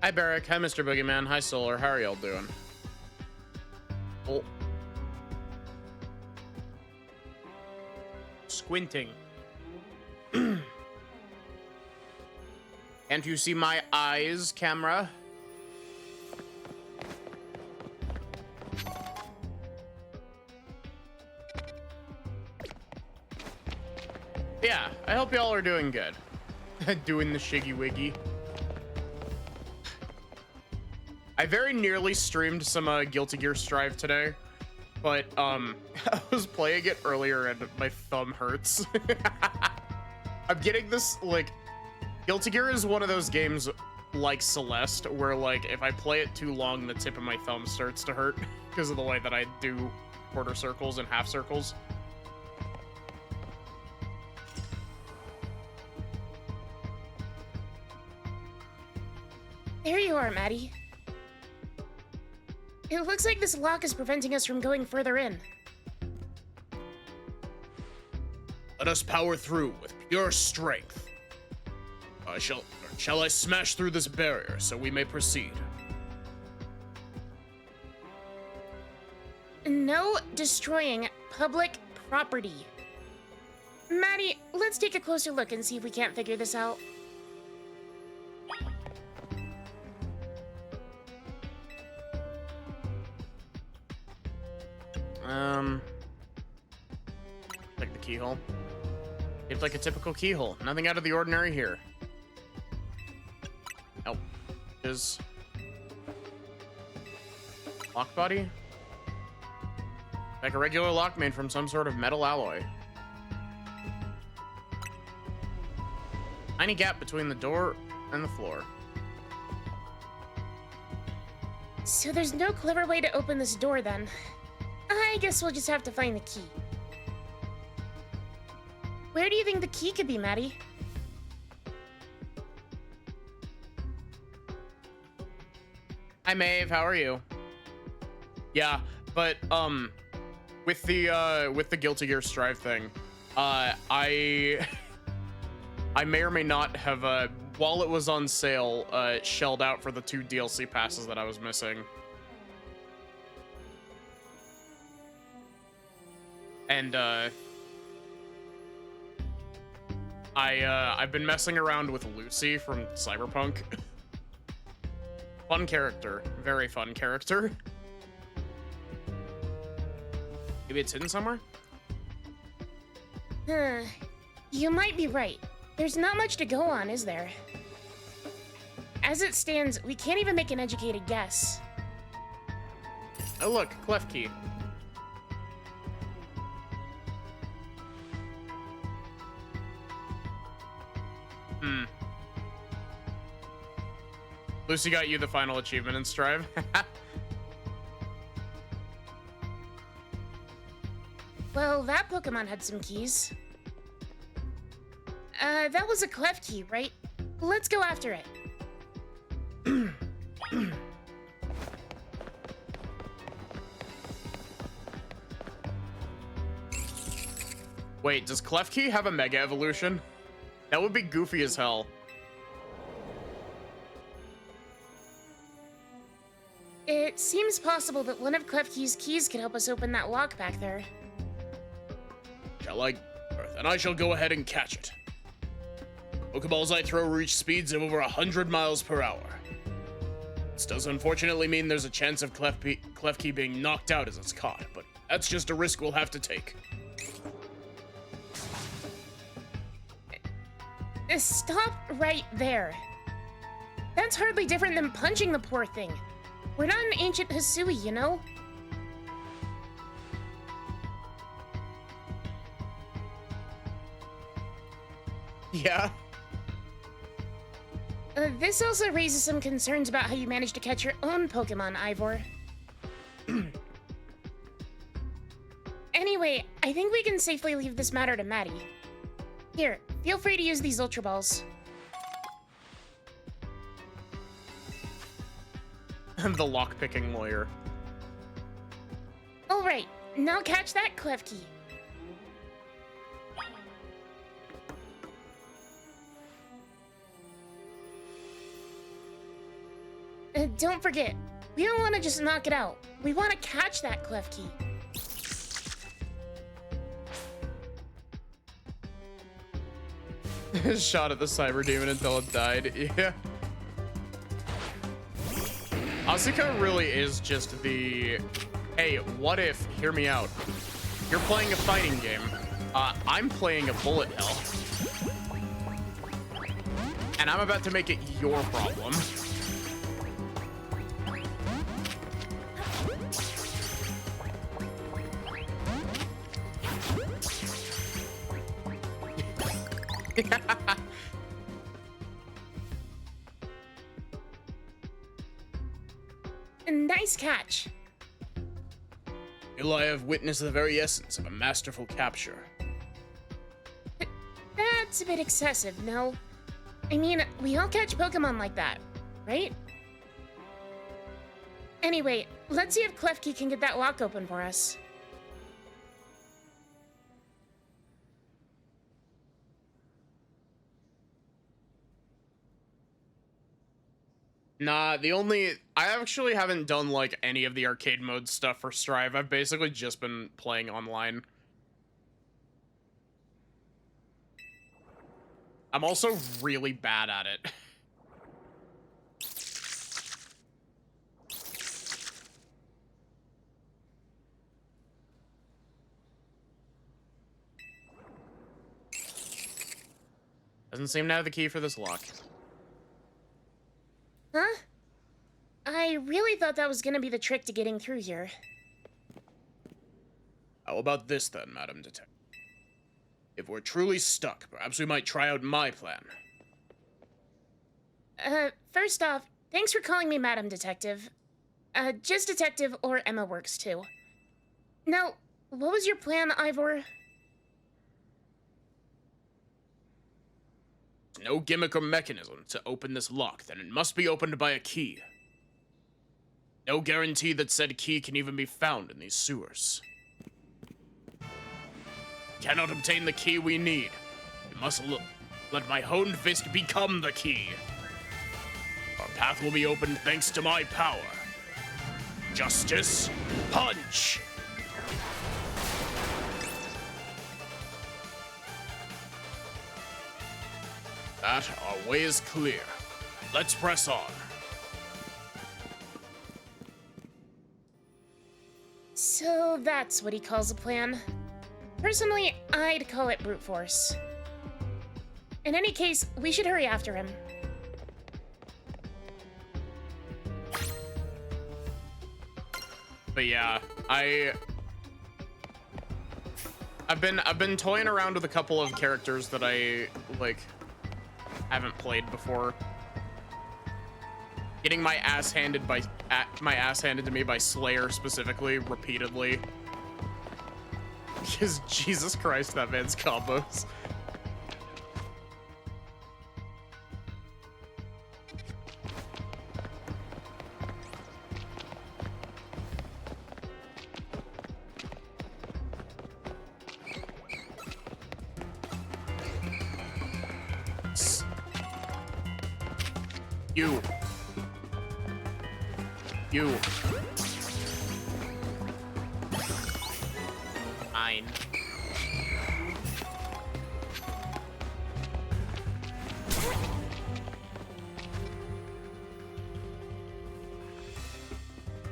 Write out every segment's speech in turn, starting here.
Hi, Barrick. Hi, Mr. Boogeyman. Hi, Solar. How are y'all doing? Oh. Squinting. Can't you see my eyes, camera? Yeah, I hope y'all are doing good. Doing the shiggy wiggy. I very nearly streamed some Guilty Gear Strive today, but I was playing it earlier and my thumb hurts. I'm getting this, like, Guilty Gear is one of those games like Celeste where, like, if I play it too long, the tip of my thumb starts to hurt because of the way that I do quarter circles and half circles. There you are, Maddie. It looks like this lock is preventing us from going further in. Let us power through with pure strength. Shall I smash through this barrier so we may proceed? No destroying public property. Maddie, let's take a closer look and see if we can't figure this out. Like the keyhole. It's like a typical keyhole. Nothing out of the ordinary here. Nope. Is lock body? Like a regular lock made from some sort of metal alloy. Tiny gap between the door and the floor. So there's no clever way to open this door then. I guess we'll just have to find the key. Where do you think the key could be, Maddie? Hi, Maeve. How are you? Yeah, but with the Guilty Gear Strive thing, I may or may not have while it was on sale, shelled out for the 2 DLC passes that I was missing. And I've been messing around with Lucy from Cyberpunk. Fun character, very fun character. Maybe it's hidden somewhere? You might be right. There's not much to go on, is there? As it stands, we can't even make an educated guess. Oh look, clef key. Lucy got you the final achievement in Strive. Well, that Pokemon had some keys. That was a clef key, right? Let's go after it. Wait, does Klefki have a Mega Evolution? That would be goofy as hell. It seems possible that one of Klefki's keys could help us open that lock back there. Then I shall go ahead and catch it. Pokeballs I throw reach speeds of over 100 miles per hour. This does unfortunately mean there's a chance of Klefki being knocked out as it's caught, but that's just a risk we'll have to take. Stop right there. That's hardly different than punching the poor thing. We're not an ancient Hisui, you know? Yeah. This also raises some concerns about how you managed to catch your own Pokemon, Ivor. Anyway, I think we can safely leave this matter to Maddie. Here, feel free to use these Ultra Balls. The lock-picking lawyer. Alright, now catch that Klefki. Don't forget, we don't want to just knock it out. We want to catch that clef key. Shot at the cyber demon until it died. Yeah. Asuka really is just the, hey, what if, hear me out. You're playing a fighting game. I'm playing a bullet hell. And I'm about to make it your problem. Nice catch. Will I have witnessed the very essence of a masterful capture? That's a bit excessive, no? I mean, we all catch Pokemon like that, right? Anyway, let's see if Klefki can get that lock open for us. Nah, I actually haven't done like any of the arcade mode stuff for Strive. I've basically just been playing online. I'm also really bad at it. Doesn't seem to have the key for this lock. Huh? I really thought that was gonna be the trick to getting through here. How about this then, Madam Detective? If we're truly stuck, perhaps we might try out my plan. First off, thanks for calling me Madam Detective. Just Detective or Emma works too. Now, what was your plan, Ivor? No gimmick or mechanism to open this lock, then it must be opened by a key. No guarantee that said key can even be found in these sewers. Cannot obtain the key we need. We must let my honed fist become the key. Our path will be opened thanks to my power. Justice, punch! That, our way is clear. Let's press on. So that's what he calls a plan. Personally, I'd call it brute force. In any case, we should hurry after him. But yeah, I've been toying around with a couple of characters that I like haven't played before. Getting my ass handed to me by Slayer specifically repeatedly. Because Jesus Christ, that man's combos. You. Fine.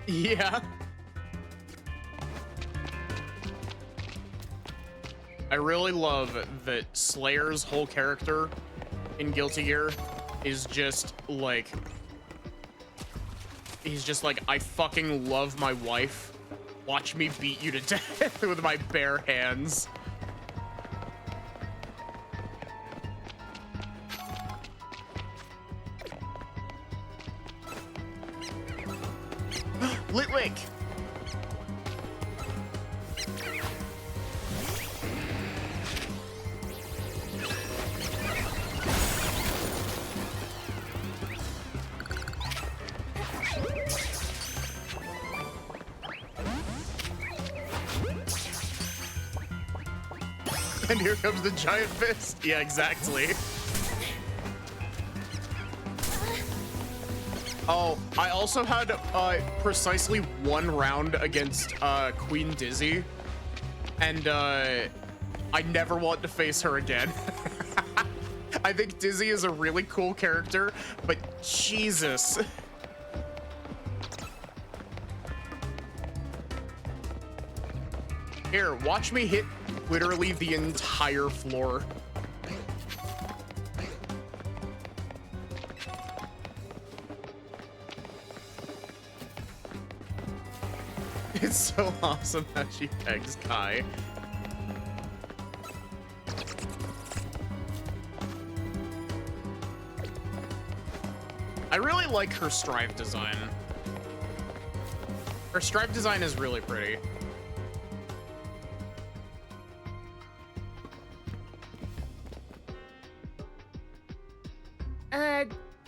Yeah. I really love that Slayer's whole character in Guilty Gear is just like, he's just like, I fucking love my wife. Watch me beat you to death with my bare hands. Litwick! And here comes the giant fist. Yeah, exactly. Oh, I also had precisely one round against Queen Dizzy, and I never want to face her again. I think Dizzy is a really cool character, but Jesus. Here, watch me hit literally the entire floor. It's so awesome that she pegs Kai. I really like her strive design. Her strive design is really pretty.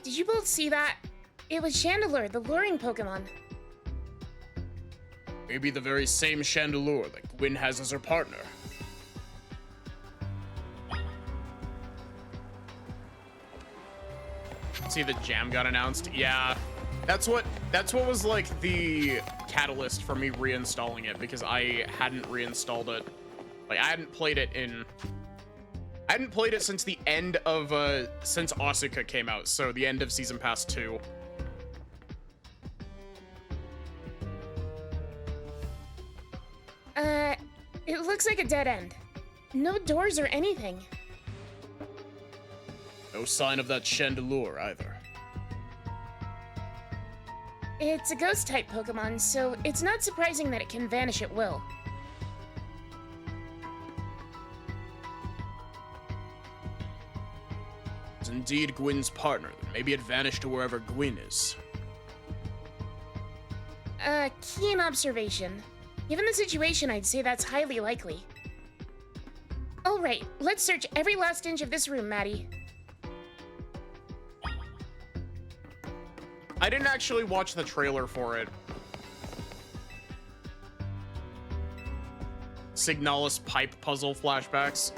Did you both see that? It was Chandelure, the luring Pokemon. Maybe the very same Chandelure that Gwynn has as her partner. See, the jam got announced. Yeah, that's what was like the catalyst for me reinstalling it, because I hadn't reinstalled it. Like, I hadn't played it since the end of since Asuka came out, so the end of Season Pass 2. It looks like a dead end. No doors or anything. No sign of that Chandelure either. It's a ghost-type Pokemon, so it's not surprising that it can vanish at will. It's indeed Gwynn's partner. Maybe it vanished to wherever Gwynn is. Keen observation. Given the situation, I'd say that's highly likely. Alright, let's search every last inch of this room, Maddie. I didn't actually watch the trailer for it. Signalis pipe puzzle flashbacks.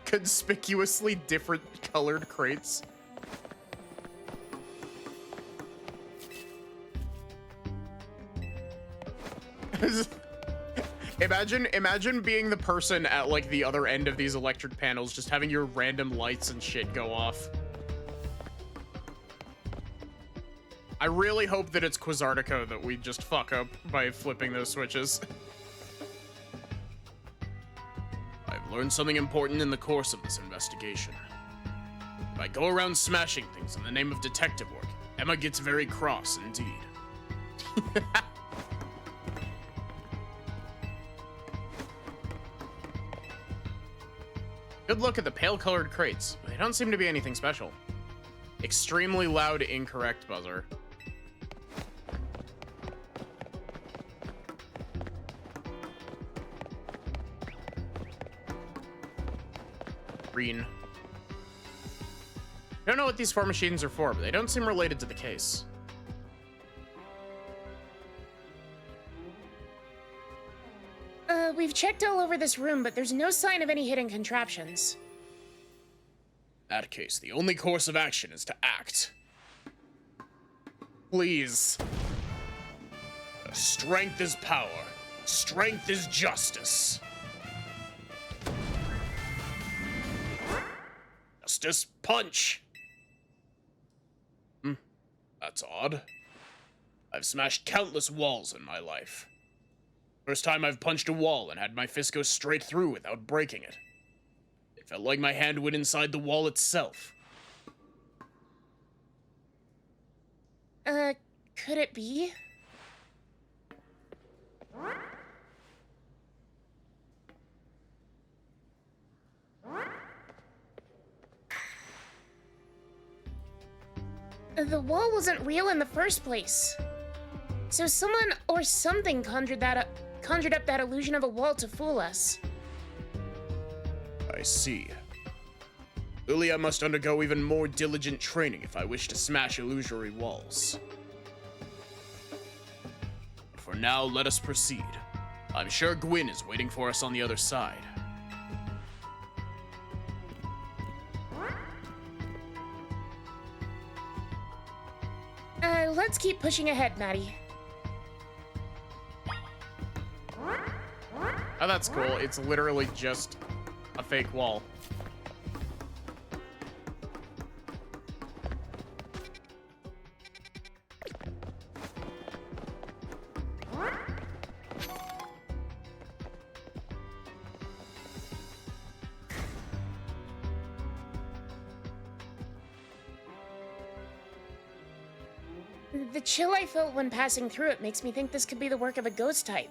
Conspicuously different colored crates. Imagine being the person at like the other end of these electric panels, just having your random lights and shit go off. I really hope that it's Quasartico that we just fuck up by flipping those switches. I've learned something important in the course of this investigation. If I go around smashing things in the name of detective work, Emma gets very cross indeed. Good look at the pale-colored crates. They don't seem to be anything special. Extremely loud, incorrect buzzer. Green. I don't know what these four machines are for, but they don't seem related to the case. We've checked all over this room, but there's no sign of any hidden contraptions. In that case, the only course of action is to act. Please. Strength is power. Strength is justice. Justice punch. That's odd. I've smashed countless walls in my life. First time I've punched a wall and had my fist go straight through without breaking it. It felt like my hand went inside the wall itself. Could it be? The wall wasn't real in the first place. So someone or something conjured up that illusion of a wall to fool us. I see. Clearly I must undergo even more diligent training if I wish to smash illusory walls. For now, let us proceed. I'm sure Gwynn is waiting for us on the other side. let's keep pushing ahead, Maddie. Oh, that's cool. It's literally just a fake wall. The chill I felt when passing through it makes me think this could be the work of a ghost type.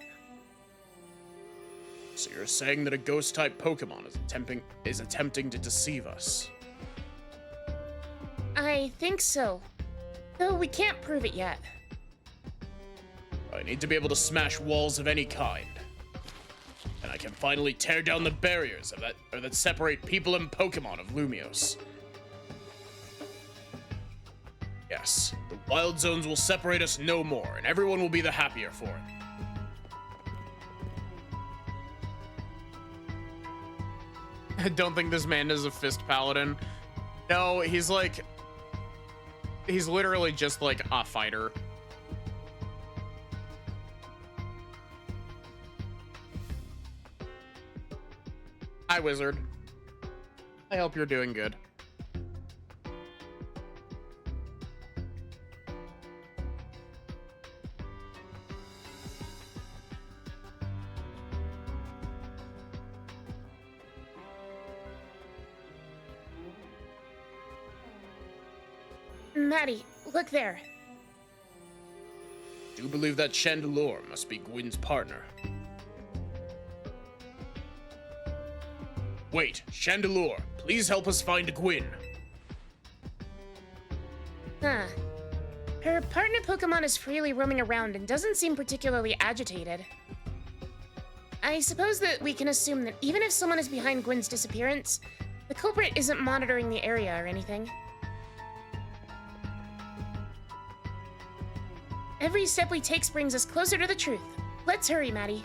So you're saying that a ghost-type Pokemon is attempting to deceive us? I think so. Though we can't prove it yet. I need to be able to smash walls of any kind. And I can finally tear down the barriers that separate people and Pokemon of Lumios. Yes, the wild zones will separate us no more, and everyone will be the happier for it. I don't think this man is a fist paladin. No, he's literally just like a fighter. Hi, wizard. I hope you're doing good. Maddie, look there. Do believe that Chandelure must be Gwynn's partner. Wait, Chandelure, please help us find Gwynn. Huh. Her partner Pokemon is freely roaming around and doesn't seem particularly agitated. I suppose that we can assume that even if someone is behind Gwynn's disappearance, the culprit isn't monitoring the area or anything. Every step we take brings us closer to the truth. Let's hurry, Maddie.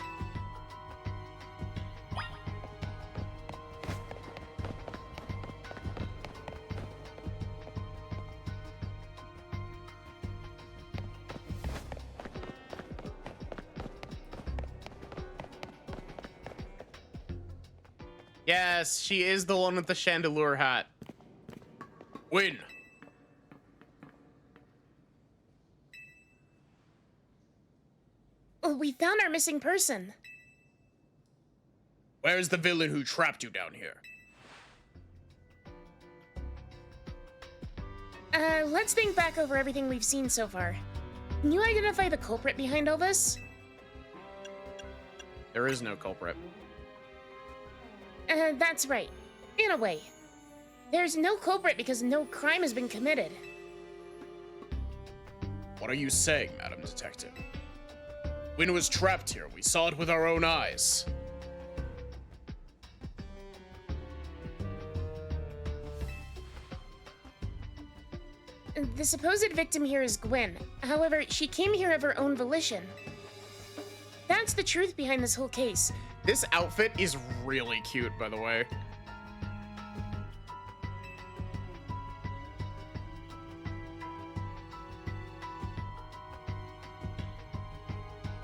Yes, she is the one with the Chandelure hat. Gwynn. Oh, we found our missing person. Where's the villain who trapped you down here? Let's think back over everything we've seen so far. Can you identify the culprit behind all this? There is no culprit. That's right. In a way. There's no culprit because no crime has been committed. What are you saying, Madam Detective? Gwynn was trapped here. We saw it with our own eyes. The supposed victim here is Gwynn. However, she came here of her own volition. That's the truth behind this whole case. This outfit is really cute, by the way.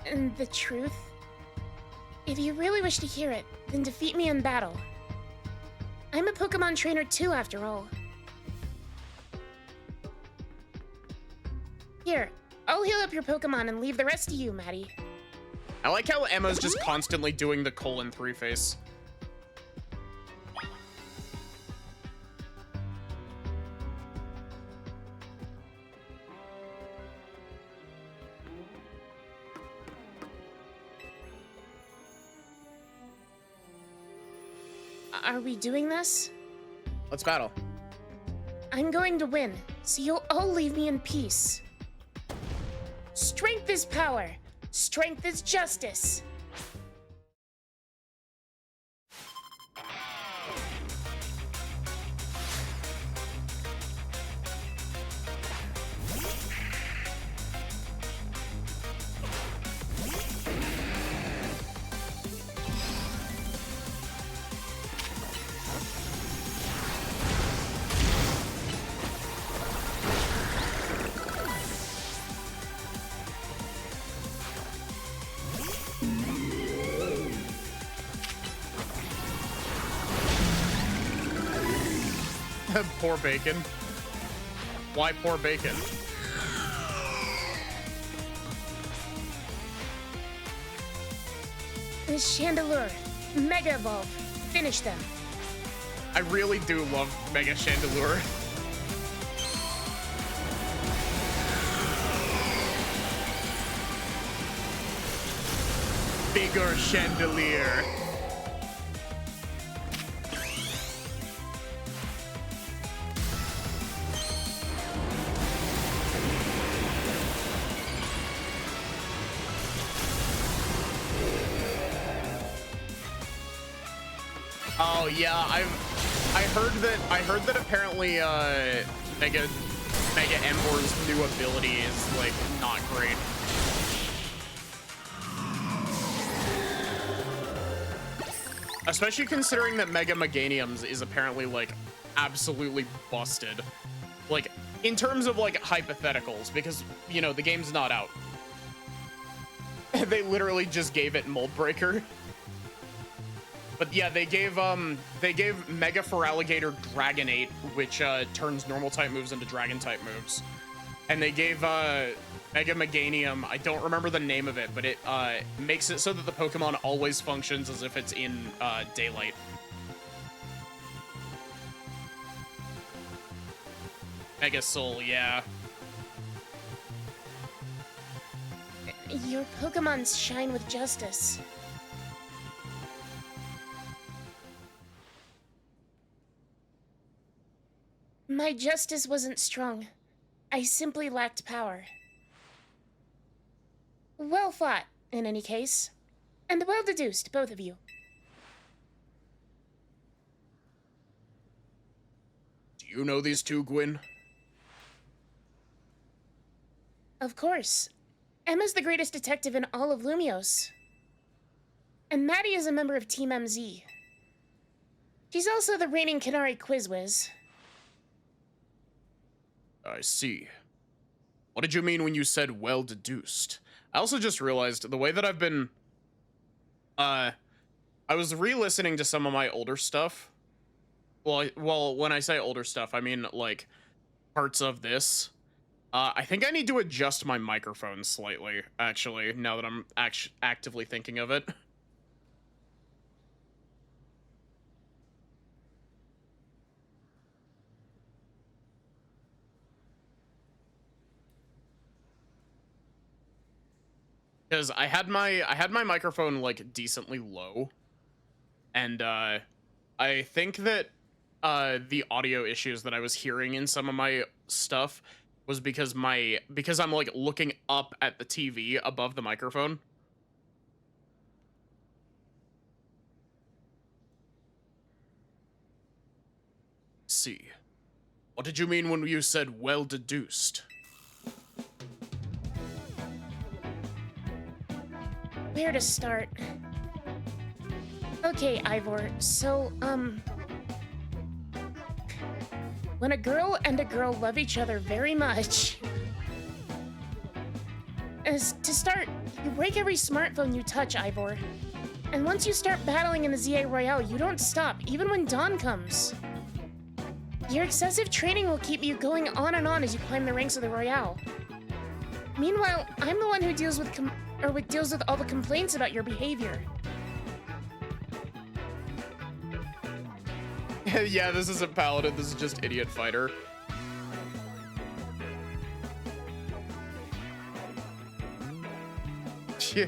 And the truth? If you really wish to hear it, then defeat me in battle. I'm a Pokemon trainer too, after all. Here, I'll heal up your Pokemon and leave the rest to you, Maddie. I like how Emma's just constantly doing the :3 face. Are we doing this? Let's battle. I'm going to win, so you'll all leave me in peace. Strength is power. Strength is justice. Poor bacon. Why poor bacon? This Chandelure. Mega Evolve. Finish them. I really do love Mega Chandelure. Bigger Chandelier. Oh yeah, I heard that apparently Mega Embor's new ability is like not great. Especially considering that Mega Meganium's is apparently like absolutely busted. Like in terms of like hypotheticals, because you know the game's not out. They literally just gave it Mold Breaker. But yeah, they gave Mega Feraligatr Dragonate, which turns normal type moves into dragon type moves. And they gave Mega Meganium, I don't remember the name of it, but it makes it so that the Pokemon always functions as if it's in daylight. Mega Soul, yeah. Your Pokemons shine with justice. My justice wasn't strong. I simply lacked power. Well fought, in any case. And well deduced, both of you. Do you know these two, Gwyn? Of course. Emma's the greatest detective in all of Lumios. And Maddie is a member of Team MZ. She's also the reigning Canary Quiz Whiz. I see. What did you mean when you said well deduced? I also just realized the way that I've been... I was re-listening to some of my older stuff. Well, when I say older stuff, I mean, like, parts of this. I think I need to adjust my microphone slightly, actually, now that I'm actively thinking of it. Because I had my microphone like decently low, and I think that the audio issues that I was hearing in some of my stuff was because I'm like looking up at the TV above the microphone. See, what did you mean when you said well deduced? Where to start? Okay, Ivor, so, when a girl and a girl love each other very much... to start, you break every smartphone you touch, Ivor. And once you start battling in the ZA Royale, you don't stop, even when dawn comes. Your excessive training will keep you going on and on as you climb the ranks of the Royale. Meanwhile, I'm the one who deals with all the complaints about your behavior. Yeah, this isn't Paladin, this is just Idiot Fighter. Yeah.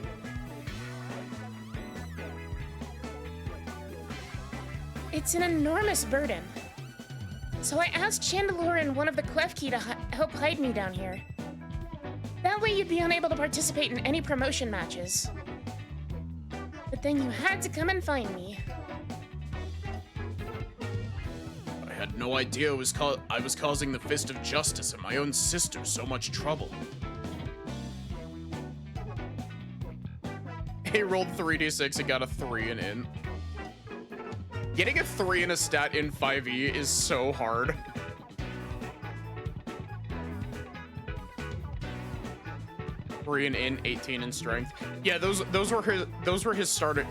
It's an enormous burden. So I asked Chandelure and one of the Klefki to help hide me down here. That way you'd be unable to participate in any promotion matches. But then you had to come and find me. I had no idea I was causing the Fist of Justice and my own sister so much trouble. He rolled 3d6 and got a 3 in int. Getting a 3 in a stat in 5e is so hard. Three in int, 18 in strength. Yeah, those were his starting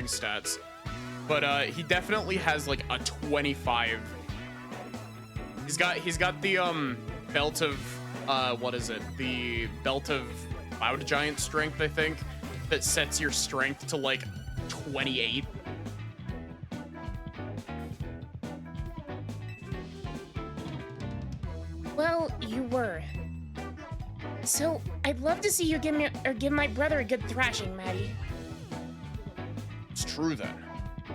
stats. But he definitely has like a 25 He's got the belt of what is it? The belt of Cloud Giant strength, I think, that sets your strength to like 28. Well, you were. So, I'd love to see you give my brother a good thrashing, Maddie. It's true then.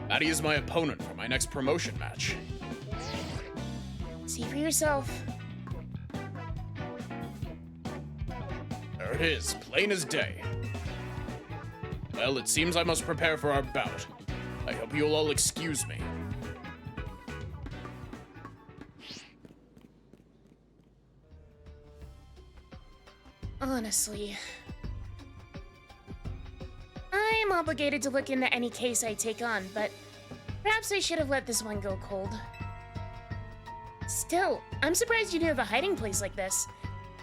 Maddie is my opponent for my next promotion match. See for yourself. There it is, plain as day. Well, it seems I must prepare for our bout. I hope you'll all excuse me. Honestly, I'm obligated to look into any case I take on, but perhaps I should have let this one go cold. Still, I'm surprised you knew of a hiding place like this.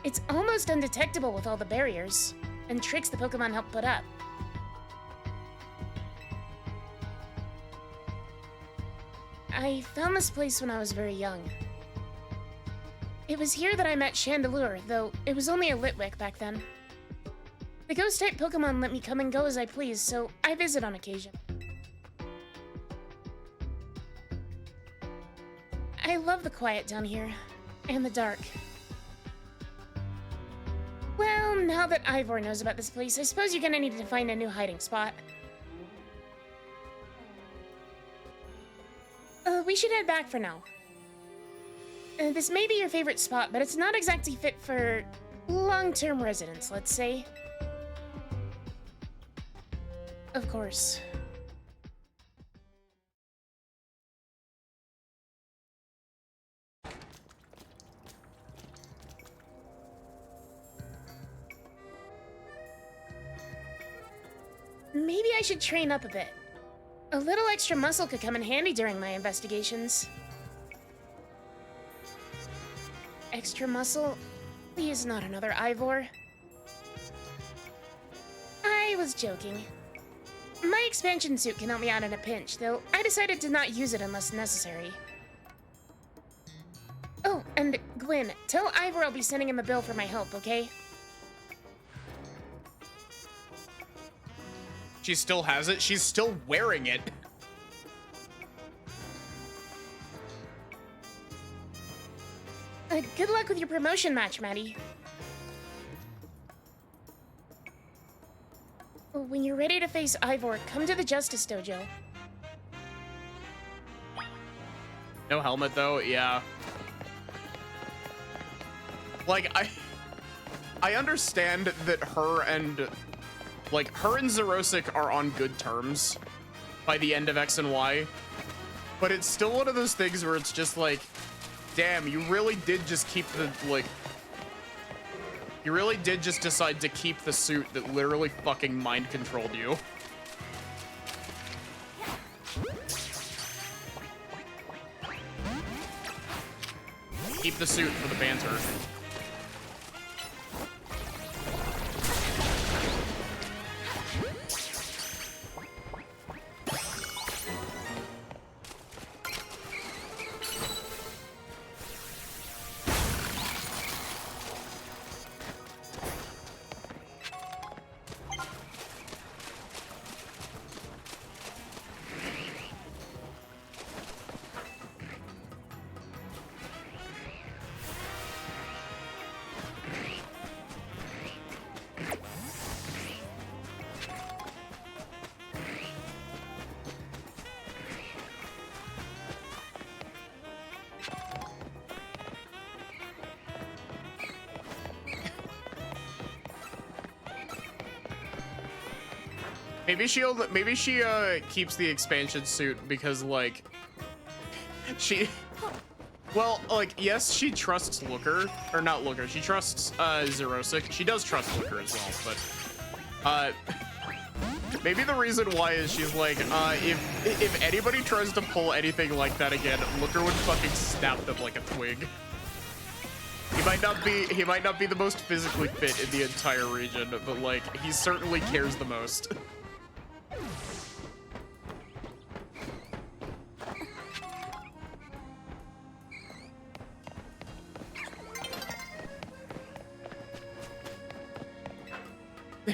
It's almost undetectable with all the barriers and tricks the Pokemon help put up. I found this place when I was very young. It was here that I met Chandelure, though it was only a Litwick back then. The ghost-type Pokemon let me come and go as I please, so I visit on occasion. I love the quiet down here, and the dark. Well, now that Ivor knows about this place, I suppose you're gonna need to find a new hiding spot. We should head back for now. This may be your favorite spot, but it's not exactly fit for long-term residents, let's say. Of course. Maybe I should train up a bit. A little extra muscle could come in handy during my investigations. Extra muscle? Please, not another Ivor. I was joking. My expansion suit can help me out in a pinch, though I decided to not use it unless necessary. Oh, and Gwynn, tell Ivor I'll be sending him a bill for my help, okay? She still has it. She's still wearing it. Good luck with your promotion match, Maddie. When you're ready to face Ivor, come to the Justice Dojo. No helmet though, yeah. Like I understand that her and Xerosic are on good terms by the end of X and Y, but it's still one of those things where it's just like, damn, you really did just keep the, like, you really did just decide to keep the suit that literally fucking mind controlled you. Keep the suit for the banter. Maybe she keeps the expansion suit because, like, well, like, yes, she trusts Looker, or not Looker, she trusts Xerosic. She does trust Looker as well, but maybe the reason why is she's like, if anybody tries to pull anything like that again, Looker would fucking snap them like a twig. He might not be the most physically fit in the entire region, but like, he certainly cares the most.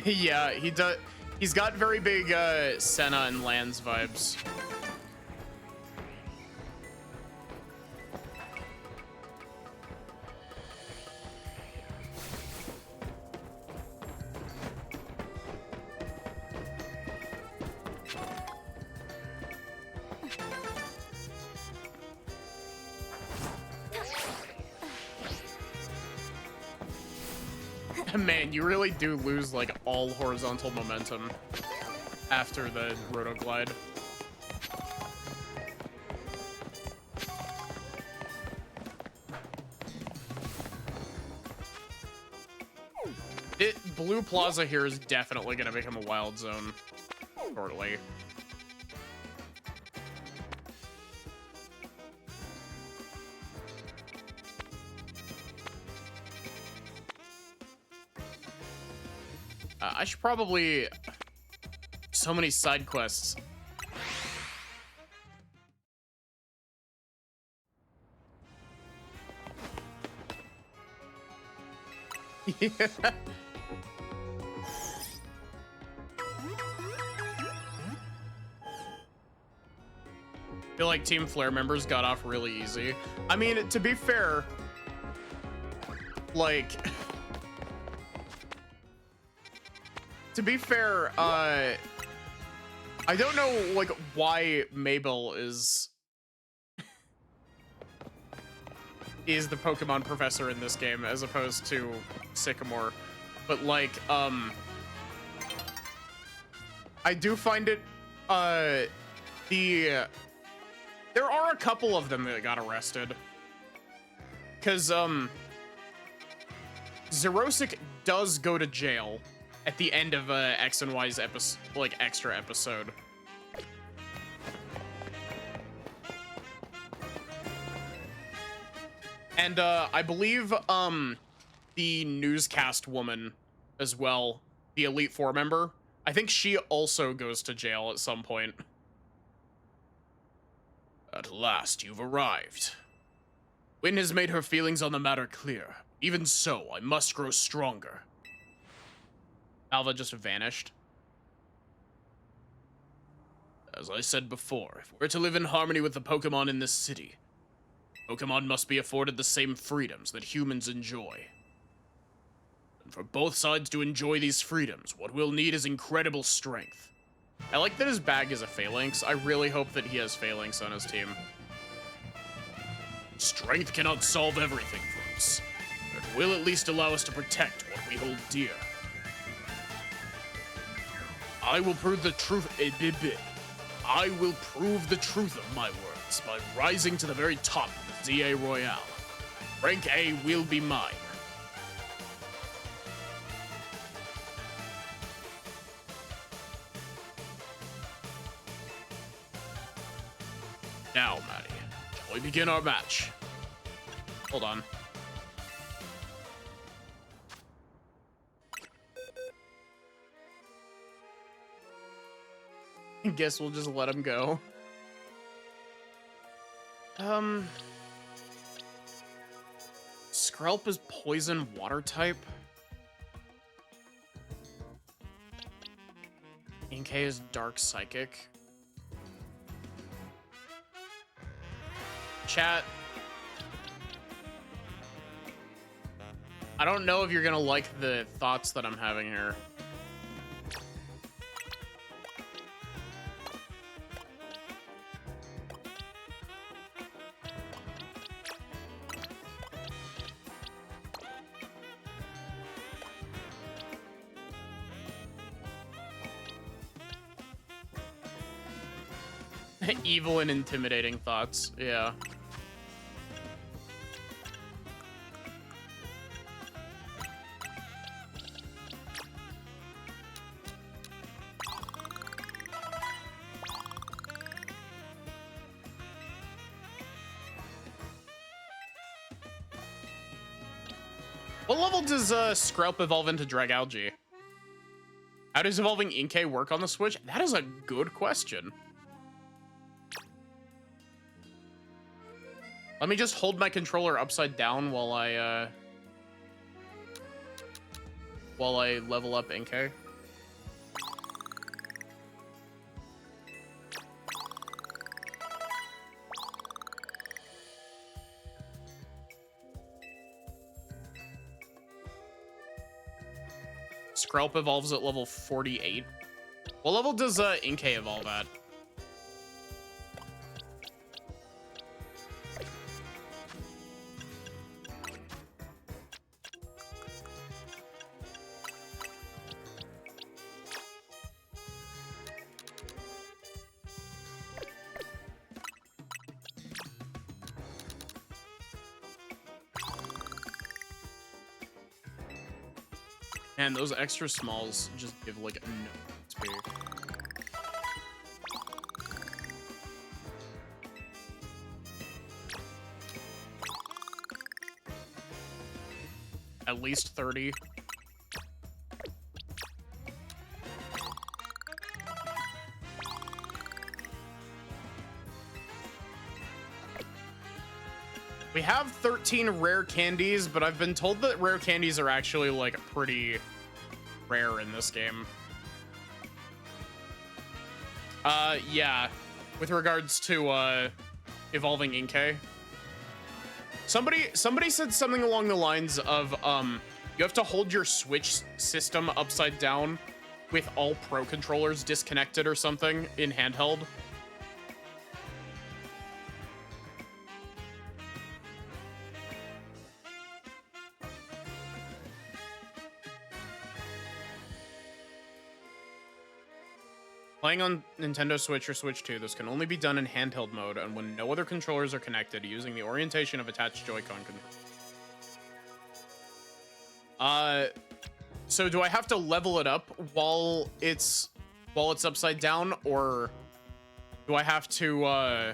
Yeah, he does. He's got very big Senna and Lance vibes. Man, you really do lose like all horizontal momentum after the rotoglide. Blue Plaza here is definitely gonna become a wild zone shortly. I should probably... So many side quests. Yeah. I feel like Team Flare members got off really easy. I mean, to be fair, like... To be fair, I don't know, like, why Mabel is the Pokemon professor in this game as opposed to Sycamore, but like, I do find it, there are a couple of them that got arrested, because, Xerosic does go to jail at the end of X and Y's episode, like, extra episode. And I believe the newscast woman as well, the Elite Four member, I think she also goes to jail at some point. At last, you've arrived. Gwynn has made her feelings on the matter clear. Even so, I must grow stronger. Alva just vanished. As I said before, if we're to live in harmony with the Pokemon in this city, Pokemon must be afforded the same freedoms that humans enjoy. And for both sides to enjoy these freedoms, what we'll need is incredible strength. I like that his bag is a Phalanx. I really hope that he has Phalanx on his team. Strength cannot solve everything for us, but it will at least allow us to protect what we hold dear. I will prove the truth. I will prove the truth of my words by rising to the very top of the ZA Royale. Rank A will be mine. Now, Maddie, shall we begin our match? Hold on. I guess we'll just let him go. Skrelp is poison water type. Inkay is dark psychic. Chat. I don't know if you're gonna like the thoughts that I'm having here. Evil and intimidating thoughts, yeah. What level does Skrelp evolve into Dragalge? How does evolving Inkay work on the Switch? That is a good question. Let me just hold my controller upside down while I while I level up Inkay. Skrelp evolves at level 48. What level does Inkay evolve at? Man, those extra smalls just give like no XP. At least 30. We have 13 rare candies, but I've been told that rare candies are actually like pretty rare in this game. Yeah, with regards to evolving Inkay. Somebody said something along the lines of you have to hold your Switch system upside down with all Pro controllers disconnected or something in handheld. Playing on Nintendo Switch or Switch 2, this can only be done in handheld mode and when no other controllers are connected using the orientation of attached Joy-Con controllers. So do I have to level it up while it's upside down, or do I have to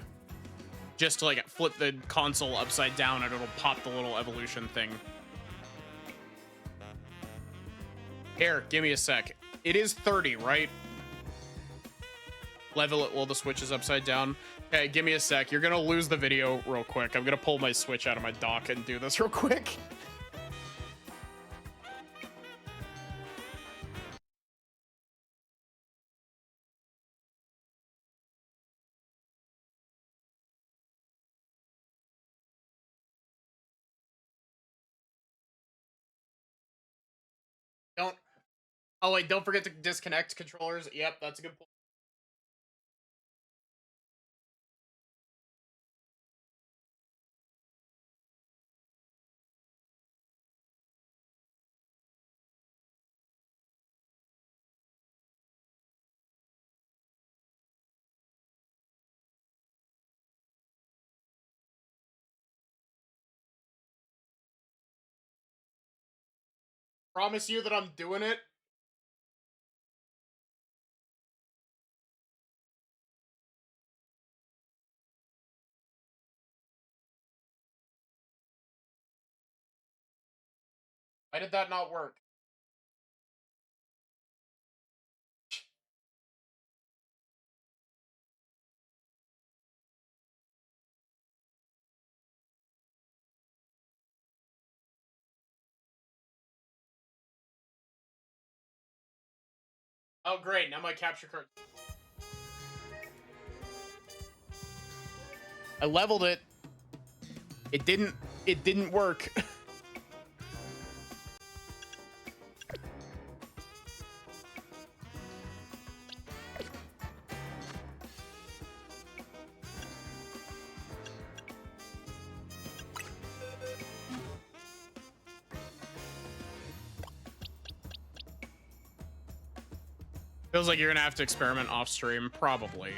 just like flip the console upside down and it'll pop the little evolution thing? Here, give me a sec. It is 30, right? Level it while the Switch is upside down. Okay, give me a sec. You're gonna lose the video real quick. I'm gonna pull my Switch out of my dock and do this real quick. Don't. Oh wait, don't forget to disconnect controllers. Yep, that's a good point. Promise you that I'm doing it. Why did that not work? Oh great, now my capture card. I leveled it. It didn't work. Feels like you're gonna have to experiment off stream, probably.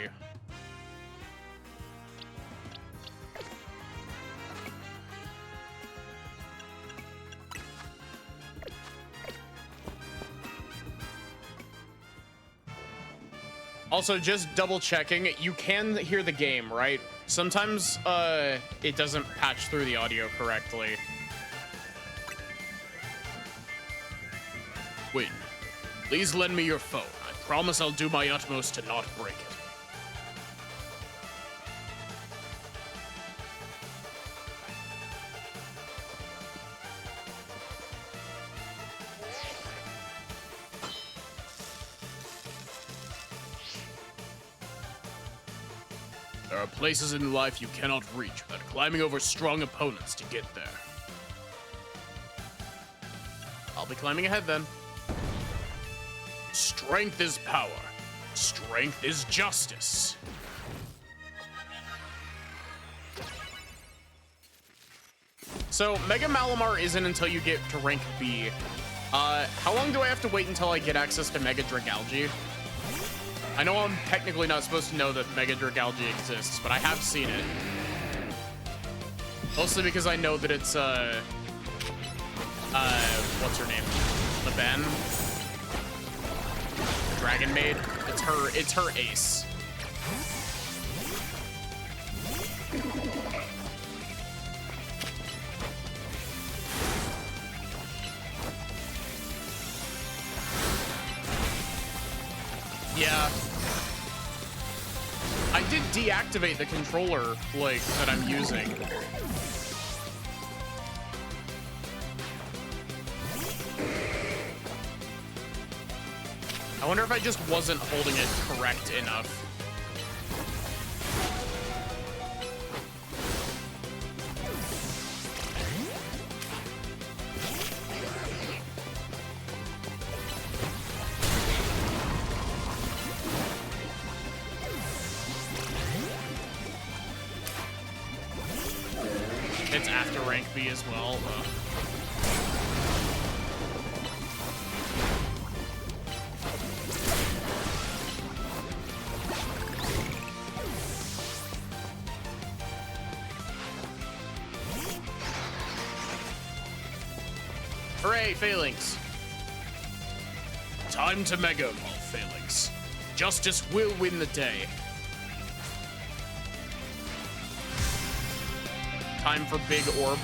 Also, just double checking, you can hear the game, right? Sometimes it doesn't patch through the audio correctly. Gwynn, please lend me your phone. I promise I'll do my utmost to not break it. There are places in life you cannot reach without climbing over strong opponents to get there. I'll be climbing ahead then. Strength is power. Strength is justice. So, Mega Malamar isn't until you get to rank B. How long do I have to wait until I get access to Mega Dragalge? I know I'm technically not supposed to know that Mega Dragalge exists, but I have seen it. Mostly because I know that it's, what's her name? Laben? Dragon Maid? It's her ace. Yeah. I did deactivate the controller, like, that I'm using. I wonder if I just wasn't holding it correct enough. It's after rank B as well. Hooray, Phalanx. Time to Mega Evolve, Phalanx. Justice will win the day. Time for Big Orb.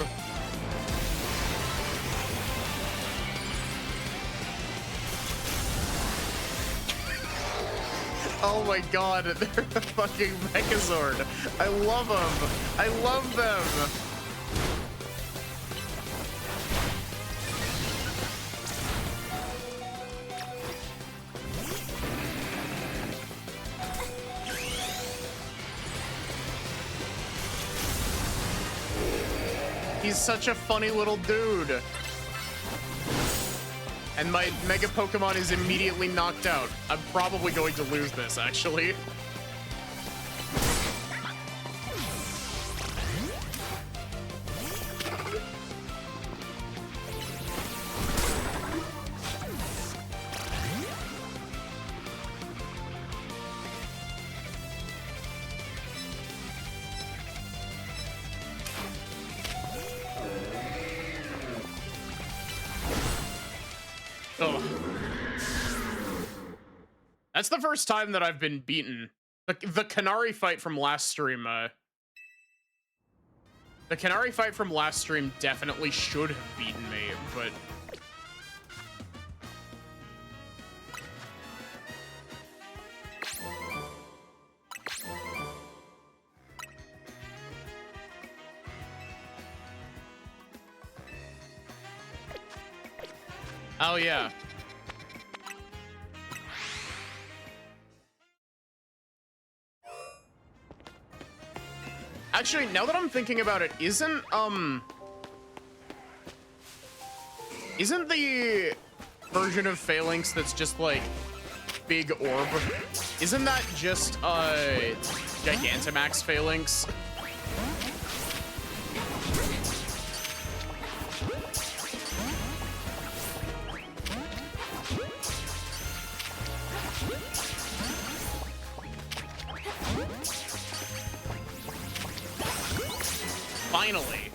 Oh my god, they're a fucking Megazord. I love them. I love them. He's such a funny little dude. And my Mega Pokemon is immediately knocked out. I'm probably going to lose this, actually. Ugh. That's the first time that I've been beaten. The Canary fight from last stream, the Canary fight from last stream definitely should have beaten me, but... Oh, yeah. Actually, now that I'm thinking about it, isn't the version of Phalanx that's just, like, Big Orb, isn't that just, Gigantamax Phalanx? Finally.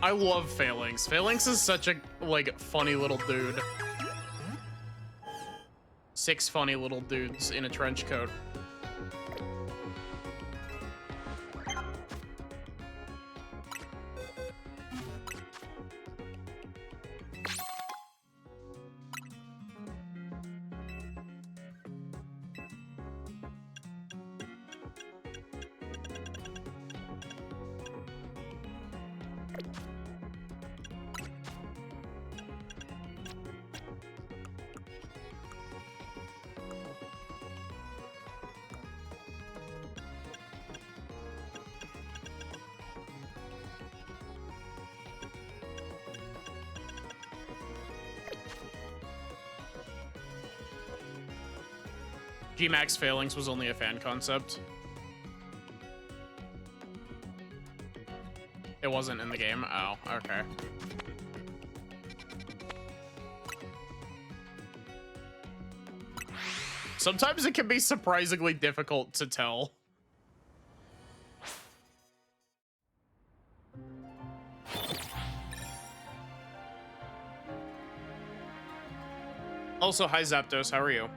I love Phalanx. Phalanx is such a, like, funny little dude. 6 funny little dudes in a trench coat. G-Max Phalanx was only a fan concept. It wasn't in the game? Oh, okay. Sometimes it can be surprisingly difficult to tell. Also, hi Zapdos, how are you?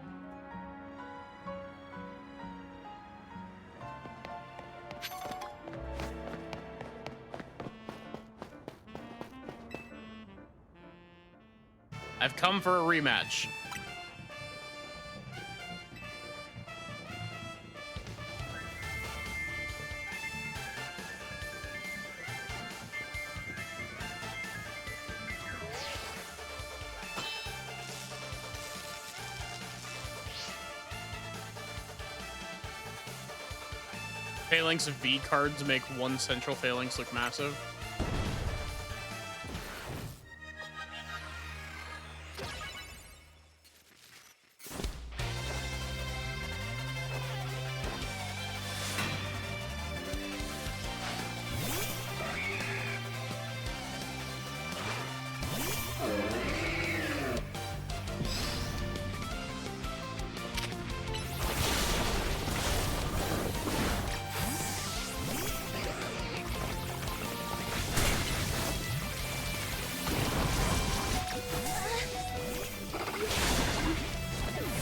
I've come for a rematch. Phalanx V cards make one central phalanx look massive.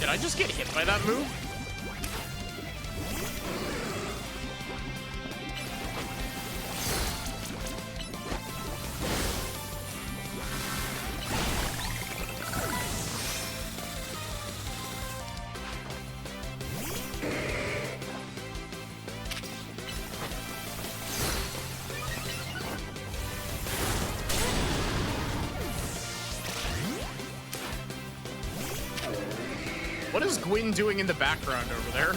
Did I just get hit by that move? What is Gwynn doing in the background over there?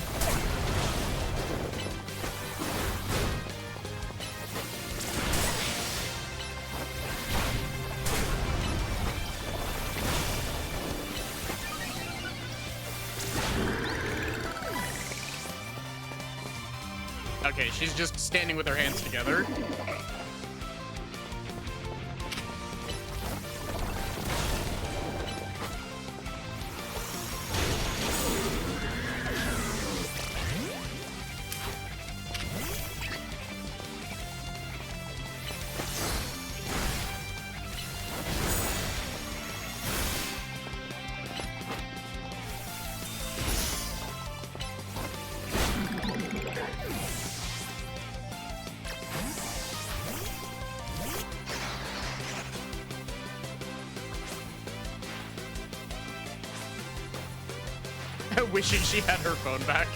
Okay, she's just standing with her hands together. Wishing she had her phone back.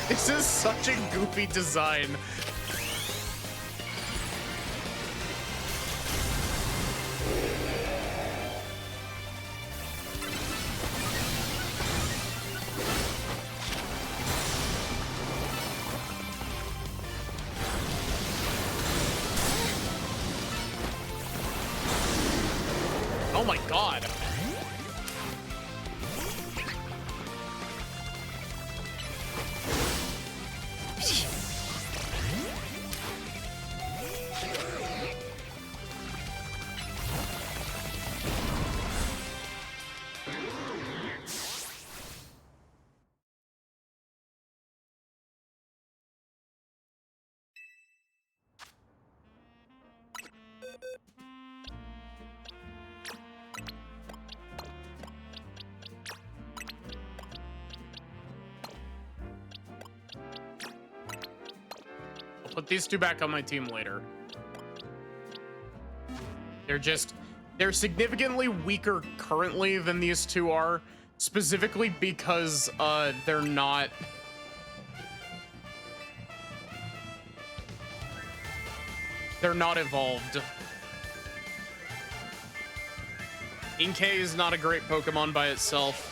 This is such a goofy design. Oh my god. Put these two back on my team later. They're significantly weaker currently than these two are, Specifically because they're not evolved. Inkay is not a great Pokemon by itself.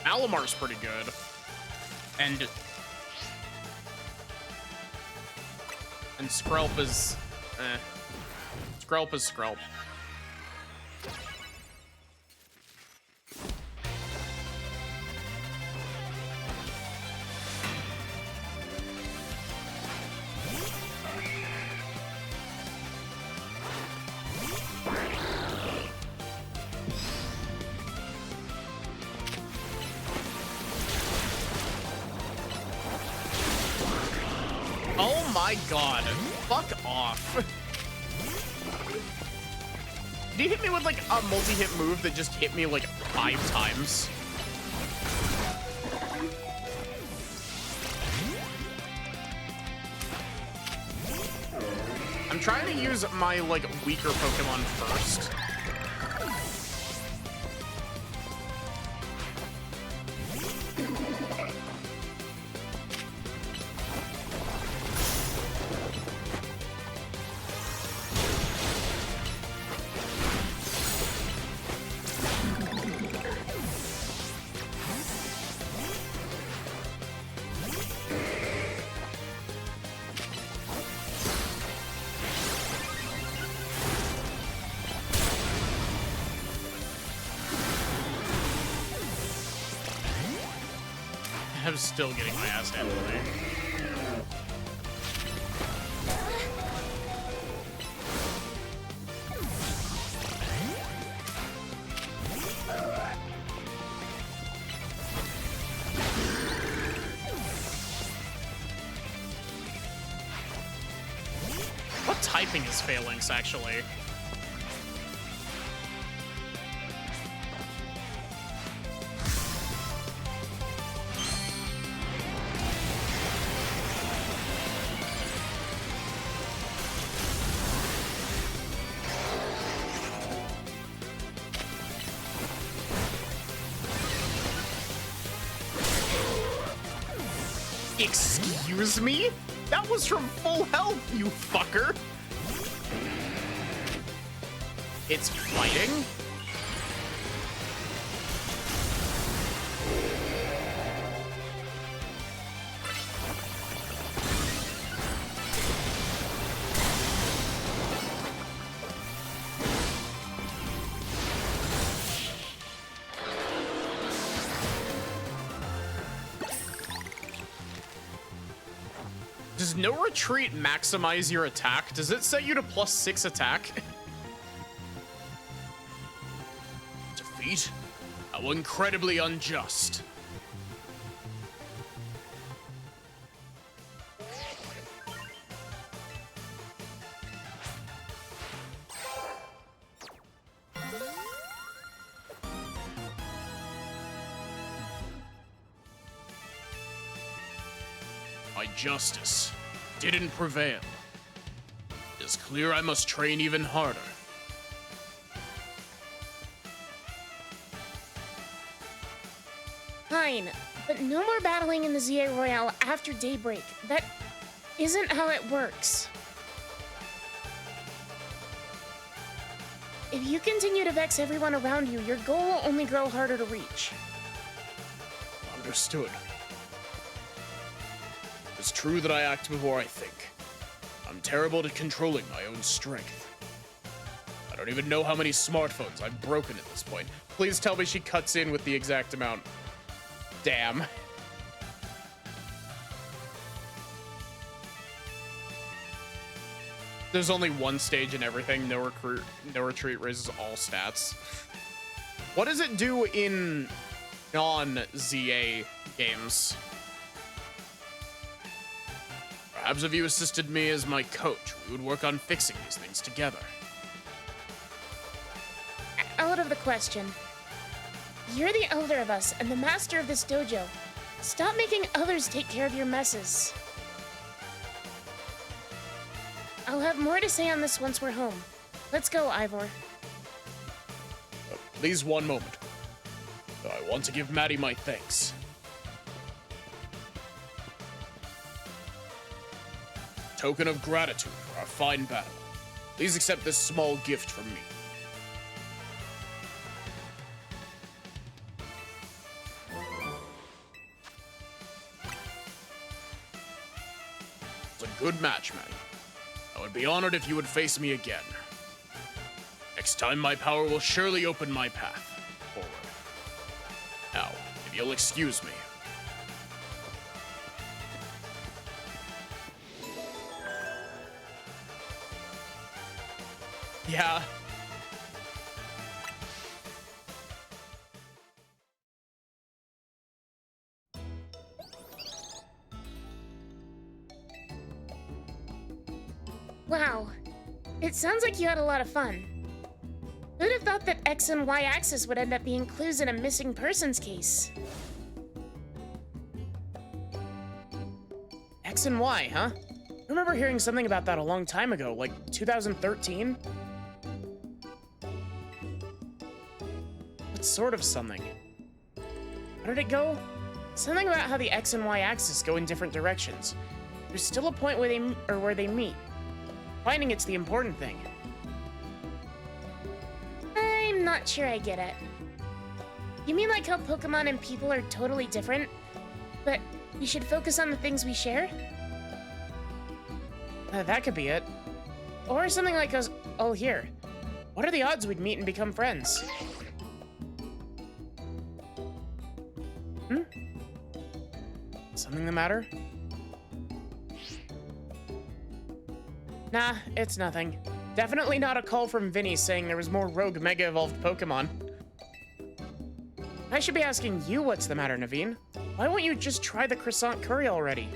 Alamar's pretty good. And Skrelp is Skrelp is Skrelp. Oh my god. Fuck off. Did he hit me with like a multi-hit move that just hit me like 5 times? I'm trying to use my like weaker Pokemon first. I'm still getting my ass handed to me. What typing is Phalanx, actually? Excuse me? That was from full health, you fucker. It's fighting? Does no retreat maximize your attack? Does it set you to +6 attack? Defeat? How incredibly unjust. My justice didn't prevail. It's clear I must train even harder. Fine, but no more battling in the ZA Royale after daybreak. That isn't how it works. If you continue to vex everyone around you, your goal will only grow harder to reach. Understood. It's true that I act before I think. I'm terrible at controlling my own strength. I don't even know how many smartphones I've broken at this point. Please tell me she cuts in with the exact amount. Damn. There's only one stage in everything. No retreat raises all stats. What does it do in non-ZA games? Perhaps if you assisted me as my coach, we would work on fixing these things together. Out of the question. You're the elder of us and the master of this dojo. Stop making others take care of your messes. I'll have more to say on this once we're home. Let's go, Ivor. Please, one moment. I want to give Maddie my thanks. Token of gratitude for our fine battle. Please accept this small gift from me. It's a good match, Maddie. I would be honored if you would face me again. Next time, my power will surely open my path forward. Now, if you'll excuse me. Yeah. Wow. It sounds like you had a lot of fun. Who'd have thought that X and Y axis would end up being clues in a missing persons case? X and Y, huh? I remember hearing something about that a long time ago, like 2013? What sort of something? How did it go? Something about how the X and Y axis go in different directions. There's still a point where they meet. Finding it's the important thing. I'm not sure I get it. You mean like how Pokemon and people are totally different, but we should focus on the things we share? That could be it. Or something like us all here. What are the odds we'd meet and become friends? Something the matter? Nah, it's nothing. Definitely not a call from Vinny saying there was more rogue Mega Evolved Pokemon. I should be asking you what's the matter, Naveen. Why won't you just try the croissant curry already?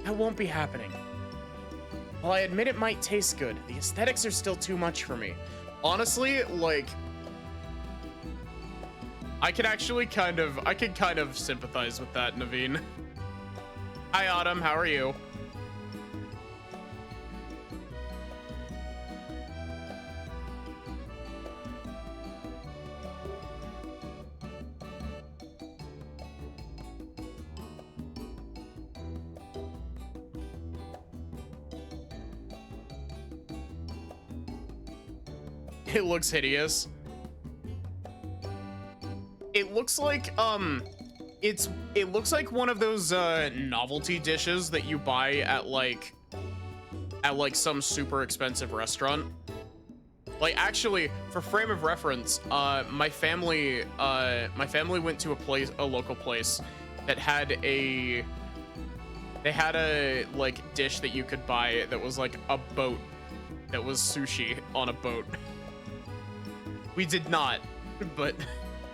That won't be happening. While I admit it might taste good, the aesthetics are still too much for me. Honestly, like, I could kind of sympathize with that, Naveen. Hi, Autumn, how are you? It looks hideous. It looks like it looks like one of those novelty dishes that you buy at like some super expensive restaurant. Like, actually, for frame of reference, my family went to a local place that had a like dish that you could buy that was like a boat that was sushi on a boat. We did not, but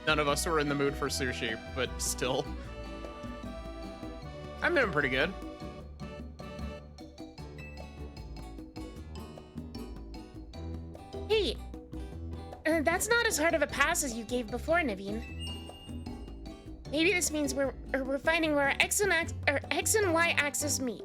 none of us were in the mood for sushi, but still. I'm doing pretty good. Hey, that's not as hard of a pass as you gave before, Naveen. Maybe this means we're finding where our X and Y axis meet.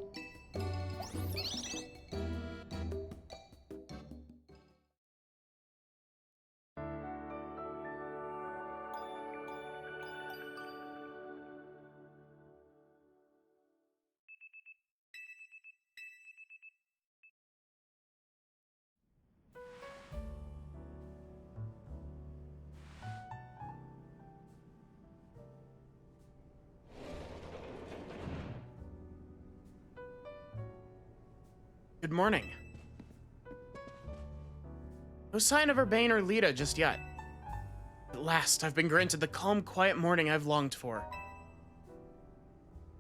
Good morning. No sign of Urbane or Lita just yet. At last, I've been granted the calm, quiet morning I've longed for.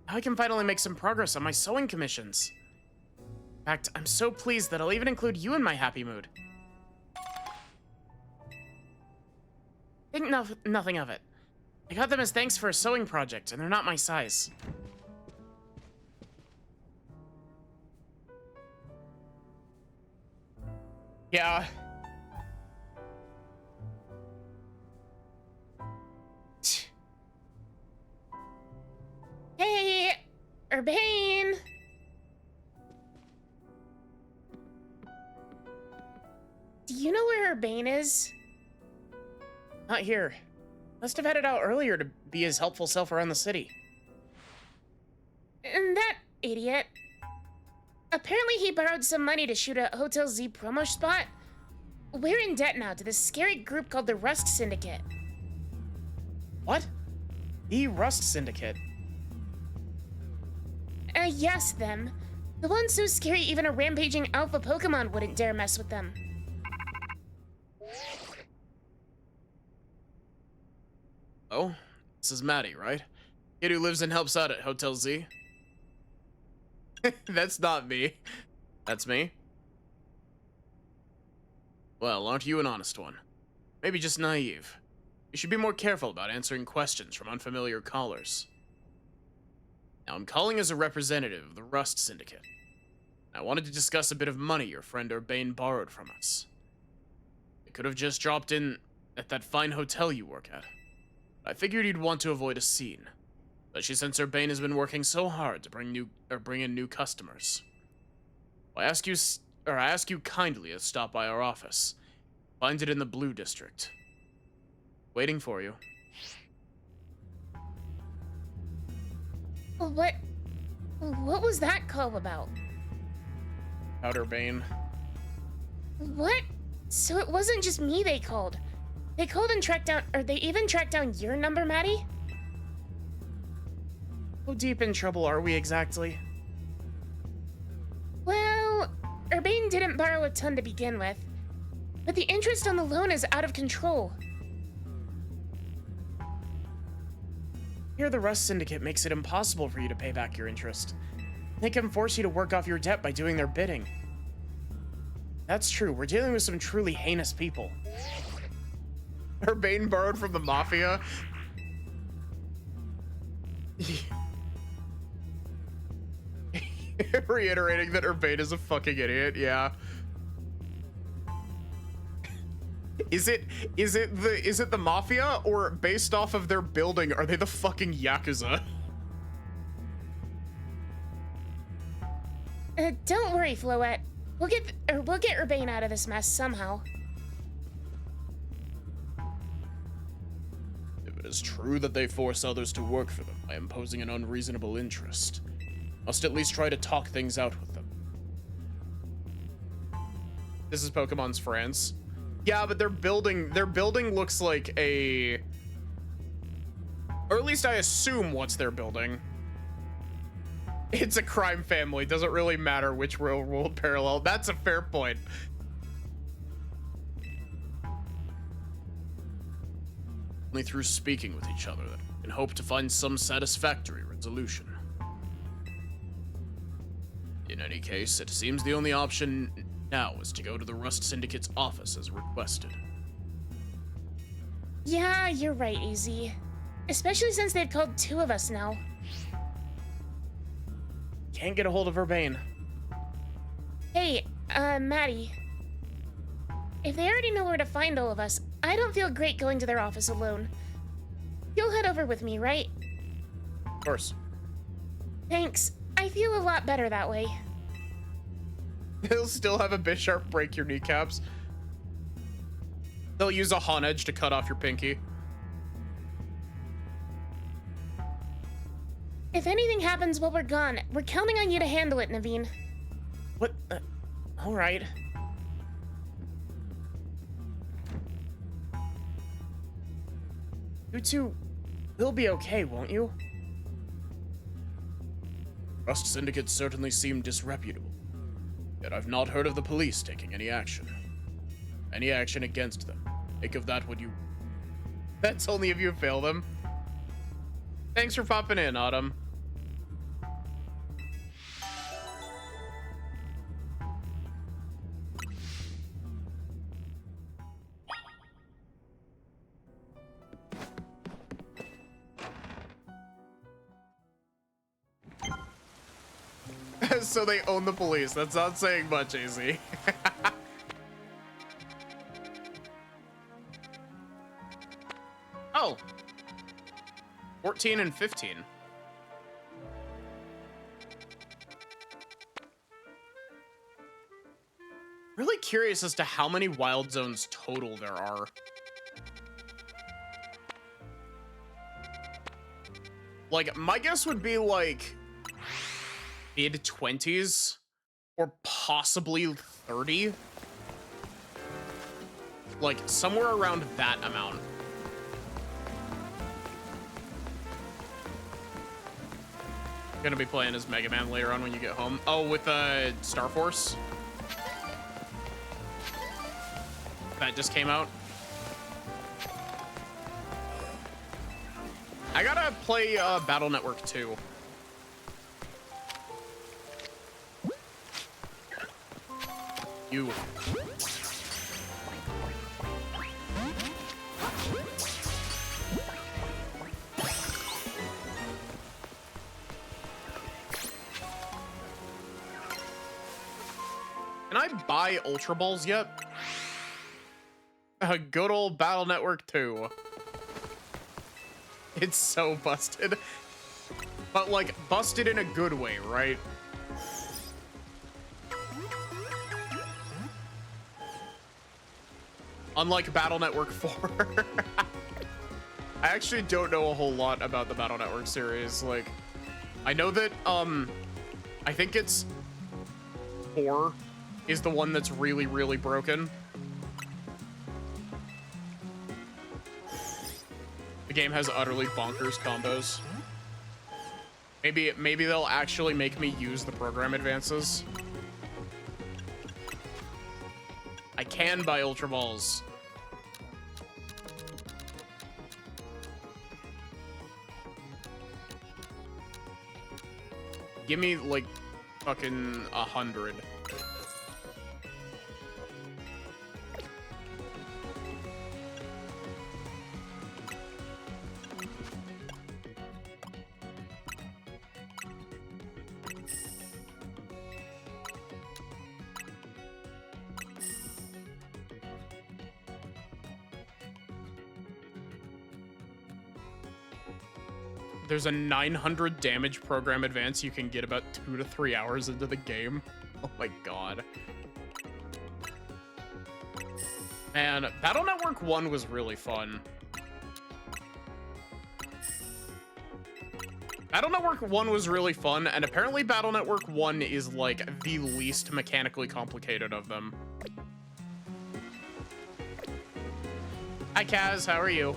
Now I can finally make some progress on my sewing commissions. In fact, I'm so pleased that I'll even include you in my happy mood. Think nothing of it. I got them as thanks for a sewing project, and they're not my size. Yeah. Hey, Urbane! Do you know where Urbane is? Not here. Must have headed out earlier to be his helpful self around the city. And that idiot. Apparently he borrowed some money to shoot a Hotel Z promo spot. We're in debt now to this scary group called the Rust Syndicate. What? The Rust Syndicate? Yes, them. The ones so scary even a rampaging alpha Pokemon wouldn't dare mess with them. Oh, this is Maddie, right? Kid who lives and helps out at Hotel Z? That's not me. That's me. Well, aren't you an honest one? Maybe just naive. You should be more careful about answering questions from unfamiliar callers. Now, I'm calling as a representative of the Rust Syndicate. I wanted to discuss a bit of money your friend Urbane borrowed from us. It could have just dropped in at that fine hotel you work at. I figured you'd want to avoid a scene, especially since Urbane has been working so hard to bring in new customers. I ask you kindly to stop by our office. Find it in the Blue District. Waiting for you. What was that call about? Urbane. What? So it wasn't just me they called. They called and tracked down, or they even tracked down your number, Maddie? How deep in trouble are we exactly? Well, Urbane didn't borrow a ton to begin with, but the interest on the loan is out of control. Here, the Rust Syndicate makes it impossible for you to pay back your interest. They can force you to work off your debt by doing their bidding. That's true, we're dealing with some truly heinous people. Urbane borrowed from the Mafia? Reiterating that Urbane is a fucking idiot, yeah. Is it the Mafia, or based off of their building, are they the fucking Yakuza? Don't worry, Floette. We'll get Urbane out of this mess somehow. If it is true that they force others to work for them by imposing an unreasonable interest, must at least try to talk things out with them. This is Pokemon's France. Yeah, but their building looks like a, or at least I assume what's their building. It's a crime family. Doesn't really matter which real world parallel. That's a fair point. Only through speaking with each other that we can hope to find some satisfactory resolution. In any case, it seems the only option now is to go to the Rust Syndicate's office as requested. Yeah, you're right, AZ. Especially since they've called two of us now. Can't get a hold of Urbane. Hey, Maddie. If they already know where to find all of us, I don't feel great going to their office alone. You'll head over with me, right? Of course. Thanks. I feel a lot better that way. They'll still have a Bisharp break your kneecaps. They'll use a Honedge to cut off your pinky. If anything happens while we're gone, we're counting on you to handle it, Naveen. What? All right. You two will be okay, won't you? Rust Syndicate certainly seem disreputable. Yet I've not heard of the police taking any action. Any action against them. Think of that when you... That's only if you fail them. Thanks for popping in, Autumn. So they own the police. That's not saying much, AZ. Oh. 14 and 15. Really curious as to how many wild zones total there are. Like, my guess would be like mid-20s or possibly 30. Like, somewhere around that amount. Gonna be playing as Mega Man later on when you get home. Oh, with Star Force. That just came out. I gotta play Battle Network 2. You. Can I buy Ultra Balls yet? Good old Battle Network 2. It's so busted. But, like, busted in a good way, right? Unlike Battle Network 4. I actually don't know a whole lot about the Battle Network series. Like, I know that, I think it's 4 is the one that's really, really broken. The game has utterly bonkers combos. Maybe they'll actually make me use the program advances. I can buy Ultra Balls. Give me, like, fucking 100. There's a 900 damage program advance you can get about 2 to 3 hours into the game. Oh my god. Man, Battle Network 1 was really fun. Battle Network 1 was really fun, and apparently Battle Network 1 is, like, the least mechanically complicated of them. Hi, Kaz, how are you?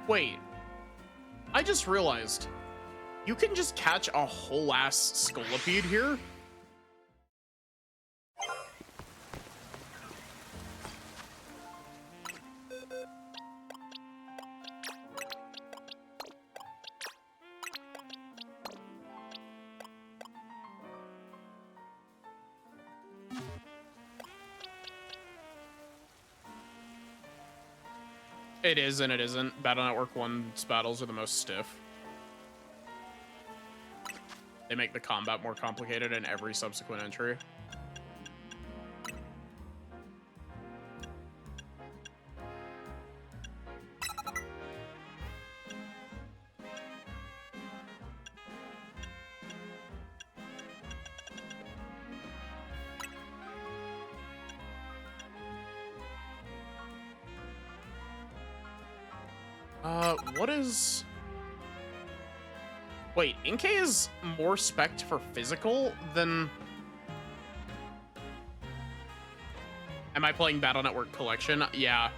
Wait, I just realized you can just catch a whole ass Scolipede here. It is and it isn't. Battle Network 1's battles are the most stiff. They make the combat more complicated in every subsequent entry. What is... Wait, Inkay is more spec'd for physical than... Am I playing Battle Network Collection? Yeah.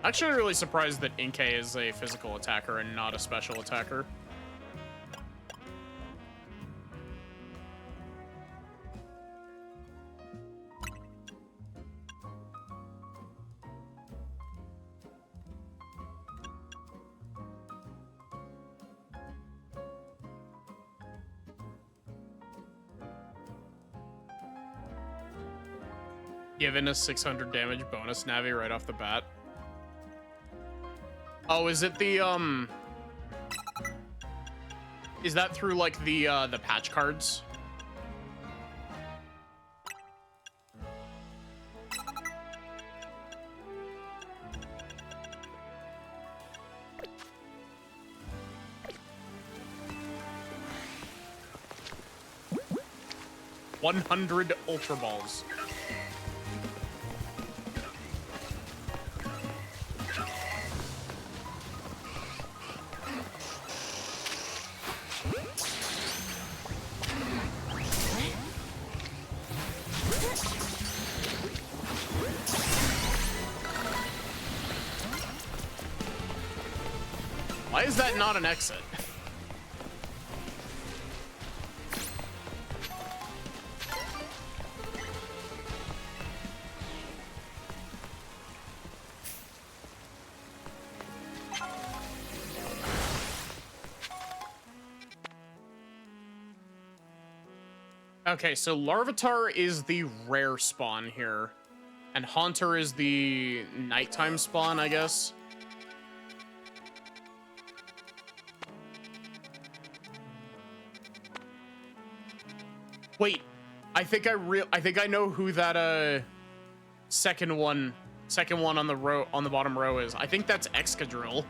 Actually really surprised that Inkay is a physical attacker and not a special attacker. Given a 600 damage bonus Navi right off the bat. Oh, is it the, Is that through like the patch cards? $100 Ultra Balls. Why is that not an exit? Okay, so Larvitar is the rare spawn here, and Haunter is the nighttime spawn, I guess. Wait, I think I know who that second one on the bottom row is. I think that's Excadrill.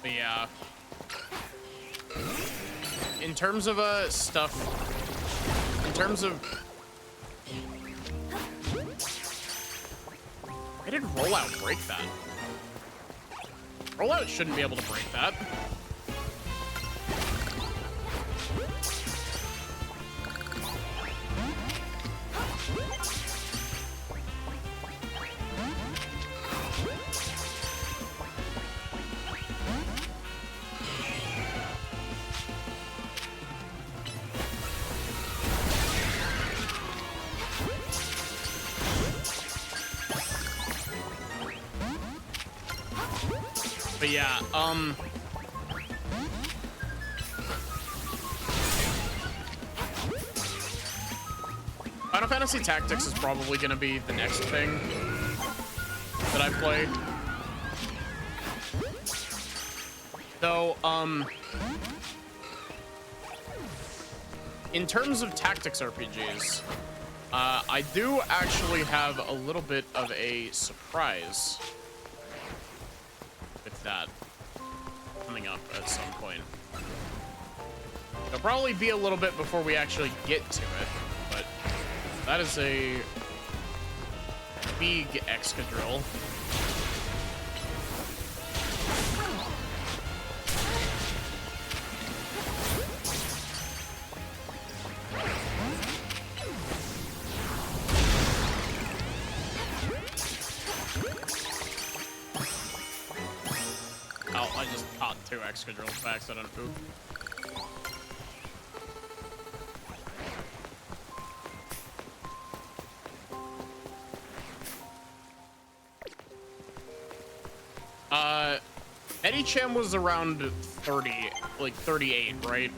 But yeah. In terms of stuff, in terms of, why did Rollout break that? Rollout shouldn't be able to break that. But yeah, Final Fantasy Tactics is probably gonna be the next thing that I play. Though, in terms of tactics RPGs, I do actually have a little bit of a surprise with that coming up at some point. It'll probably be a little bit before we actually get to it, but that is a big Excadrill. Oh, I just caught two Excadrills by accident. Oop. Medicham was around 30, like 38, right?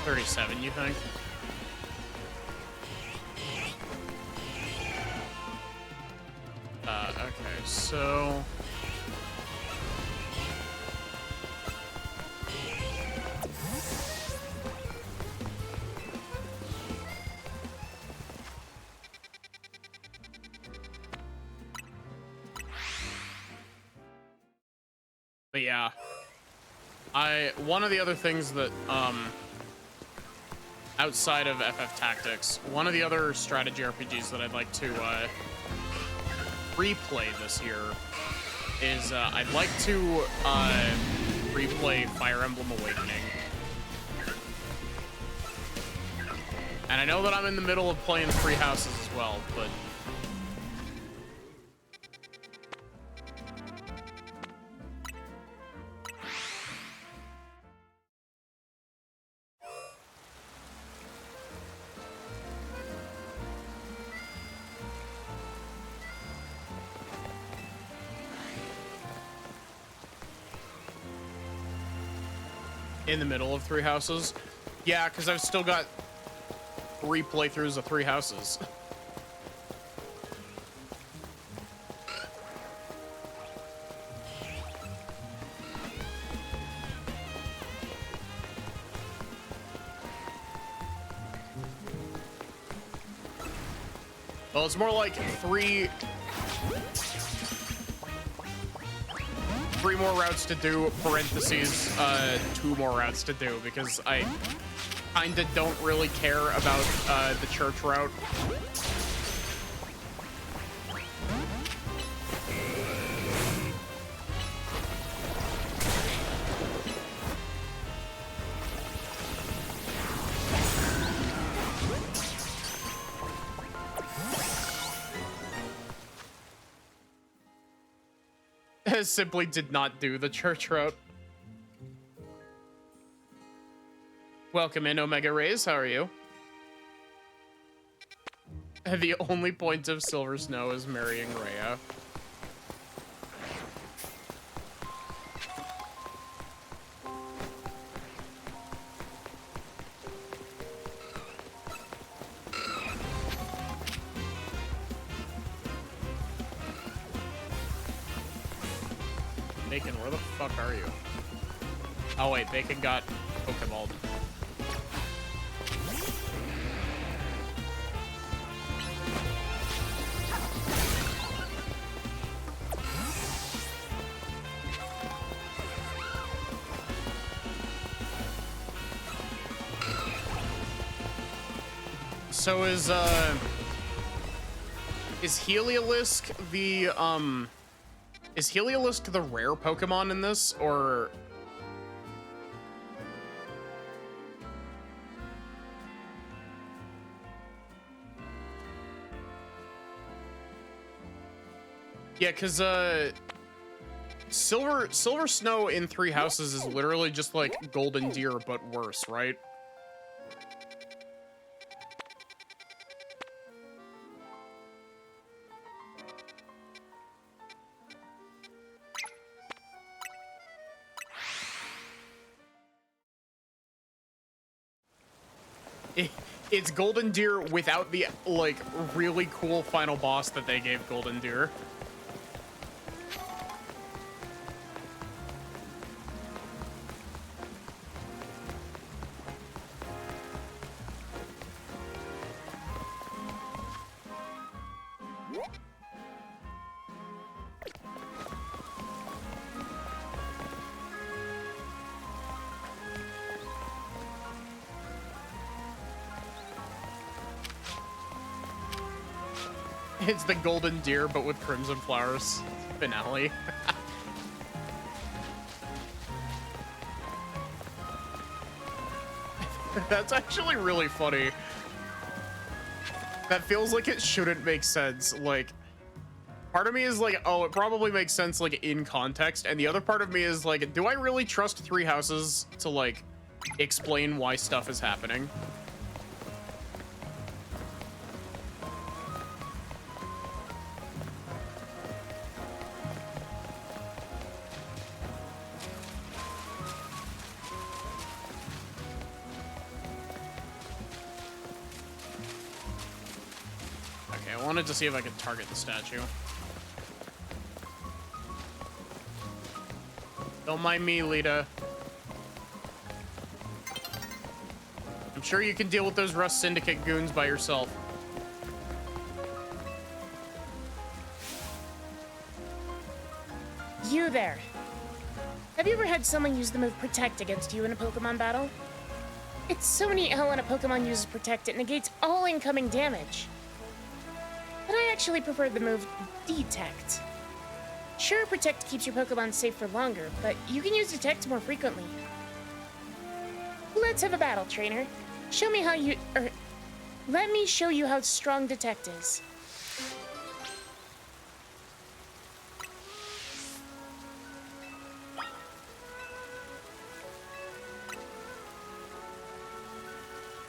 $37, you think? Okay, so... But yeah, one of the other things that, outside of FF Tactics, one of the other strategy RPGs that I'd like to replay this year is I'd like to replay Fire Emblem Awakening. And I know that I'm in the middle of playing Three Houses as well, but in the middle of Three Houses. Yeah, because I've still got 3 playthroughs of Three Houses. Well, it's more like three more routes to do, parentheses, 2 more routes to do, because I kinda don't really care about the church route. Simply did not do the church route. Welcome in, Omega Rays. How are you? The only point of Silver Snow is marrying Rhea. Bacon, where the fuck are you? Oh wait, Bacon got Pokeballed. So is Heliolisk the is Heliolisk the rare Pokemon in this, or yeah, because Silver Snow in Three Houses is literally just like Golden Deer but worse, right? It's Golden Deer without the, like, really cool final boss that they gave Golden Deer. It's the Golden Deer, but with Crimson Flowers finale. That's actually really funny. That feels like it shouldn't make sense. Like, part of me is like, oh, it probably makes sense, like, in context. And the other part of me is like, do I really trust Three Houses to, like, explain why stuff is happening? I wanted to see if I could target the statue. Don't mind me, Lita. I'm sure you can deal with those Rust Syndicate goons by yourself. You there. Have you ever had someone use the move Protect against you in a Pokemon battle? It's so neat how when a Pokemon uses Protect, it negates all incoming damage. But I actually prefer the move Detect. Sure, Protect keeps your Pokemon safe for longer, but you can use Detect more frequently. Let's have a battle, trainer. Show me how you... let me show you how strong Detect is.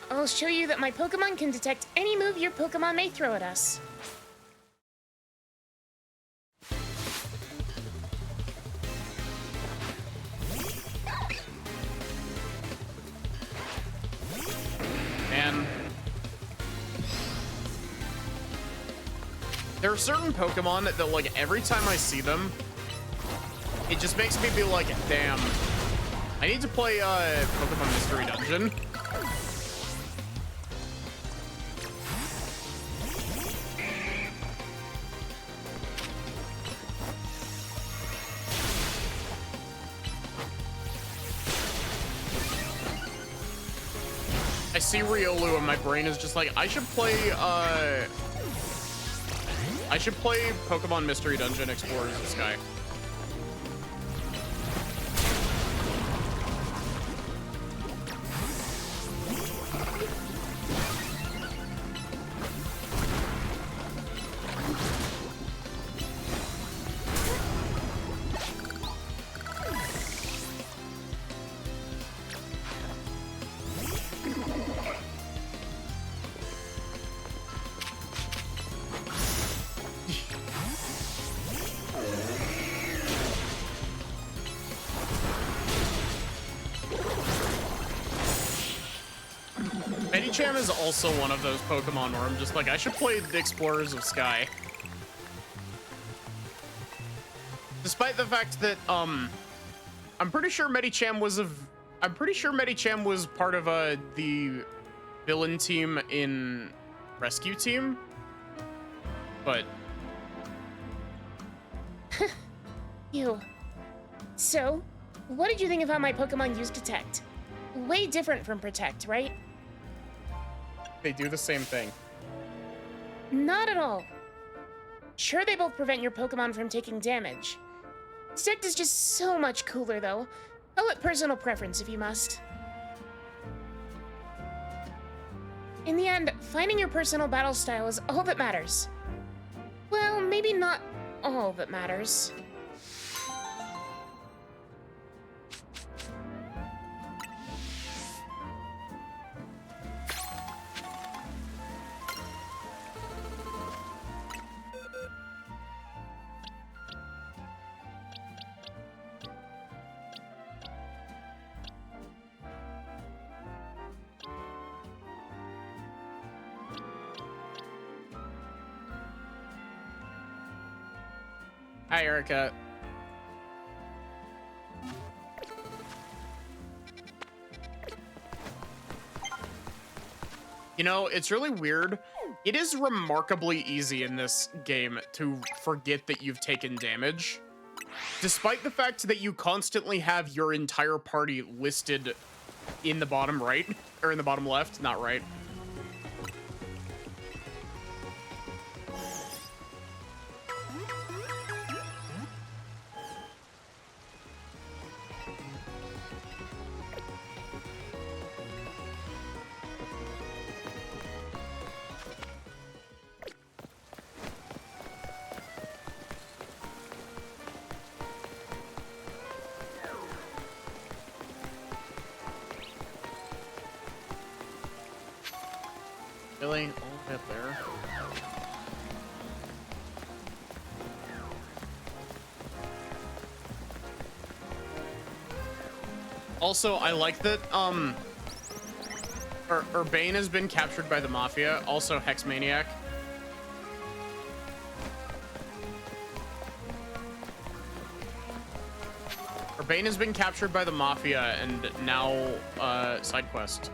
I'll show you that my Pokemon can detect any move your Pokemon may throw at us. And there are certain Pokemon that, like, every time I see them, it just makes me be like, damn, I need to play Pokemon Mystery Dungeon. I see Riolu and my brain is just like, I should play Pokemon Mystery Dungeon Explorers of the Sky. Medicham is also one of those Pokemon where I'm just like, I should play the Explorers of Sky. Despite the fact that, I'm pretty sure Medicham was part of, the villain team in Rescue Team. But... Ew. So, what did you think of how my Pokemon use Detect? Way different from Protect, right? they do the same thing. Not at all. Sure, they both prevent your Pokemon from taking damage. Detect is just so much cooler, though. Call it personal preference if you must. In the end, finding your personal battle style is all that matters. Well, maybe not all that matters. Hi, Erica. You know, it's really weird. It is remarkably easy in this game to forget that you've taken damage, despite the fact that you constantly have your entire party listed in the bottom right, or in the bottom left, not right. Really? All the way up there? Also, I like that, Urbane has been captured by the Mafia, also Hexmaniac. Urbane has been captured by the Mafia and now, side quest.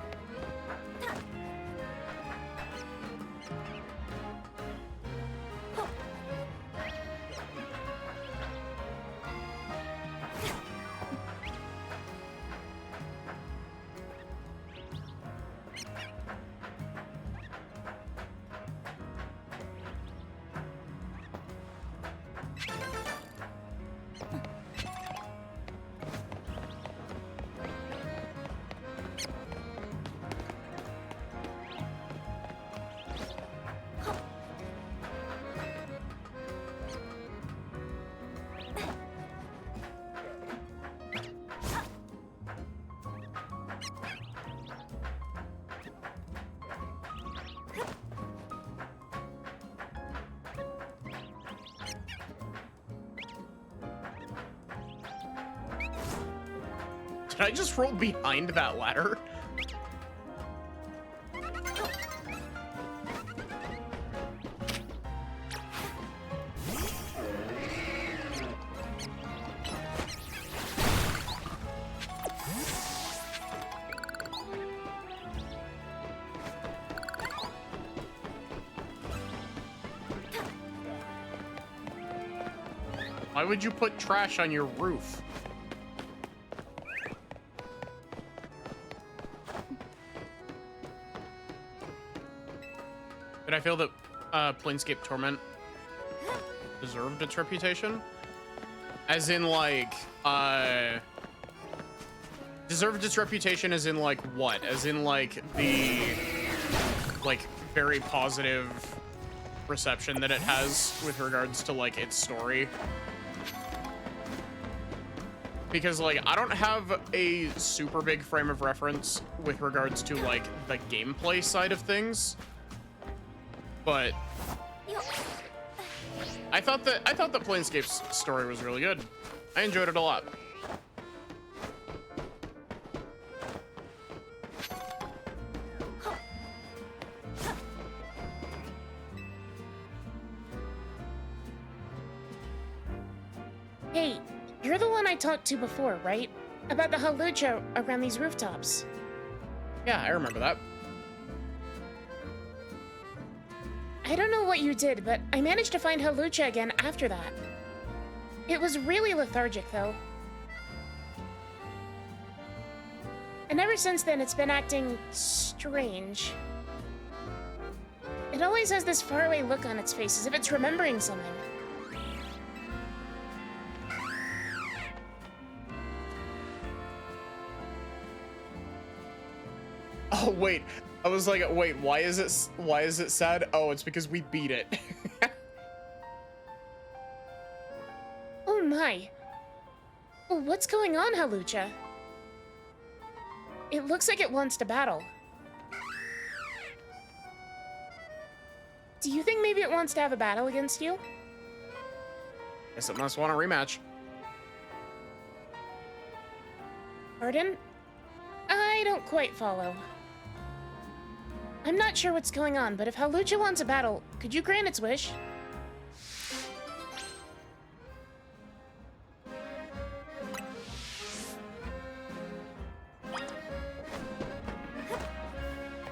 I just roll behind that ladder? Why would you put trash on your roof? But I feel that Planescape Torment deserved its reputation. As in, like, deserved its reputation as in, like, what? As in, like, the, like, very positive reception that it has with regards to, like, its story. Because, like, I don't have a super big frame of reference with regards to, like, the gameplay side of things. But I thought that Planescape's story was really good. I enjoyed it a lot. Hey, you're the one I talked to before, right? About the halucha around these rooftops. Yeah, I remember that. I don't know what you did, but I managed to find halucha again after that. It was really lethargic, though. And ever since then, it's been acting strange. It always has this faraway look on its face, as if it's remembering something. Oh, wait. I was like, wait, why is it sad? Oh, it's because we beat it. Oh my. Oh, what's going on, halucha? It looks like it wants to battle. Do you think maybe it wants to have a battle against you? Guess it must want a rematch. Pardon? I don't quite follow. I'm not sure what's going on, but if halucha wants a battle, could you grant its wish?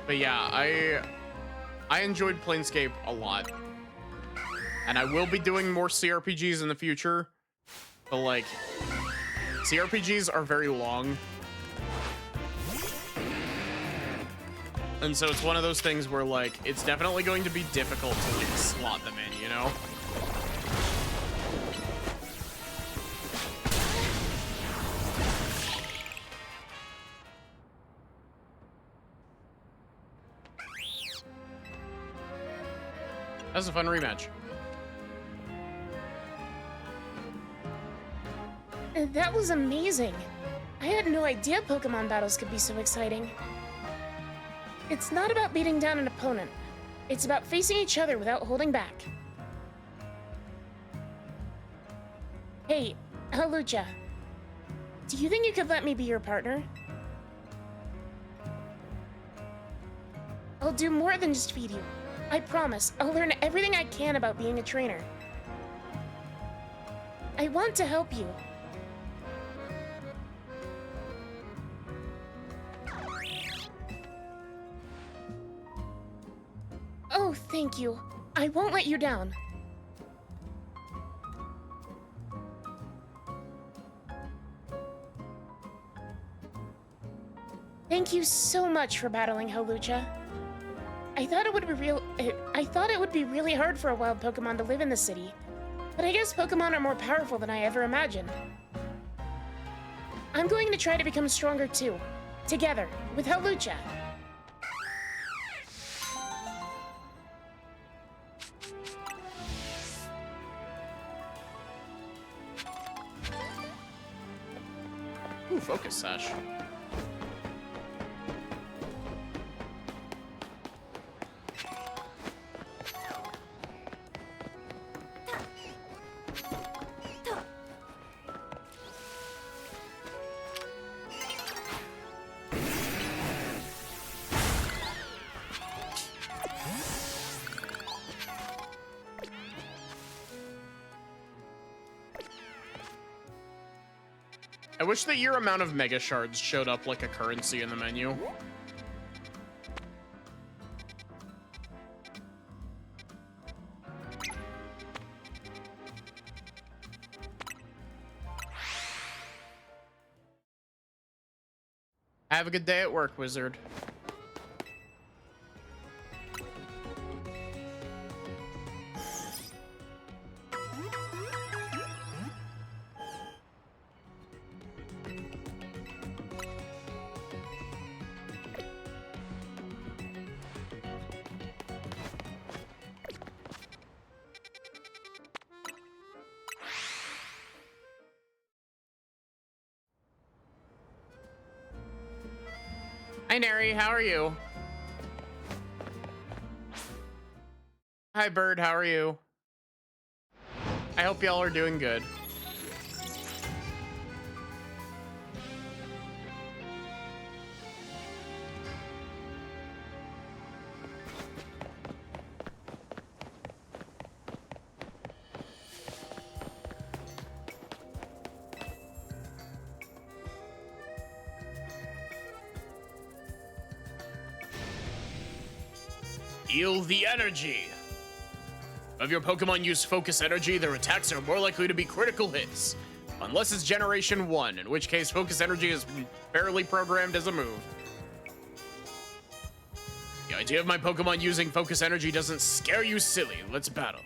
But yeah, I enjoyed Planescape a lot. And I will be doing more CRPGs in the future. But like, CRPGs are very long. And so it's one of those things where, like, it's definitely going to be difficult to, like, slot them in, you know? That was a fun rematch. That was amazing. I had no idea Pokemon battles could be so exciting. It's not about beating down an opponent. It's about facing each other without holding back. Hey, halucha. Do you think you could let me be your partner? I'll do more than just feed you. I promise, I'll learn everything I can about being a trainer. I want to help you. Oh, thank you. I won't let you down. Thank you so much for battling halucha. I thought it would be really hard for a wild Pokemon to live in the city, but I guess Pokemon are more powerful than I ever imagined. I'm going to try to become stronger too, together with halucha. Ooh, Focus Sash. I wish that your amount of mega shards showed up like a currency in the menu. Have a good day at work, wizard. Hi, Neri. How are you? Hi, Bird. How are you? I hope y'all are doing good. Feel the energy. If your Pokemon use focus energy, their attacks are more likely to be critical hits. Unless it's Generation 1, in which case focus energy is barely programmed as a move. The idea of my Pokemon using focus energy doesn't scare you silly. Let's battle.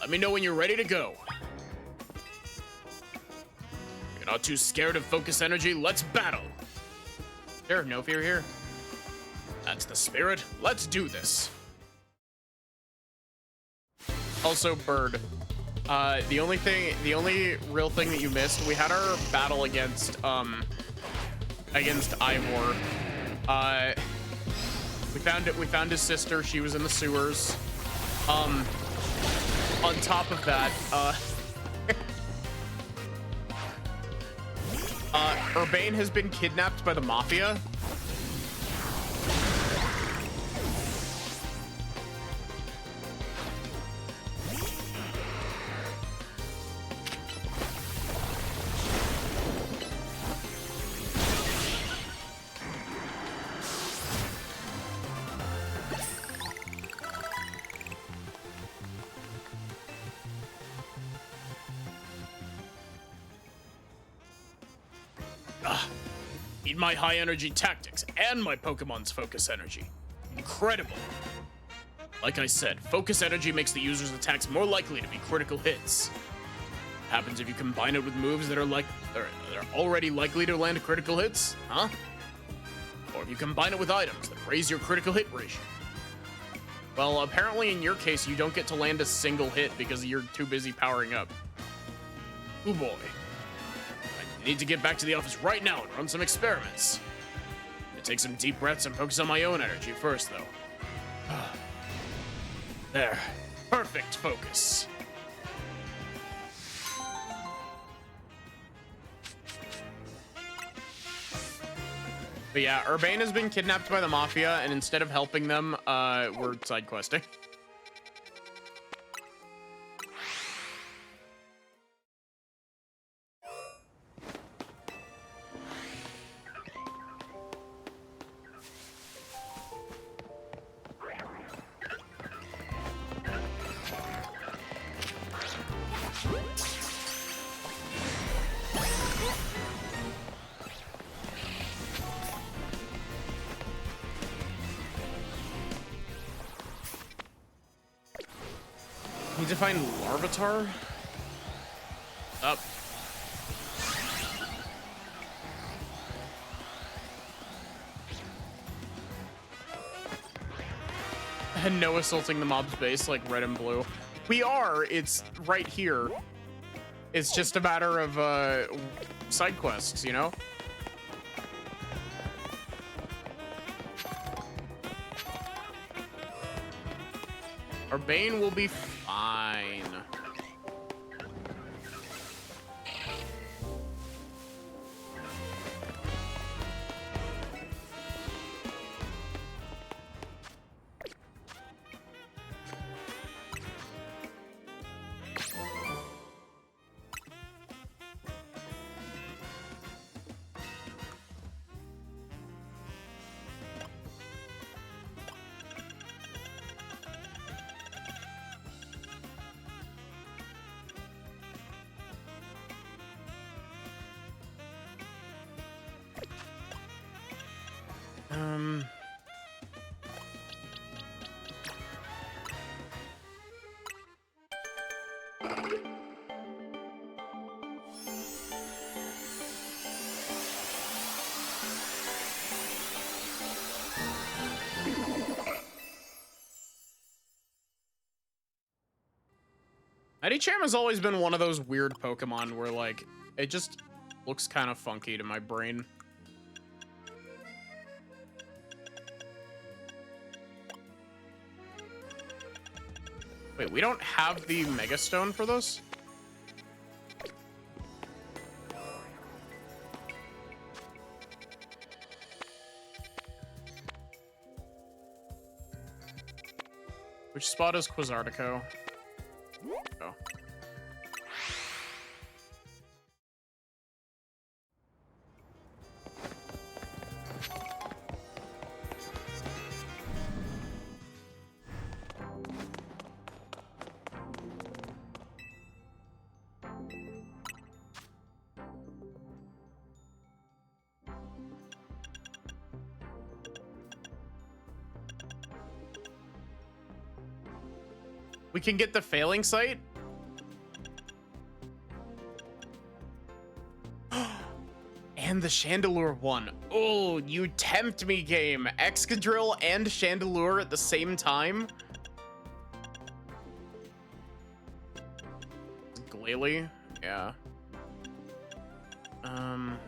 Let me know when you're ready to go. You're not too scared of focus energy, let's battle. Sure, no fear here. That's the spirit. Let's do this. Also, Bird. The only real thing that you missed, we had our battle against Ivor. We found his sister. She was in the sewers. On top of that, Urbane has been kidnapped by the Mafia. Need my high energy tactics and my Pokemon's focus energy. Incredible. Like I said, focus energy makes the user's attacks more likely to be critical hits. What happens if you combine it with moves that are already likely to land critical hits? Huh? Or if you combine it with items that raise your critical hit ratio? Well, apparently in your case, you don't get to land a single hit because you're too busy powering up. Oh boy. I need to get back to the office right now and run some experiments. I'm gonna take some deep breaths and focus on my own energy first, though. There. Perfect focus. But yeah, Urbane has been kidnapped by the Mafia, and instead of helping them, we're side questing. Need to find Larvitar? Up. And no assaulting the mob's base like red and blue. We are, it's right here. It's just a matter of side quests, you know? Urbane will be fine. Medicham has always been one of those weird Pokemon where, like, it just looks kind of funky to my brain. Wait, we don't have the Mega Stone for this? Which spot is Quasartico? Oh. We can get the failing site? And the Chandelure one. Oh, you tempt me, game. Excadrill and Chandelure at the same time? Glalie? Yeah. Am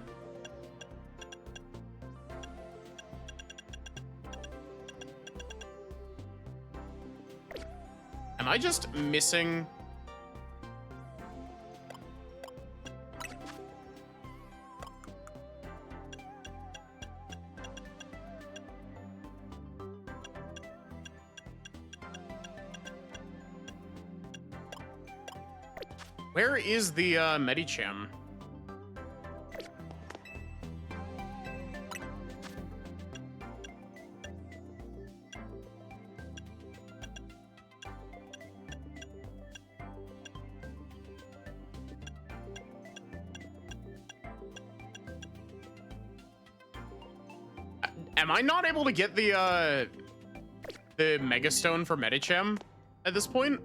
I just missing? Where is the Medicham? Am I not able to get the Mega Stone for Medicham at this point?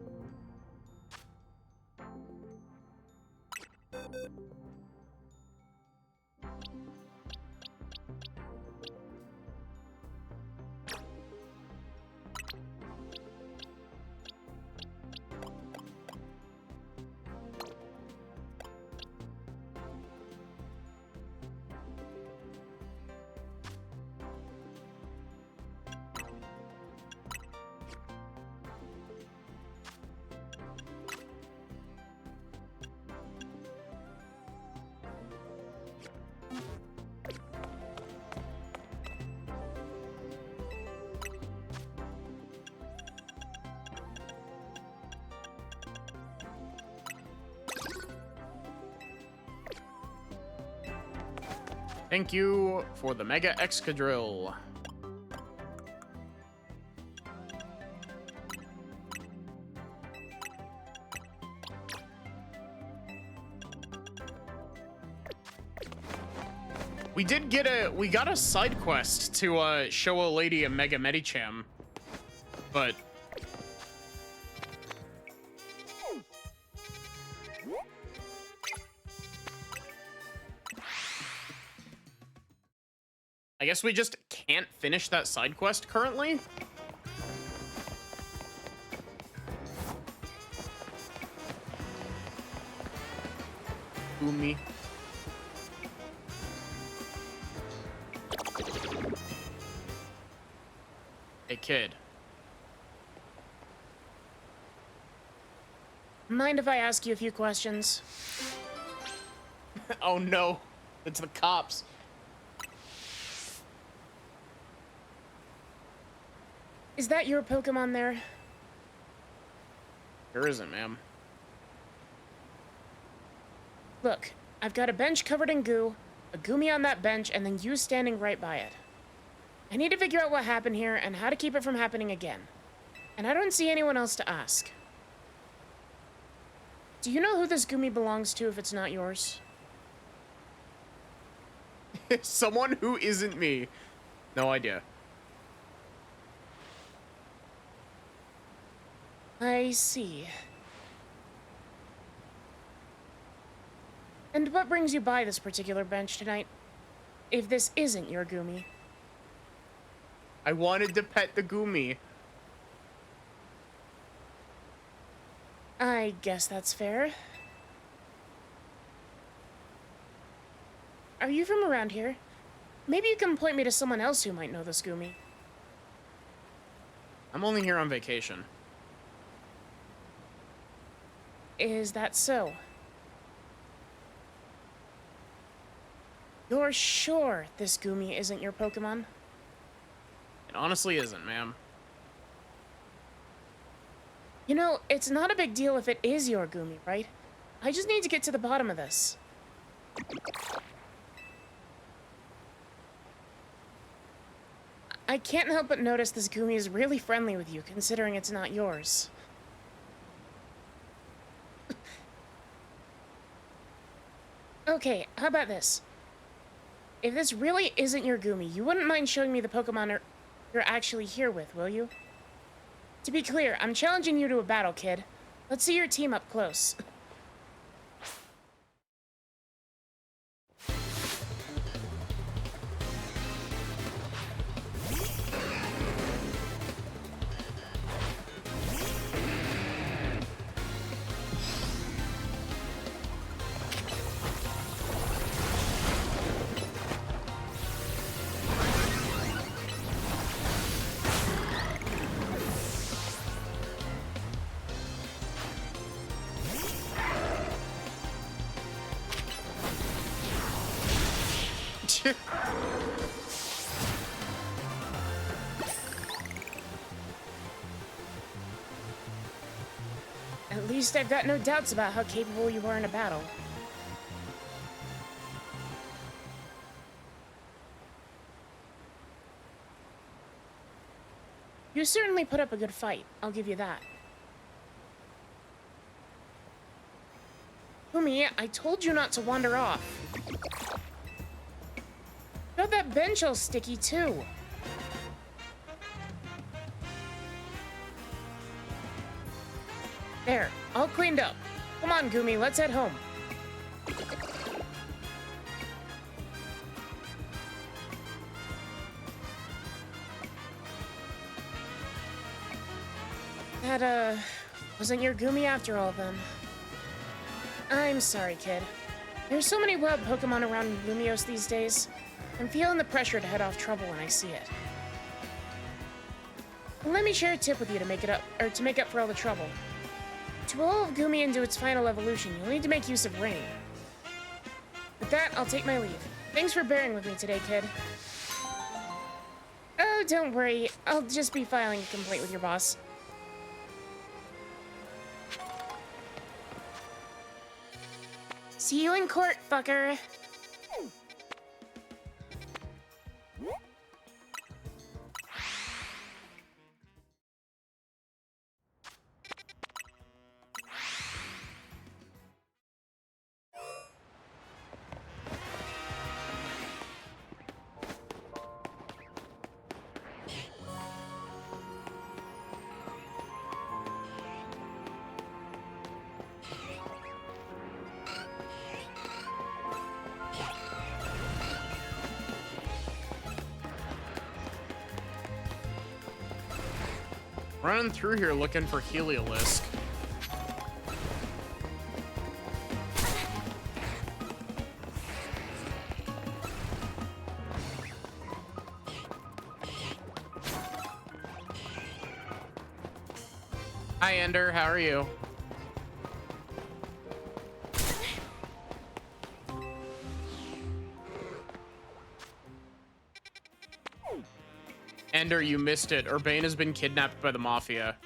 Thank you for the Mega Excadrill. We got a side quest to show a lady a Mega Medicham, but I guess we just can't finish that side quest currently. Oomy. Hey, kid. Mind if I ask you a few questions? Oh no, it's the cops. Is that your Pokemon there? There isn't, ma'am. Look, I've got a bench covered in goo, a Goomy on that bench, and then you standing right by it. I need to figure out what happened here and how to keep it from happening again. And I don't see anyone else to ask. Do you know who this Goomy belongs to if it's not yours? Someone who isn't me. No idea. I see. And what brings you by this particular bench tonight? If this isn't your Goomy. I wanted to pet the Goomy. I guess that's fair. Are you from around here? Maybe you can point me to someone else who might know this Goomy. I'm only here on vacation. Is that so? You're sure this Goomy isn't your Pokemon? It honestly isn't, ma'am. You know, it's not a big deal if it is your Goomy, right? I just need to get to the bottom of this. I can't help but notice this Goomy is really friendly with you, considering it's not yours. Okay, how about this? If this really isn't your Goomy, you wouldn't mind showing me the Pokemon you're actually here with, will you? To be clear, I'm challenging you to a battle, kid. Let's see your team up close. At least I've got no doubts about how capable you are in a battle. You certainly put up a good fight, I'll give you that. Umi, I told you not to wander off. Got that bench all sticky, too. There, all cleaned up. Come on, Gumi, let's head home. That, wasn't your Gumi after all, then. I'm sorry, kid. There's so many wild Pokemon around Lumios these days. I'm feeling the pressure to head off trouble when I see it. Let me share a tip with you to make up for all the trouble. To evolve Gumi into its final evolution, you'll need to make use of Rain. With that, I'll take my leave. Thanks for bearing with me today, kid. Oh, don't worry. I'll just be filing a complaint with your boss. See you in court, fucker. Running through here looking for Heliolisk. Hi, Ender. How are you? Ender, you missed it. Urbane has been kidnapped by the Mafia.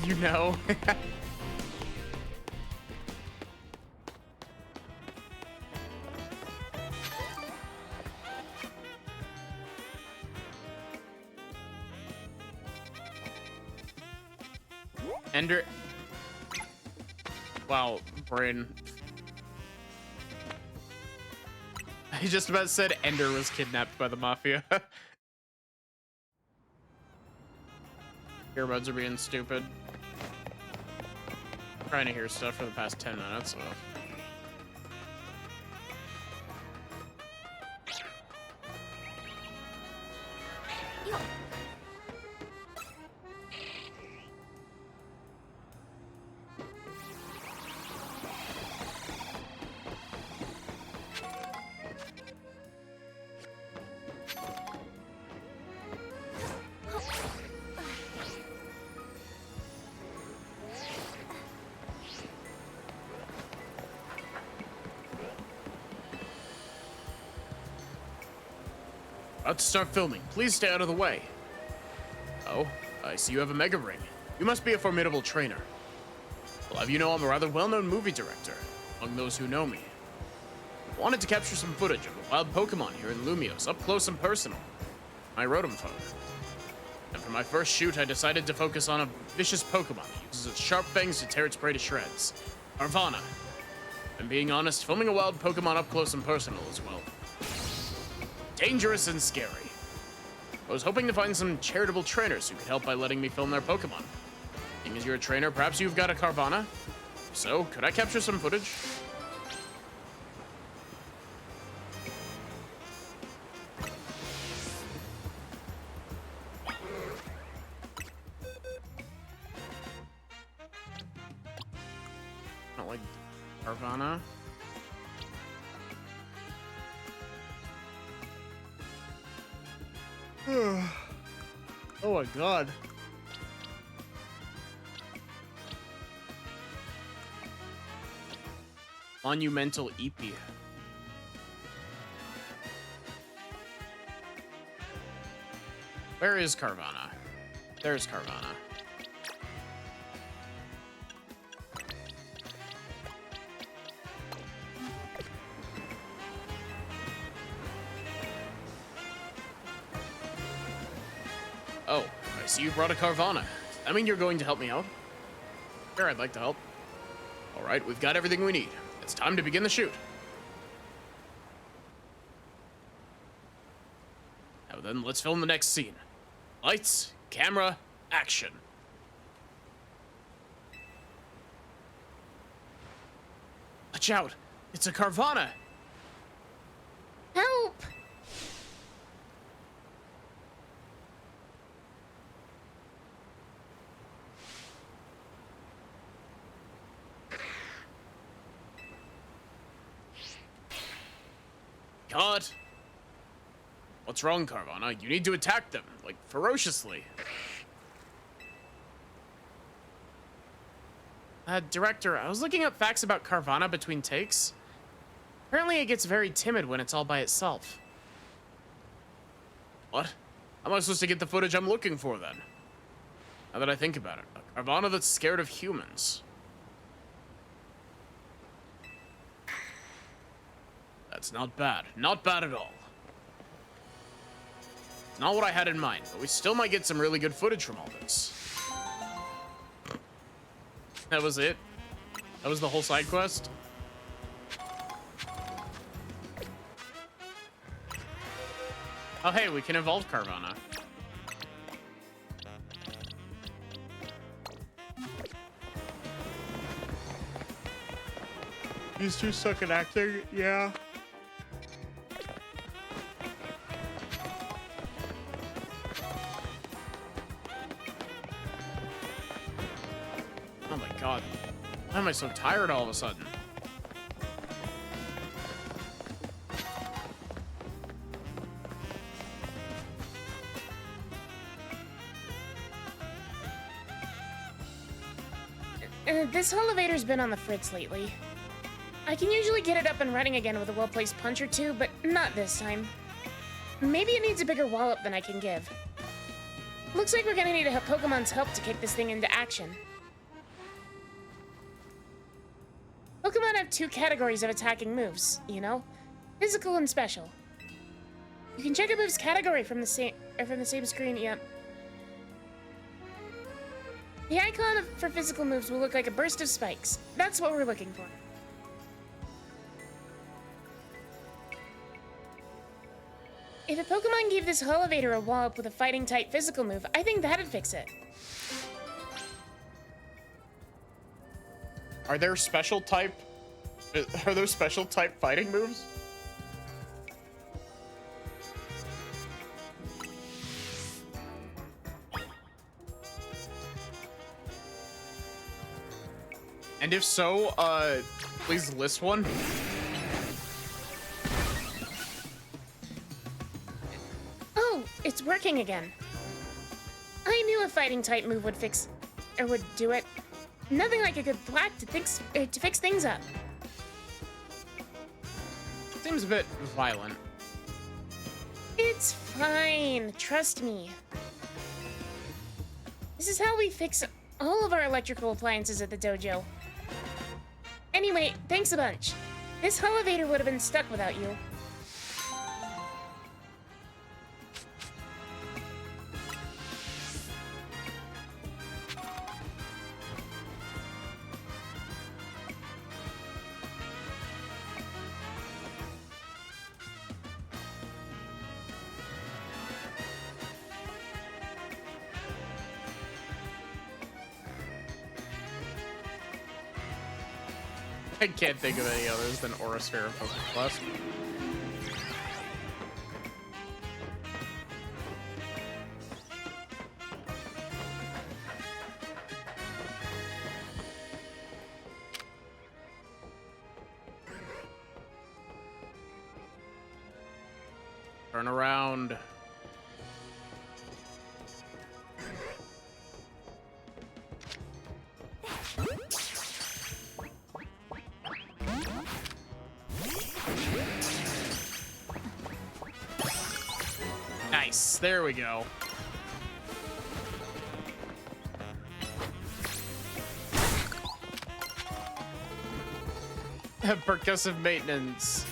You know. Ender. Wow, brain. I just about said Ender was kidnapped by the mafia. Earbuds are being stupid. Trying to hear stuff for the past 10 minutes, so. About to start filming. Please stay out of the way. Oh, I see you have a mega ring. You must be a formidable trainer. Well, have you know I'm a rather well-known movie director, among those who know me. I wanted to capture some footage of a wild Pokemon here in Lumios, up close and personal. I wrote him phone. And for my first shoot, I decided to focus on a vicious Pokemon that uses its sharp fangs to tear its prey to shreds. Carvana. And being honest, filming a wild Pokemon up close and personal as well. Dangerous and scary. I was hoping to find some charitable trainers who could help by letting me film their Pokemon. Seeing as you're a trainer, perhaps you've got a Carvana? If so, could I capture some footage? Not like Carvana. Oh my god. Monumental EP. Where is Carvana? There's Carvana. Oh, I see you brought a Carvana. I mean, you're going to help me out? Sure, I'd like to help. All right, we've got everything we need. It's time to begin the shoot. Now then, let's film the next scene. Lights, camera, action. Watch out! It's a Carvana! Help! Cut! What's wrong, Carvana? You need to attack them, like, ferociously. Director, I was looking up facts about Carvana between takes. Apparently it gets very timid when it's all by itself. What? How am I supposed to get the footage I'm looking for, then? Now that I think about it, a Carvana that's scared of humans. That's not bad. Not bad at all. It's not what I had in mind, but we still might get some really good footage from all this. That was it? That was the whole side quest? Oh hey, we can evolve Carvana. These two suck at acting? Yeah. Oh my god. Why am I so tired all of a sudden? This elevator's been on the fritz lately. I can usually get it up and running again with a well-placed punch or two, but not this time. Maybe it needs a bigger wallop than I can give. Looks like we're gonna need a Pokemon's help to kick this thing into action. Pokemon have two categories of attacking moves, you know? Physical and special. You can check a move's category from the same screen, yep. The icon for physical moves will look like a burst of spikes. That's what we're looking for. If a Pokemon gave this Elevator a wallop with a fighting-type physical move, I think that'd fix it. Are there special type fighting moves? And if so, please list one. Oh, it's working again. I knew a fighting type move would fix, or would do it. Nothing like a good thwack to fix things up. Seems a bit violent. It's fine, trust me. This is how we fix all of our electrical appliances at the dojo. Anyway, thanks a bunch. This elevator would have been stuck without you. I can't think of any others than Aurasphere and Pokeplus. Turn around. Nice, there we go. Percussive maintenance.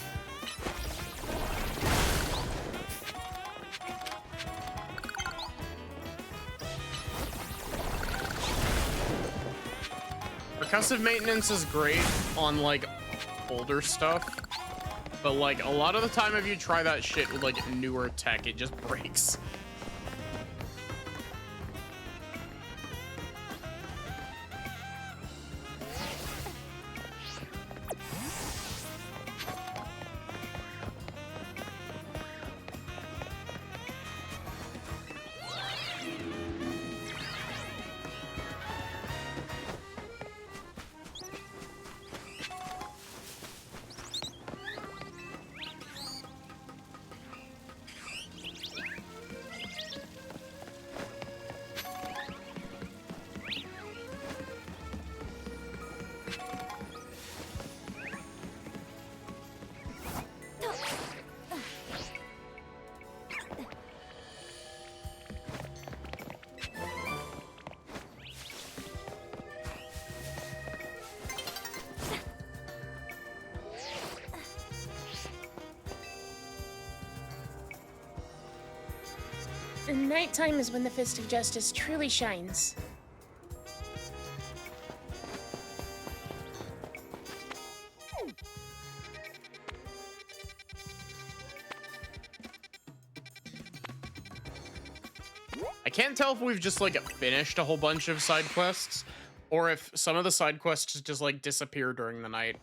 Percussive maintenance is great on like older stuff. But like a lot of the time if you try that shit with like newer tech, it just breaks. And nighttime is when the Fist of Justice truly shines. I can't tell if we've just like finished a whole bunch of side quests or if some of the side quests just like disappear during the night.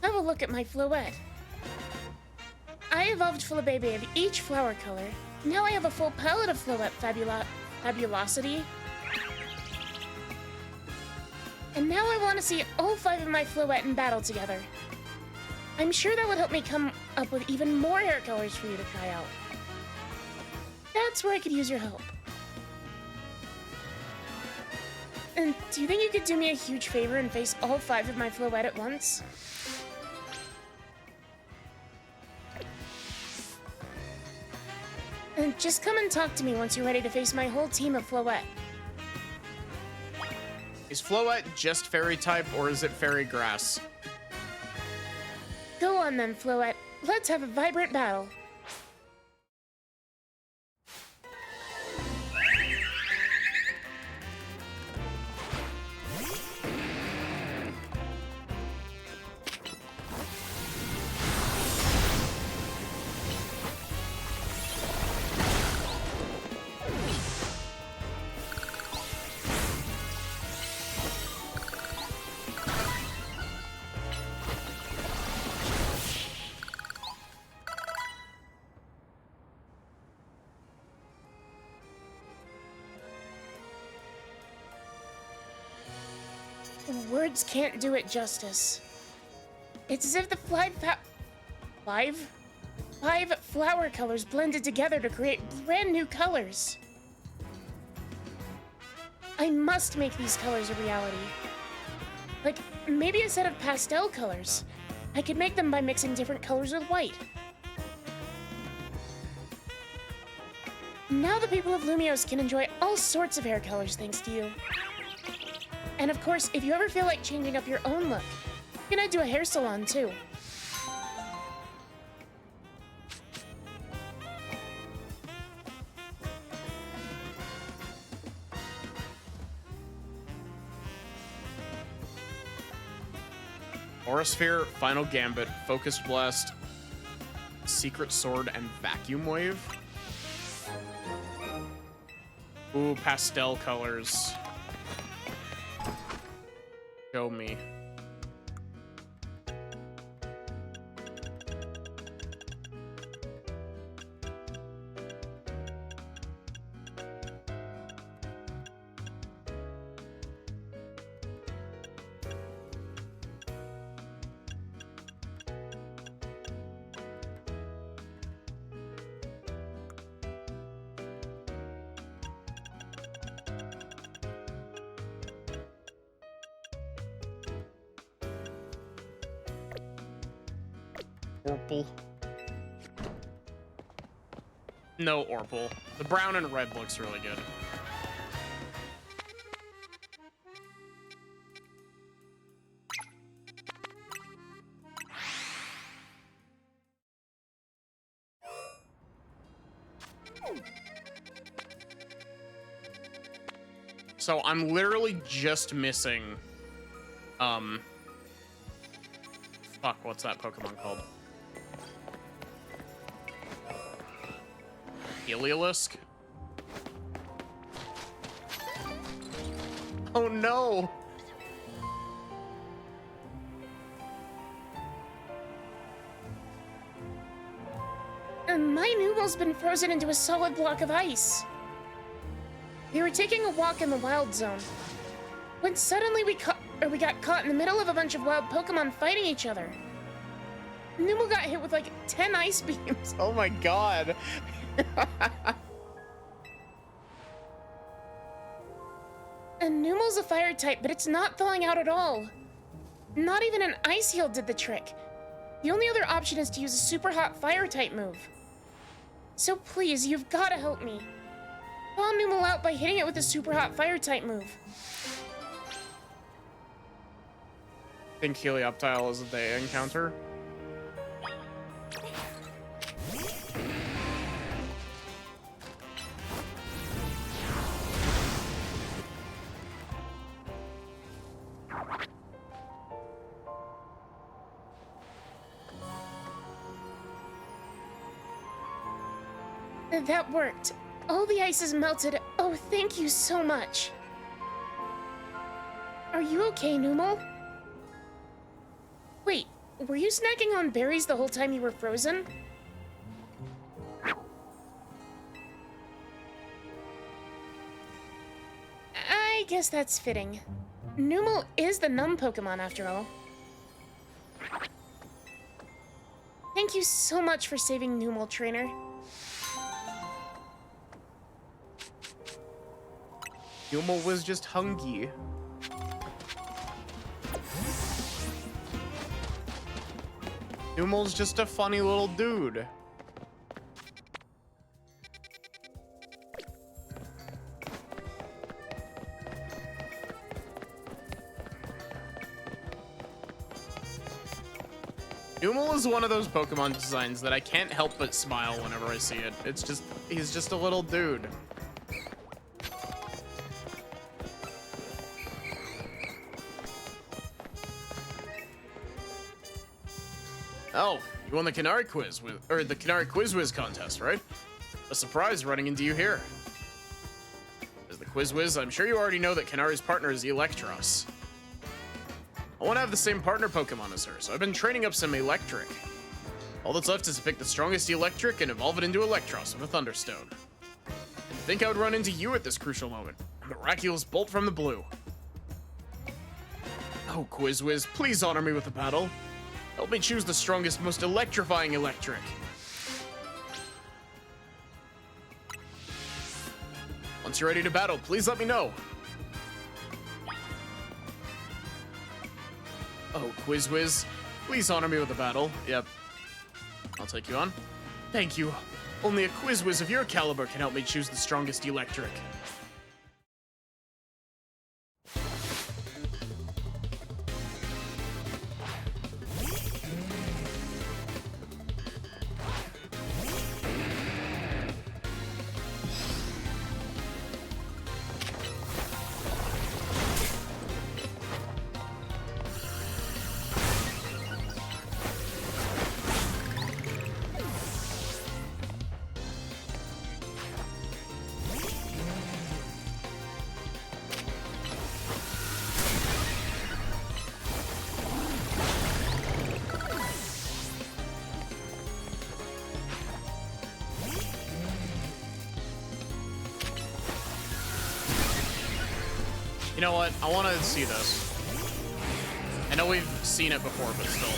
Have a look at my Floette. I evolved Flabébé of each flower color. Now I have a full palette of Floette Fabulosity. And now I want to see all 5 of my Floette in battle together. I'm sure that would help me come up with even more hair colors for you to try out. That's where I could use your help. And do you think you could do me a huge favor and face all 5 of my Floette at once? And just come and talk to me once you're ready to face my whole team of Floette. Is Floette just fairy type or is it fairy grass? Go on then, Floette. Let's have a vibrant battle. Words can't do it justice. It's as if the five flower colors blended together to create brand new colors. I must make these colors a reality. Like, maybe a set of pastel colors. I could make them by mixing different colors with white. Now the people of Lumiose can enjoy all sorts of hair colors thanks to you. And of course, if you ever feel like changing up your own look, you can head to a hair salon too. Aura Sphere, Final Gambit, Focused Blast, Secret Sword, and Vacuum Wave. Ooh, pastel colors. Show me. Orpal. No Orpal. The brown and red looks really good. So I'm literally just missing, fuck, what's that Pokemon called? Heliolisk? Oh no! My Numel's been frozen into a solid block of ice. We were taking a walk in the wild zone, when suddenly we got caught in the middle of a bunch of wild Pokemon fighting each other. Numel got hit with like 10 ice beams. Oh my god. And Numel's a fire type, but it's not thawing out at all. Not even an ice heal did the trick. The only other option is to use a super hot fire type move. So please, you've gotta help me. Thaw Numel out by hitting it with a super hot fire type move. I think Helioptile is the encounter. That worked. All the ice is melted. Oh, thank you so much. Are you okay, Numel? Wait, were you snacking on berries the whole time you were frozen? I guess that's fitting. Numel is the numb Pokemon after all. Thank you so much for saving Numel, trainer. Numel was just hungry. Numel's just a funny little dude. Numel is one of those Pokemon designs that I can't help but smile whenever I see it. It's just, he's just a little dude. Oh, you won the Canary Quiz the Canary Quiz Whiz contest, right? A surprise running into you here. As the Quiz Whiz, I'm sure you already know that Canary's partner is Electros. I want to have the same partner Pokemon as her, so I've been training up some Electric. All that's left is to pick the strongest Electric and evolve it into Electros with a Thunderstone. I think I would run into you at this crucial moment. A miraculous bolt from the blue. Oh, Quizwiz, please honor me with a battle. Help me choose the strongest, most electrifying electric. Once you're ready to battle, please let me know. Oh, Quizwiz, please honor me with a battle. Yep. I'll take you on. Thank you. Only a Quizwiz of your caliber can help me choose the strongest electric. You know what? I want to see this. I know we've seen it before, but still.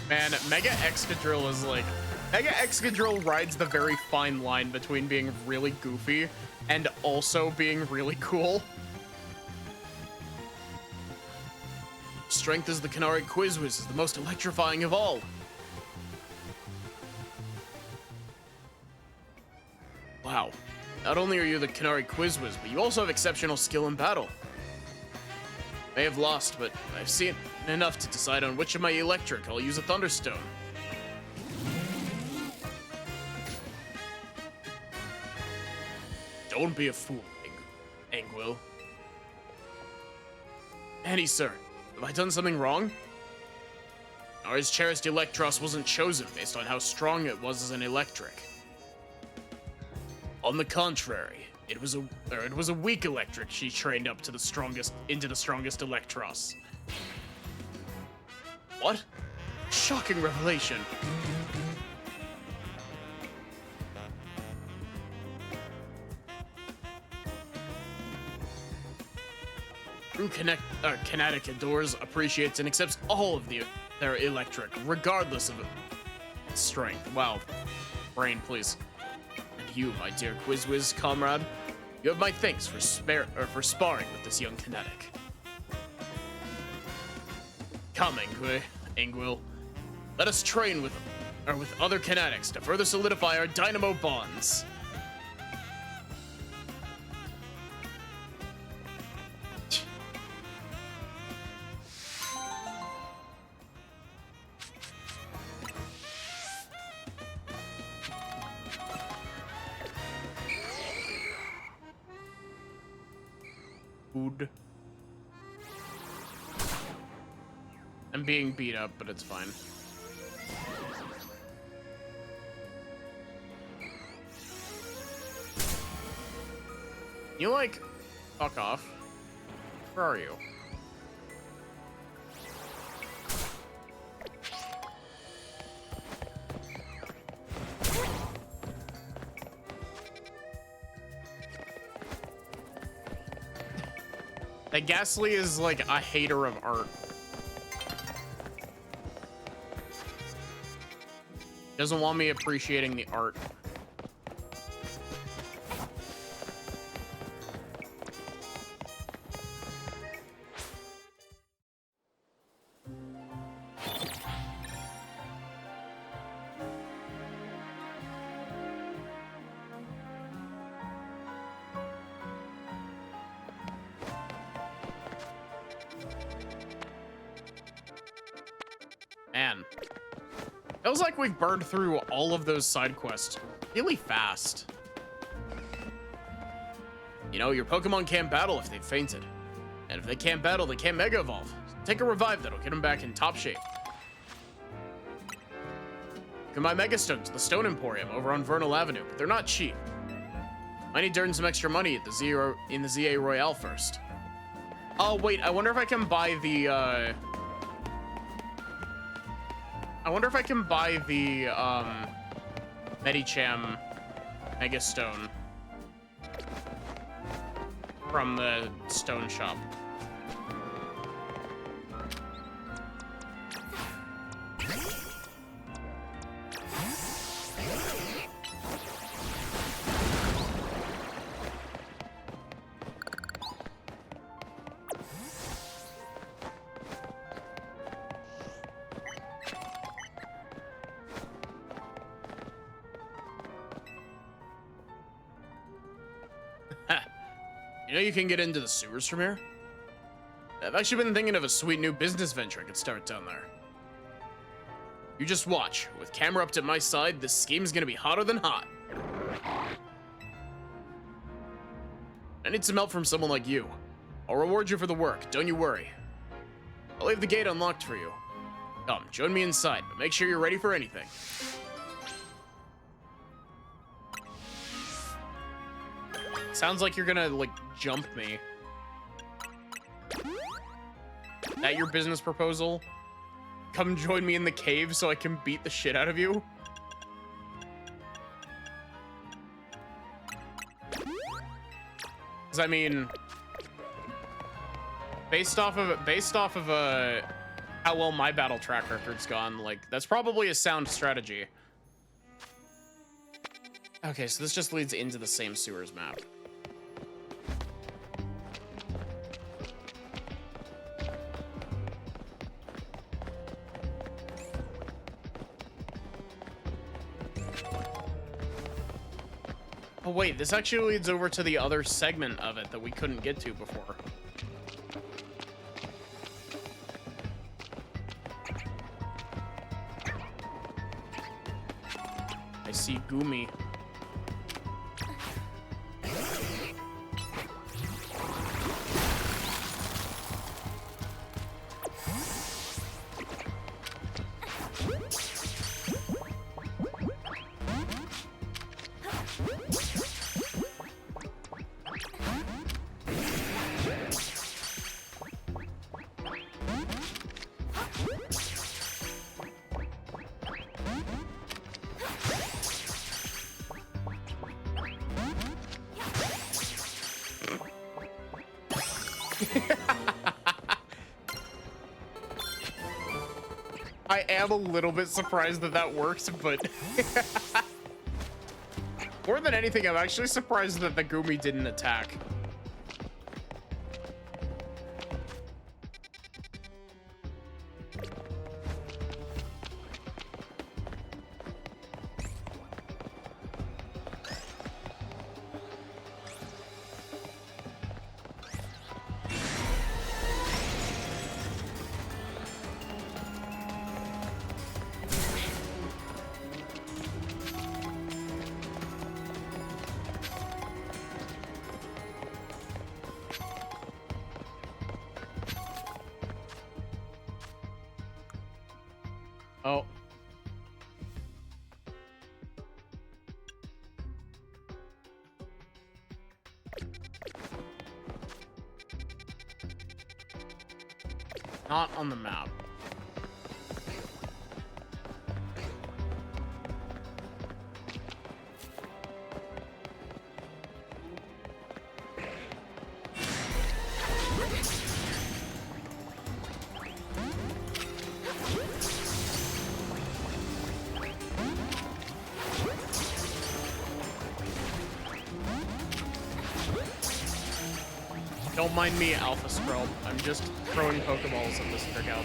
Man, Mega Excadrill is like... Mega Excadrill rides the very fine line between being really goofy and also being really cool. Strength as the Canary Quizwiz is the most electrifying of all. Wow. Not only are you the Canary Quizwiz, but you also have exceptional skill in battle. I have lost, but I've seen enough to decide on which of my electric I'll use a Thunderstone. Don't be a fool, Angwil. Annie, sir. Have I done something wrong? Nara's cherished Electros wasn't chosen based on how strong it was as an electric. On the contrary, it was a weak electric she trained up to the strongest Electros. What? Shocking revelation. True Kinetic adores, appreciates, and accepts all of their electric, regardless of its strength. Wow. Brain, please. And you, my dear Quizwiz comrade, you have my thanks for sparring with this young Kinetic. Come, Angwil. Let us train with other Kinetics to further solidify our dynamo bonds. Food. I'm being beat up, but it's fine. You like, fuck off. Where are you? That Ghastly is like a hater of art. Doesn't want me appreciating the art. Man, feels like we've burned through all of those side quests really fast. You know, your Pokemon can't battle if they've fainted. And if they can't battle, they can't Mega Evolve. Take a revive that'll get them back in top shape. You can buy Mega Stones at the Stone Emporium over on Vernal Avenue, but they're not cheap. I need to earn some extra money at the ZA Royale first. Oh, wait, I wonder if I can buy the, I wonder if I can buy the Medicham Mega Stone from the stone shop. You know you can get into the sewers from here? I've actually been thinking of a sweet new business venture I could start down there. You just watch. With camera up to my side, this scheme's gonna be hotter than hot. I need some help from someone like you. I'll reward you for the work, don't you worry. I'll leave the gate unlocked for you. Come, join me inside, but make sure you're ready for anything. Sounds like you're gonna, like, jump me. That your business proposal? Come join me in the cave so I can beat the shit out of you? Because, I mean, based off of how well my battle track record's gone, like, that's probably a sound strategy. Okay, so this just leads into the same sewers map. Oh wait, this actually leads over to the other segment of it that we couldn't get to before. I see Gumi. I am a little bit surprised that that works, but more than anything, I'm actually surprised that the Gumi didn't attack. Oh. Not on the map. Don't mind me, Alpha Scrub. I'm just throwing Pokeballs at this Dragalge.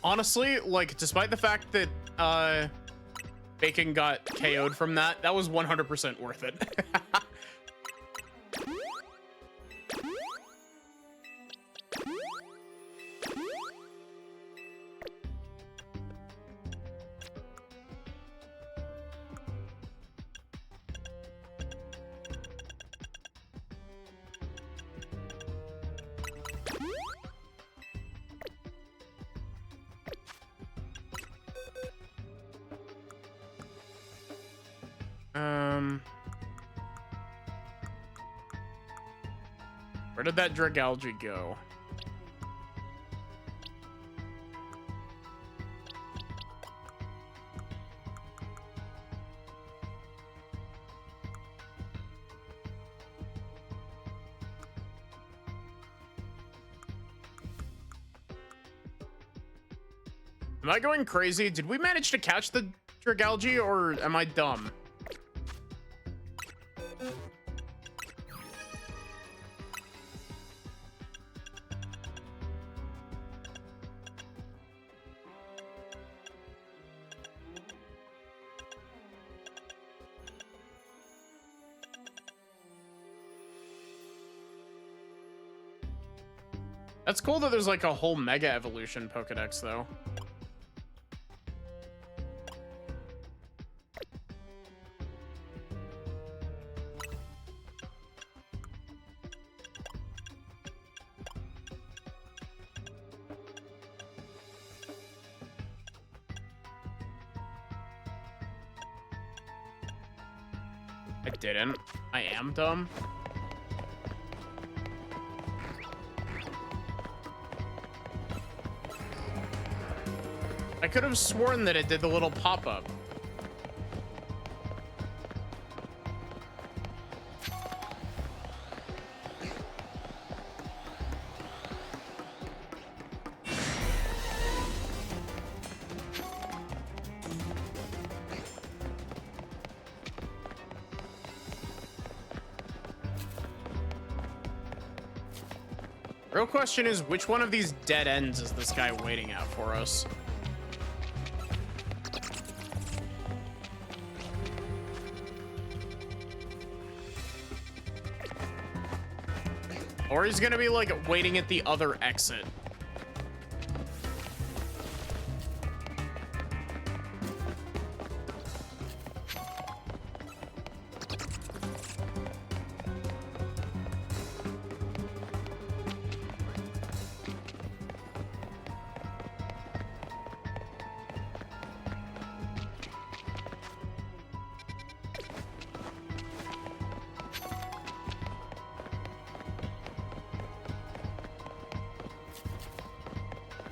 Honestly, like, despite the fact that, Bacon got KO'd from that. That was 100% worth it. Where did that Dragalge go? Am I going crazy? Did we manage to catch the Dragalge, or am I dumb? That's cool that there's like a whole Mega Evolution Pokedex, though. I didn't. I am dumb. I could have sworn that it did the little pop-up. Real question is, which one of these dead ends is this guy waiting out for us? Or he's gonna be like waiting at the other exit.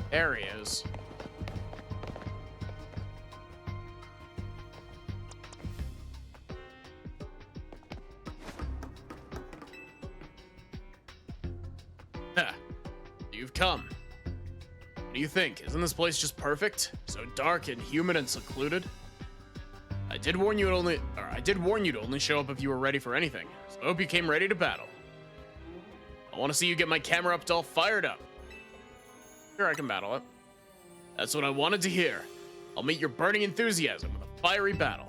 There he is. Huh. You've come. What do you think? Isn't this place just perfect? So dark and humid and secluded? I did warn you to only show up if you were ready for anything. So I hope you came ready to battle. I want to see you get my camera up all fired up. Sure, I can battle it. That's what I wanted to hear. I'll meet your burning enthusiasm with a fiery battle.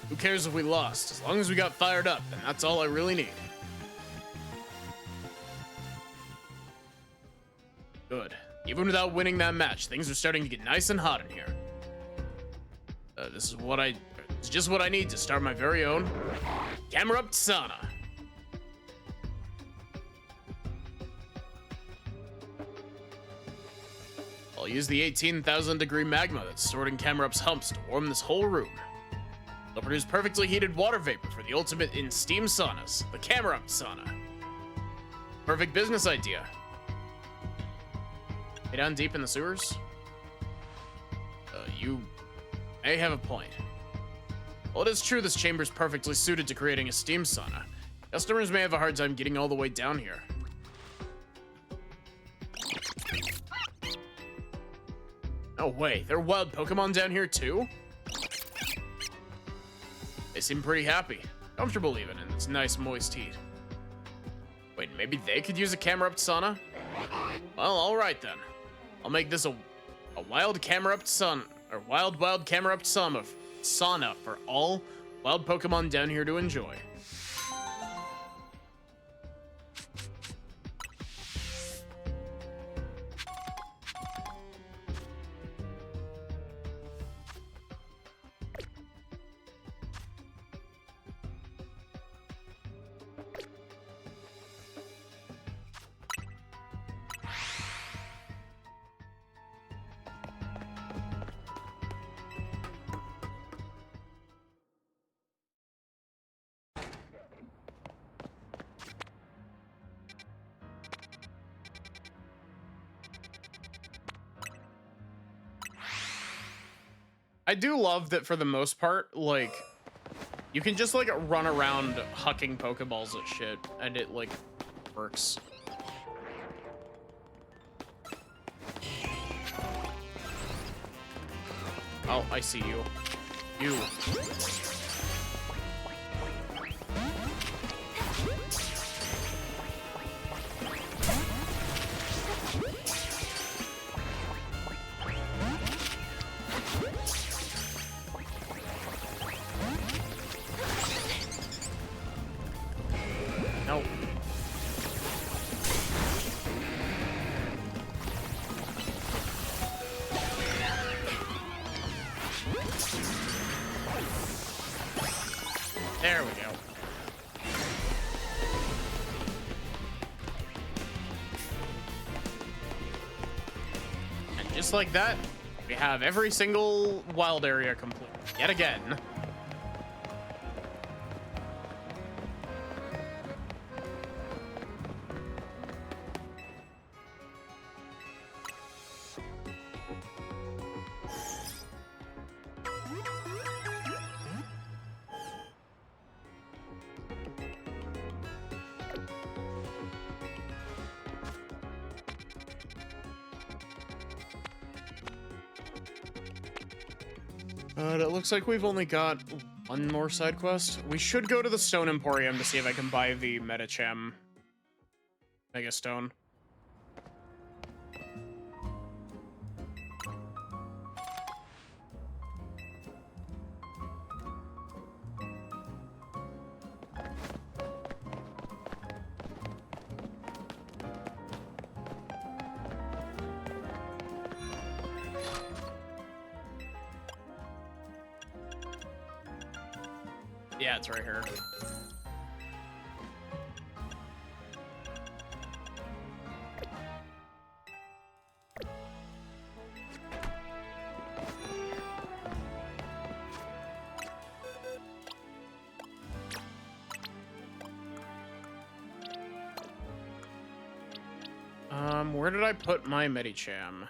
Who cares if we lost? As long as we got fired up, then that's all I really need. Good. Even without winning that match, things are starting to get nice and hot in here. This is just what I need to start my very own camera up sauna. I'll use the 18,000 degree magma that's stored in Camerup's humps to warm this whole room. They'll produce perfectly heated water vapor for the ultimate in steam saunas, the Camerup sauna. Perfect business idea. Way down deep in the sewers? You may have a point. Well, it is true this chamber is perfectly suited to creating a steam sauna. Customers may have a hard time getting all the way down here. No way, there are wild Pokemon down here too? They seem pretty happy. Comfortable even in this nice moist heat. Wait, maybe they could use a camera-up sauna? Well, alright then. I'll make this a wild camera-up sun, or wild camera-up sauna for all wild Pokemon down here to enjoy. I do love that for the most part, like, you can just, like, run around hucking Pokeballs at shit, and it, like, works. Oh, I see you. You. Nope. There we go. And just like that, we have every single wild area complete. Yet again. It looks like we've only got one more side quest. We should go to the Stone Emporium to see if I can buy the Medicham Mega Stone. Yeah, it's right here. Where did I put my Medicham?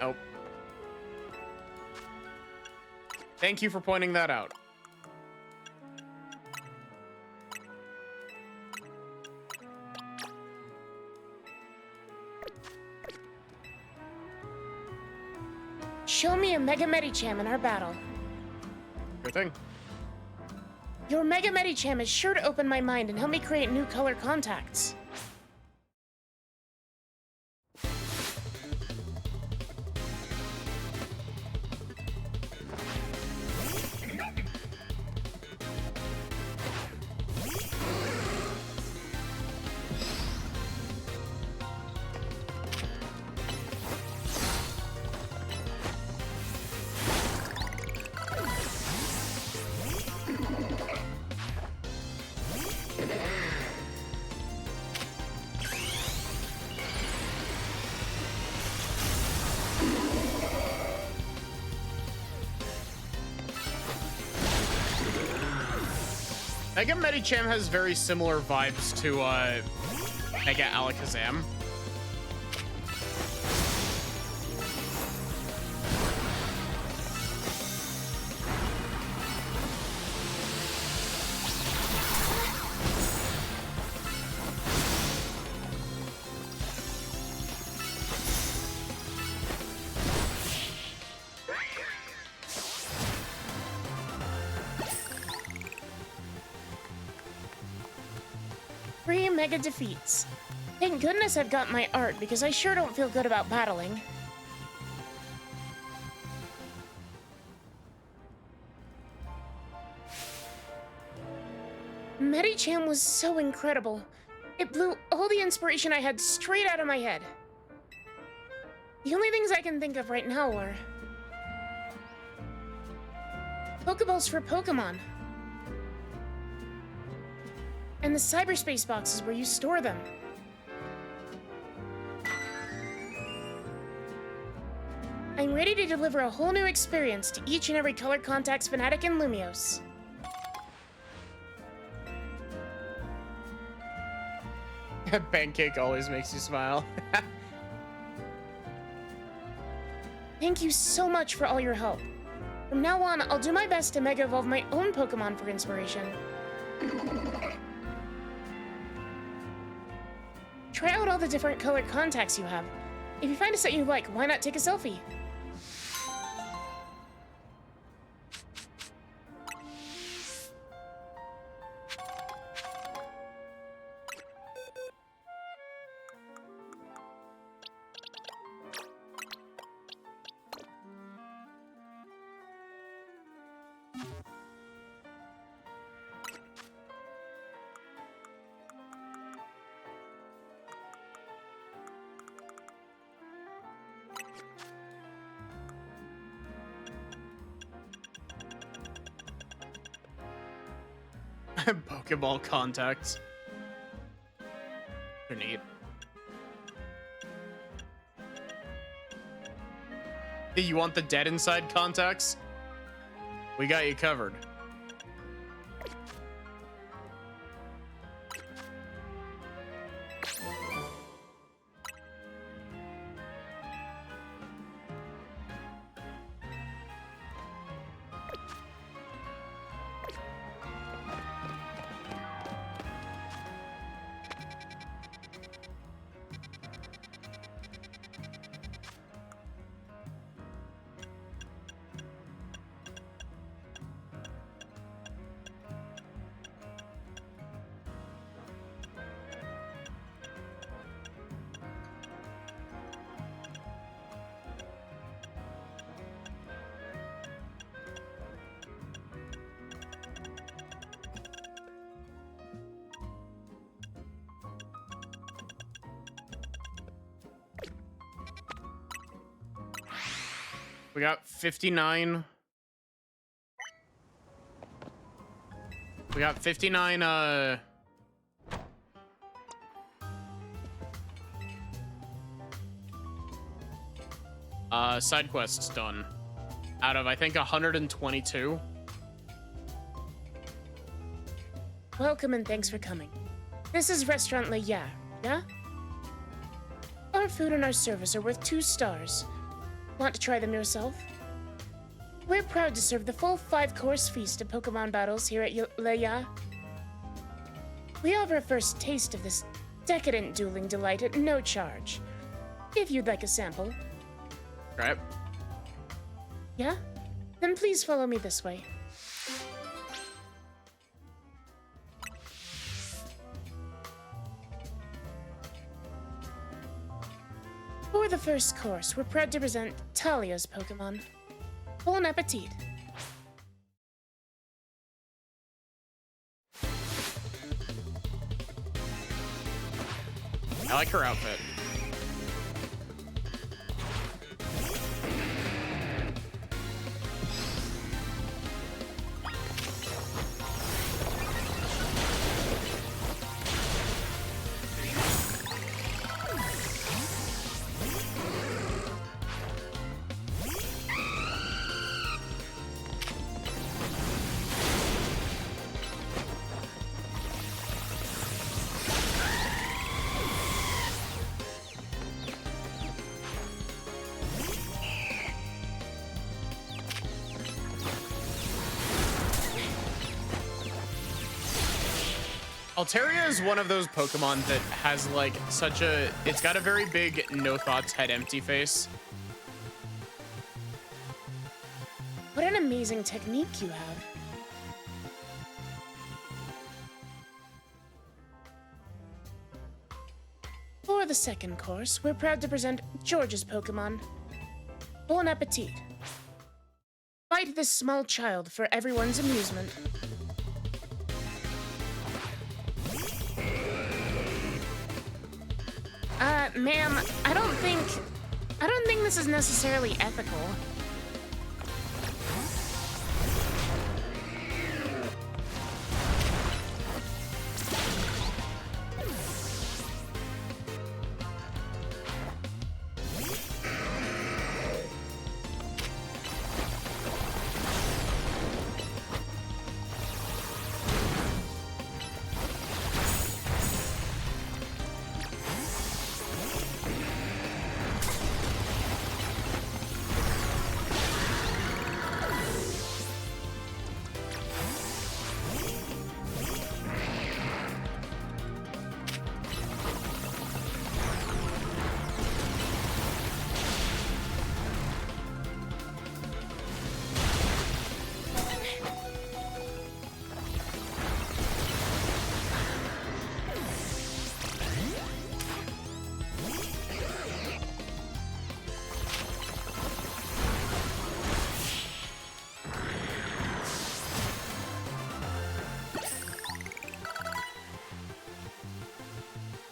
Oh. Thank you for pointing that out. Show me a Mega Medicham in our battle. Good thing. Your Mega Medicham is sure to open my mind and help me create new color contacts. Mega Medicham has very similar vibes to Mega Alakazam. Mega defeats. Thank goodness I've got my art, because I sure don't feel good about battling. Medicham was so incredible. It blew all the inspiration I had straight out of my head. The only things I can think of right now are Pokeballs for Pokemon. And the cyberspace boxes where you store them. I'm ready to deliver a whole new experience to each and every Color Contacts fanatic in Lumios. Pancake always makes you smile. Thank you so much for all your help. From now on, I'll do my best to Mega Evolve my own Pokemon for inspiration. Try out all the different colored contacts you have. If you find a set you like, why not take a selfie? Pokeball contacts. They're neat. Hey, you want the dead inside contacts? We got you covered. We got 59. We got 59, side quests done. Out of, I think, 122. Welcome and thanks for coming. This is Restaurant Le Yar, yeah? Our food and our service are worth 2 stars. Want to try them yourself? We're proud to serve the full 5-course feast of Pokemon battles here at Le Yar. We offer a first taste of this decadent dueling delight at no charge. If you'd like a sample. Right. Yeah? Then please follow me this way. For the first course, we're proud to present Talia's Pokemon. Bon appetit. I like her outfit. Altaria is one of those Pokemon that has like such a, it's got a very big no thoughts head empty face. What an amazing technique you have. For the second course, we're proud to present George's Pokemon. Bon appetit. Fight this small child for everyone's amusement. Ma'am, I don't think this is necessarily ethical.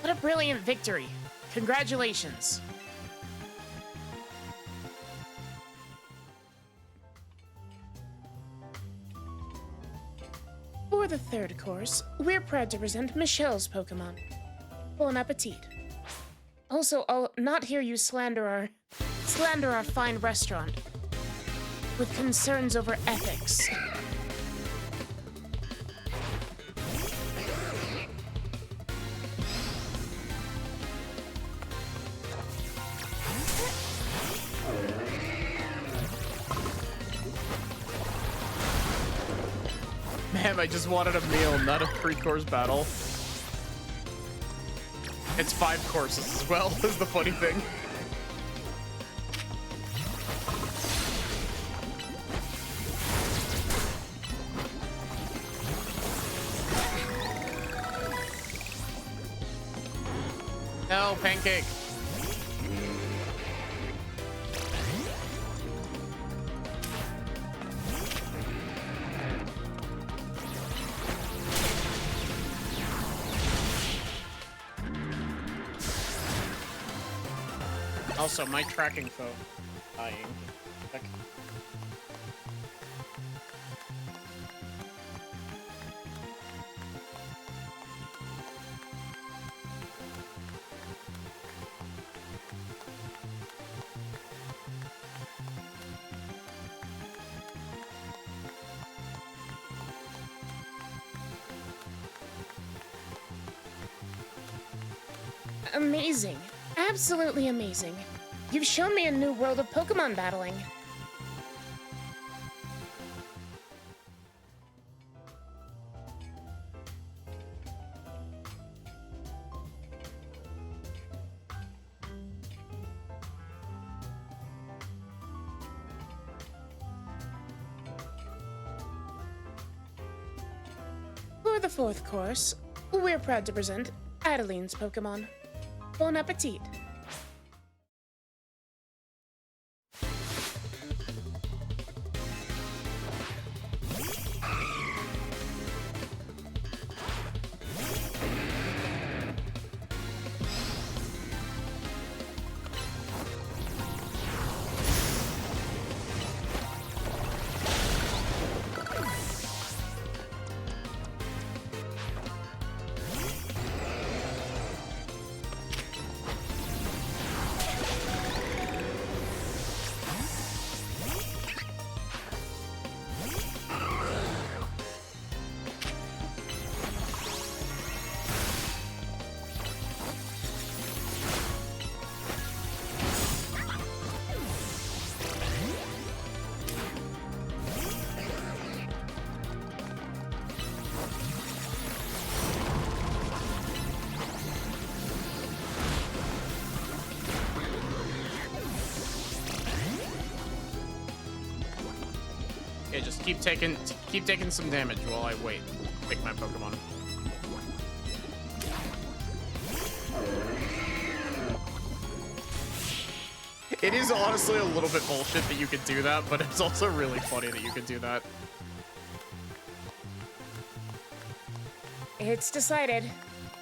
What a brilliant victory. Congratulations. For the third course, we're proud to present Michelle's Pokemon. Bon appetit. Also, I'll not hear you slander our fine restaurant with concerns over ethics. Ma'am, I just wanted a meal, not a 3-course battle. It's 5 courses as well, is the funny thing. No, pancake. Also, my tracking phone dying. Heck. Amazing. Absolutely amazing. You've shown me a new world of Pokemon battling. For the fourth course, we're proud to present Adeline's Pokemon. Bon appetit. Just keep taking some damage while I wait. Pick my Pokemon. It is honestly a little bit bullshit that you could do that, but it's also really funny that you could do that. It's decided.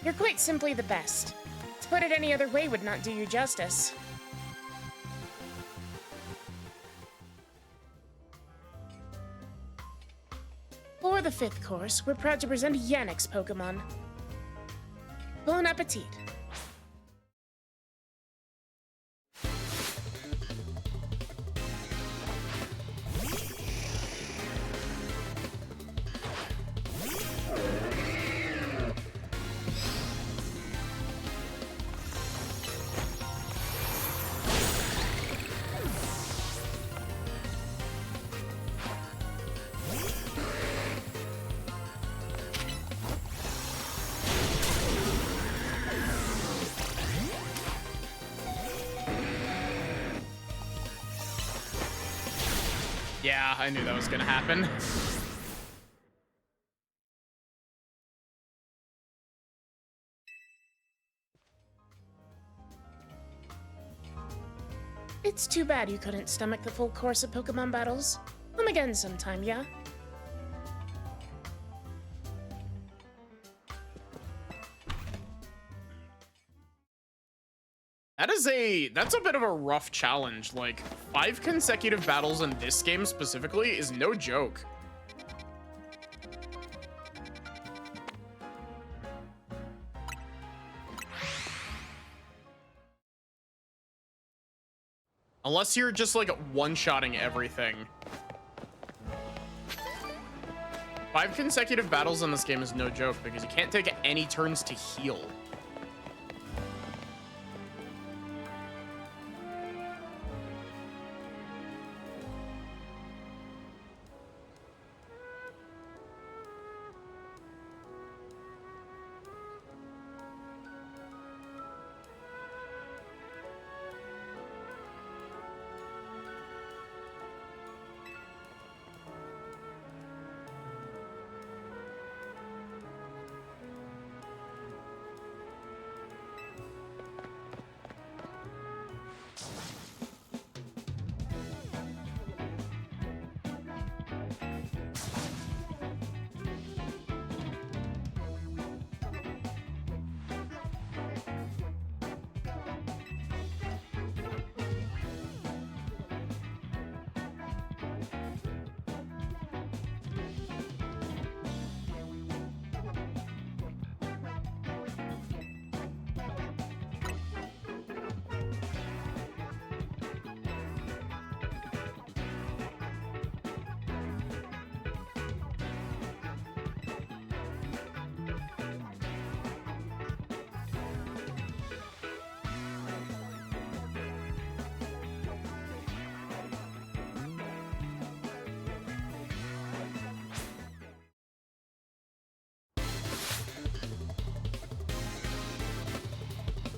You're quite simply the best. To put it any other way would not do you justice. For the 5th course, we're proud to present Yannick's Pokemon. Bon appetit. Yeah, I knew that was gonna happen. It's too bad you couldn't stomach the full course of Pokemon battles. Come again sometime, yeah? That's a bit of a rough challenge. Like, 5 consecutive battles in this game specifically is no joke. Unless you're just like one-shotting everything. 5 consecutive battles in this game is no joke because you can't take any turns to heal.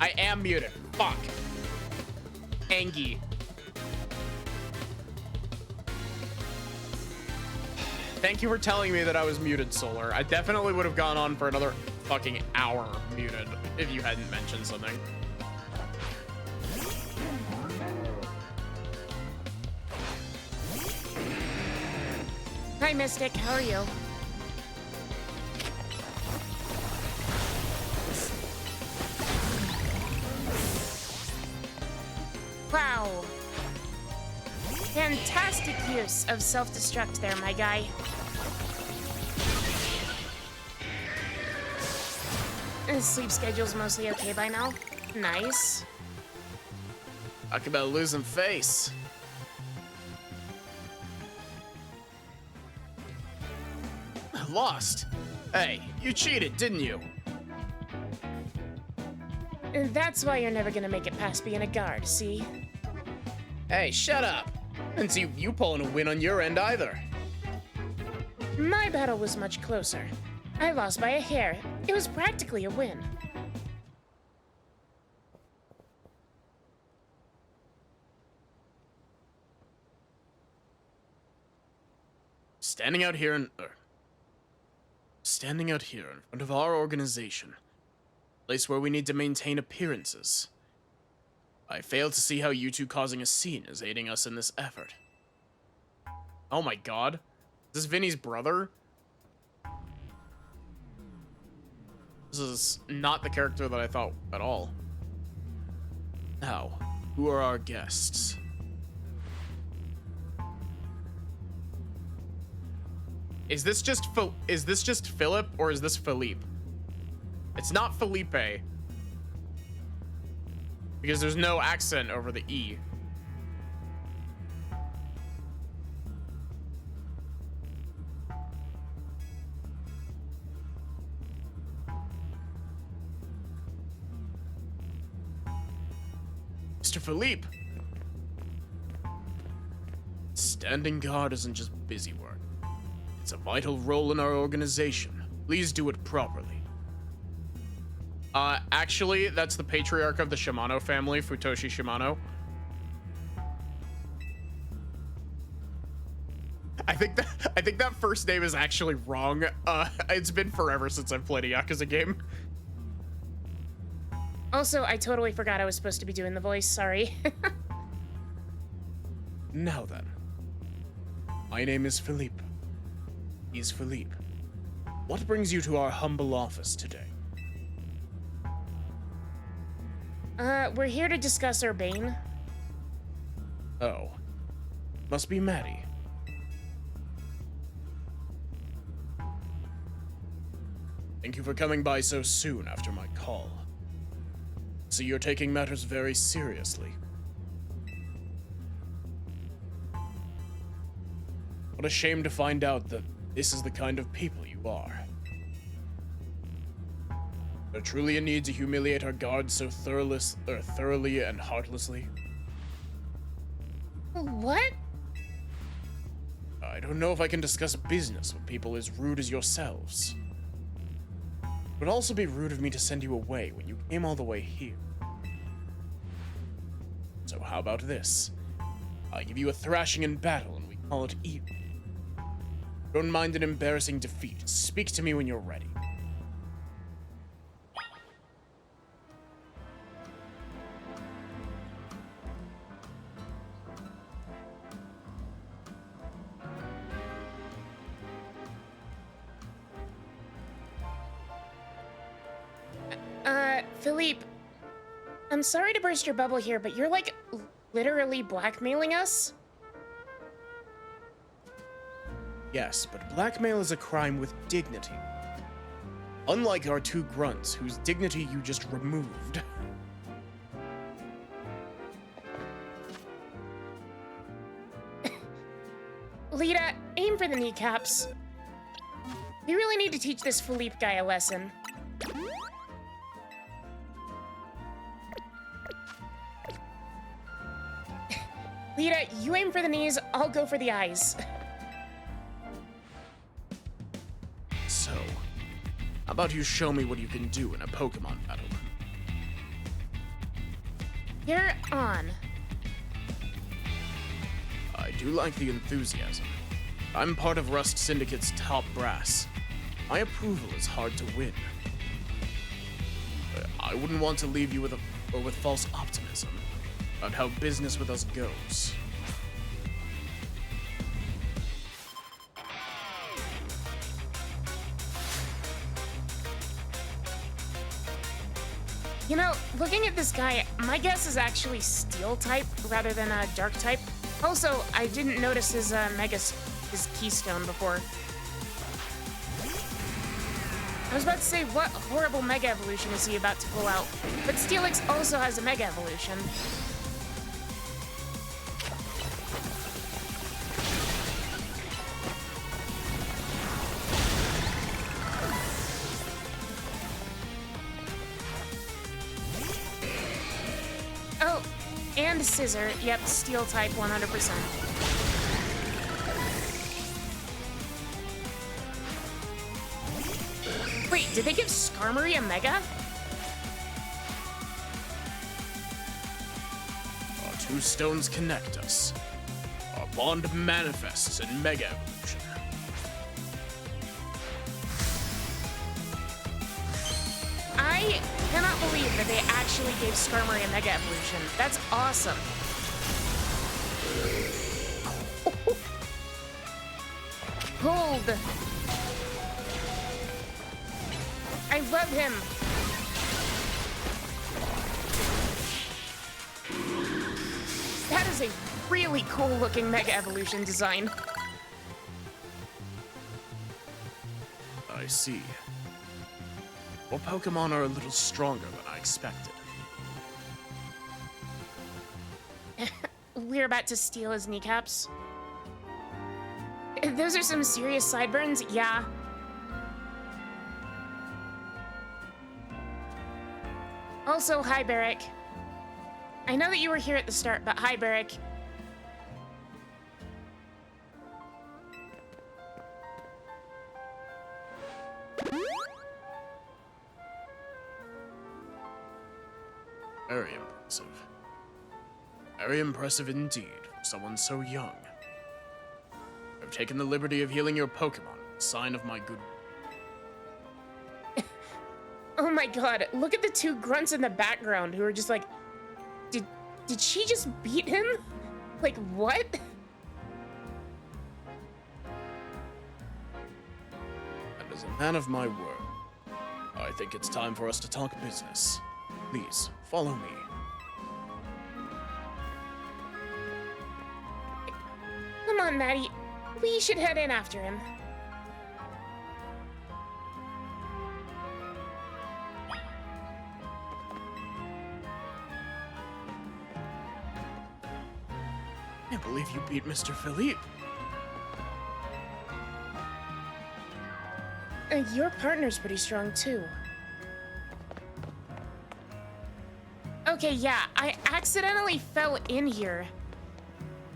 I am muted. Fuck. Angie. Thank you for telling me that I was muted, Solar. I definitely would have gone on for another fucking hour muted if you hadn't mentioned something. Hi, Mystic. How are you? Wow. Fantastic use of self-destruct there, my guy. His sleep schedule's mostly okay by now. Nice. Talk about losing face. Lost. Hey, you cheated, didn't you? And that's why you're never gonna make it past being a guard, see? Hey, shut up. Didn't see you pulling a win on your end either. My battle was much closer. I lost by a hair. It was practically a win. Standing out here in front of our organization, place where we need to maintain appearances. I fail to see how you two causing a scene is aiding us in this effort. Oh my god. Is this Vinny's brother? This is not the character that I thought at all. Now, who are our guests? Is this just Philip or is this Philippe? It's not Felipe. Because there's no accent over the E. Mr. Philippe. Standing guard isn't just busy work. It's a vital role in our organization. Please do it properly. Actually, that's the patriarch of the Shimano family, Futoshi Shimano. I think that first name is actually wrong. It's been forever since I've played a Yakuza game. Also, I totally forgot I was supposed to be doing the voice, sorry. Now then. My name is Philippe. He's Philippe. What brings you to our humble office today? We're here to discuss Urbane. Oh. Must be Maddie. Thank you for coming by so soon after my call. So you're taking matters very seriously. What a shame to find out that this is the kind of people you are. There truly a need to humiliate our guards so thoroughly and heartlessly? What? I don't know if I can discuss business with people as rude as yourselves. It would also be rude of me to send you away when you came all the way here. So how about this? I give you a thrashing in battle and we call it even. Don't mind an embarrassing defeat. Speak to me when you're ready. Philippe, I'm sorry to burst your bubble here, but you're like literally blackmailing us? Yes, but blackmail is a crime with dignity. Unlike our two grunts, whose dignity you just removed. Lita, aim for the kneecaps. We really need to teach this Philippe guy a lesson. Lita, you aim for the knees, I'll go for the eyes. So, how about you show me what you can do in a Pokemon battle? You're on. I do like the enthusiasm. I'm part of Rust Syndicate's top brass. My approval is hard to win. I wouldn't want to leave you with false optimism about how business with us goes. You know, looking at this guy, my guess is actually Steel type rather than Dark type. Also, I didn't notice his his Keystone before. I was about to say, what horrible Mega Evolution is he about to pull out? But Steelix also has a Mega Evolution. Oh, and Scissor. Yep, Steel type 100%. Wait, did they give Skarmory a Mega? Our two stones connect us. Our bond manifests in Mega Evolution. I cannot believe that they actually gave Skarmory a Mega Evolution. That's awesome. Hold. I love him. That is a really cool looking Mega Evolution design. I see. Your Pokemon are a little stronger than I expected. We're about to steal his kneecaps. Those are some serious sideburns, yeah. Also, hi, Barrick. I know that you were here at the start, but hi, Barrick. Very impressive. Very impressive indeed for someone so young. I've taken the liberty of healing your Pokemon, a sign of my good. Oh my god, look at the two grunts in the background who are just like, did she just beat him? Like, what? And as a man of my word, I think it's time for us to talk business. Please, follow me. Come on, Maddie. We should head in after him. I can't believe you beat Mr. Philippe. Your partner's pretty strong, too. Okay, yeah, I accidentally fell in here.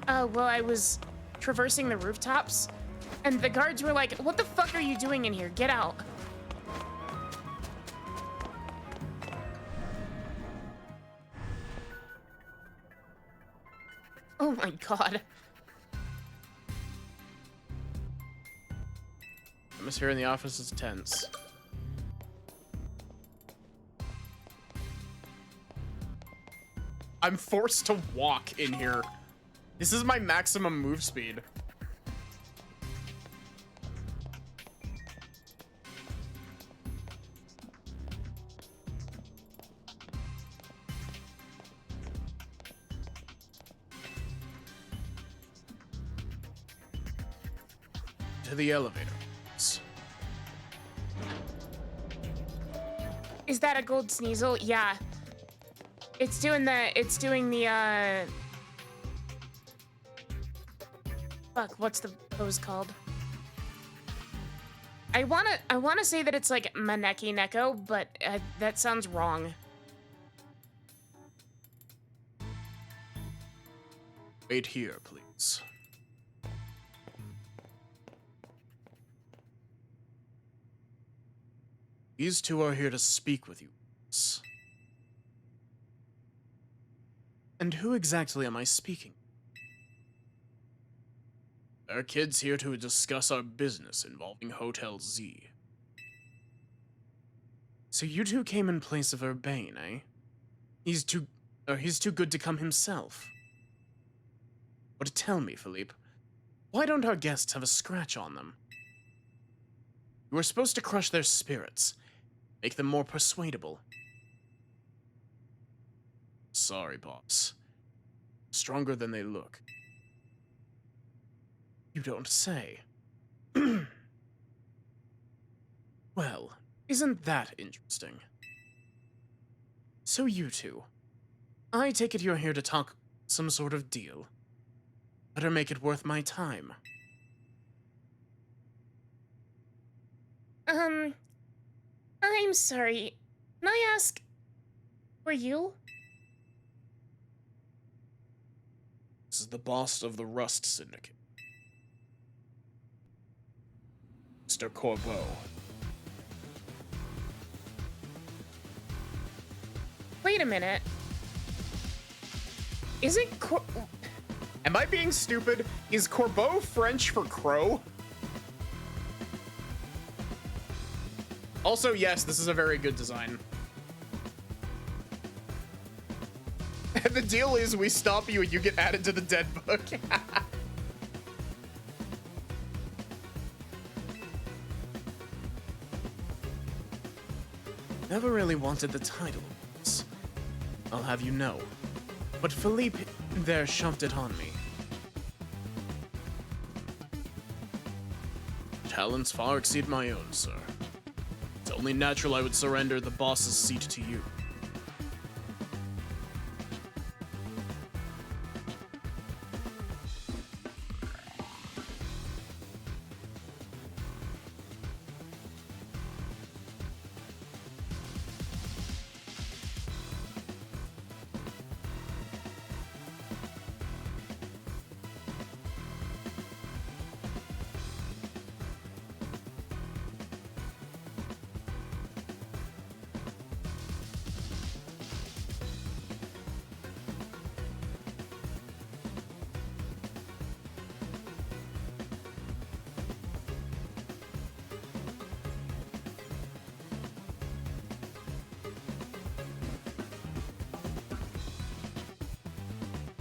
While I was traversing the rooftops, and the guards were like, "What the fuck are you doing in here? Get out." Oh my god. Atmosphere in the office is tense. I'm forced to walk in here. This is my maximum move speed. To the elevator. Is that a gold Sneasel? Yeah. It's doing the, fuck, what's the pose called? I wanna say that it's like Maneki Neko, but that sounds wrong. Wait here, please. These two are here to speak with you. And who exactly am I speaking? There are kids here to discuss our business involving Hotel Z. So you two came in place of Urbane, eh? He's too good to come himself. But tell me, Philippe, why don't our guests have a scratch on them? You were supposed to crush their spirits, make them more persuadable. Sorry, boss. Stronger than they look. You don't say. Well, isn't that interesting? So you two, I take it you're here to talk some sort of deal. Better make it worth my time. I'm sorry. Can I ask, were you? This is the boss of the Rust Syndicate, Mr. Corbeau. Wait a minute. Isn't Am I being stupid? Is Corbeau French for crow? Also, yes, this is a very good design. the deal is we stop you and you get added to the dead book. Never really wanted the title of this, I'll have you know. But Philippe there shoved it on me. Talents far exceed my own, sir. It's only natural I would surrender the boss's seat to you.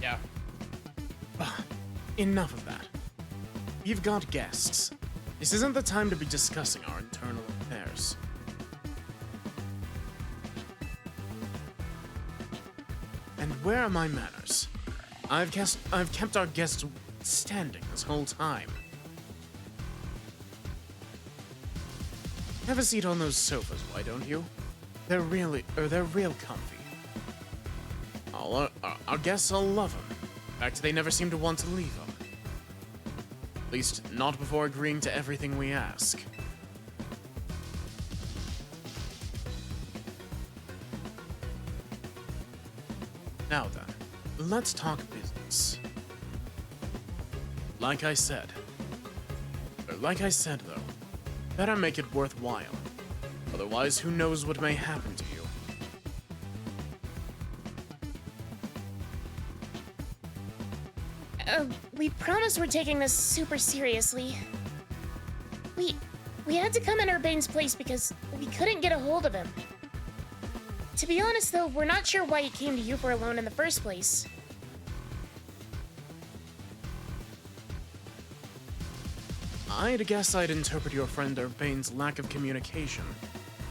Yeah. Enough of that. We've got guests. This isn't the time to be discussing our internal affairs. And where are my manners? I've kept our guests standing this whole time. Have a seat on those sofas, why don't you? They're real comfy. Our guests all love them. In fact, they never seem to want to leave them. At least, not before agreeing to everything we ask. Now then, let's talk business. Like I said though, better make it worthwhile. Otherwise, who knows what may happen to you. We promise we're taking this super seriously. We had to come in Urbane's place because we couldn't get a hold of him. To be honest though, we're not sure why he came to you for a loan in the first place. I'd guess I'd interpret your friend Urbane's lack of communication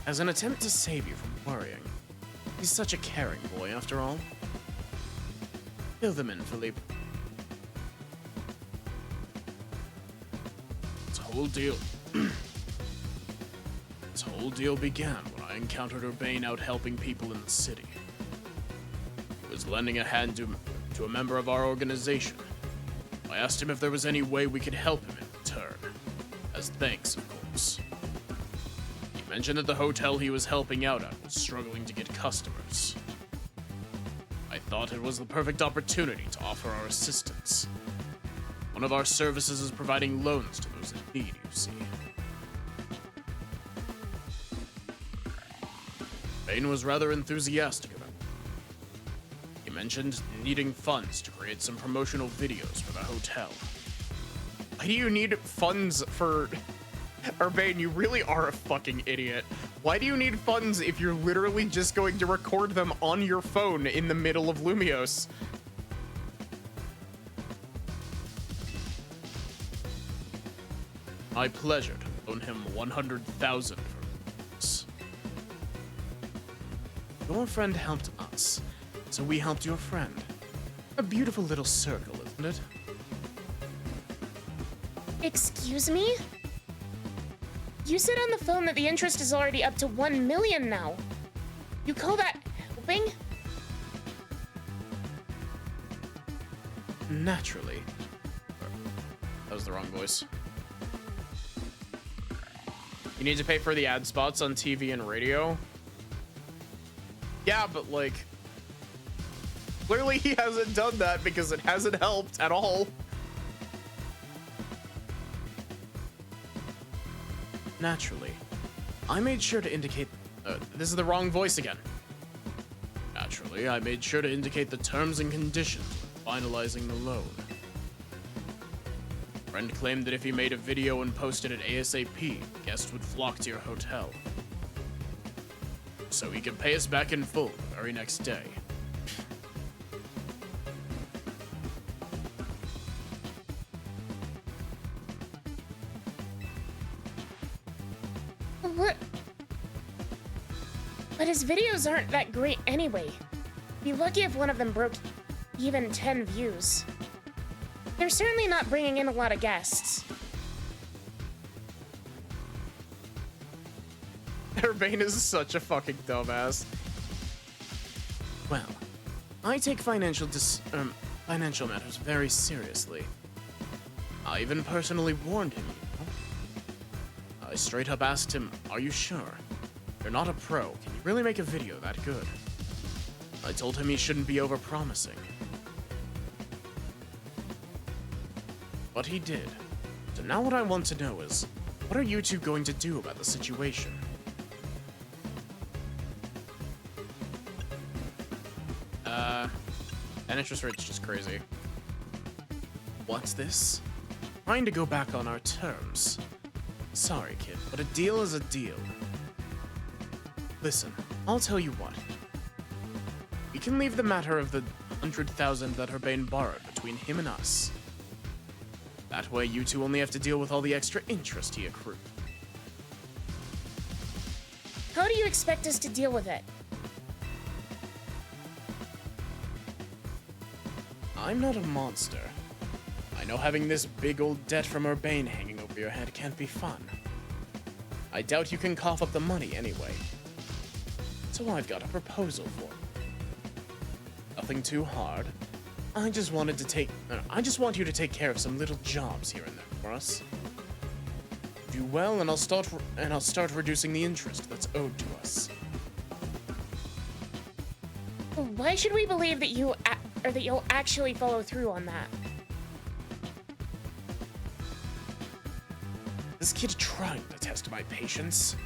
as an attempt to save you from worrying. He's such a caring boy, after all. Fill them in, Philippe. This whole deal began when I encountered Urbane out helping people in the city. He was lending a hand to a member of our organization. I asked him if there was any way we could help him in return. As thanks, of course. He mentioned that the hotel he was helping out at was struggling to get customers. I thought it was the perfect opportunity to offer our assistance. One of our services is providing loans to those in need, you see. Bane was rather enthusiastic about it. He mentioned needing funds to create some promotional videos for the hotel. Why do you need funds for... Urbane, you really are a fucking idiot. Why do you need funds if you're literally just going to record them on your phone in the middle of Lumios? My pleasure to loan him 100,000 for this. Your friend helped us, so we helped your friend. A beautiful little circle, isn't it? Excuse me? You said on the phone that the interest is already up to 1 million now. You call that helping? Naturally. That was the wrong voice. You need to pay for the ad spots on TV and radio? Yeah, but like... Clearly he hasn't done that because it hasn't helped at all. Naturally. I made sure to indicate... this is the wrong voice again. Naturally, I made sure to indicate the terms and conditions when finalizing the loan. Friend claimed that if he made a video and posted it ASAP, guests would flock to your hotel. So he could pay us back in full the very next day. What? But his videos aren't that great anyway. Be lucky if one of them broke even 10 views. They're certainly not bringing in a lot of guests. Urbane is such a fucking dumbass. Well, I take financial matters very seriously. I even personally warned him, you know? I straight up asked him, are you sure? You're not a pro. Can you really make a video that good? I told him he shouldn't be over-promising. But he did. So now what I want to know is, what are you two going to do about the situation? That interest rate's just crazy. What's this? Trying to go back on our terms. Sorry, kid, but a deal is a deal. Listen, I'll tell you what. We can leave the matter of the 100,000 that Urbane borrowed between him and us. That way you two only have to deal with all the extra interest he accrued. How do you expect us to deal with it? I'm not a monster. I know having this big old debt from Urbane hanging over your head can't be fun. I doubt you can cough up the money anyway. So I've got a proposal for you. Nothing too hard. I just want you to take care of some little jobs here and there for us. Do well, and I'll start reducing the interest that's owed to us. Why should we believe that you'll actually follow through on that? This kid trying to test my patience.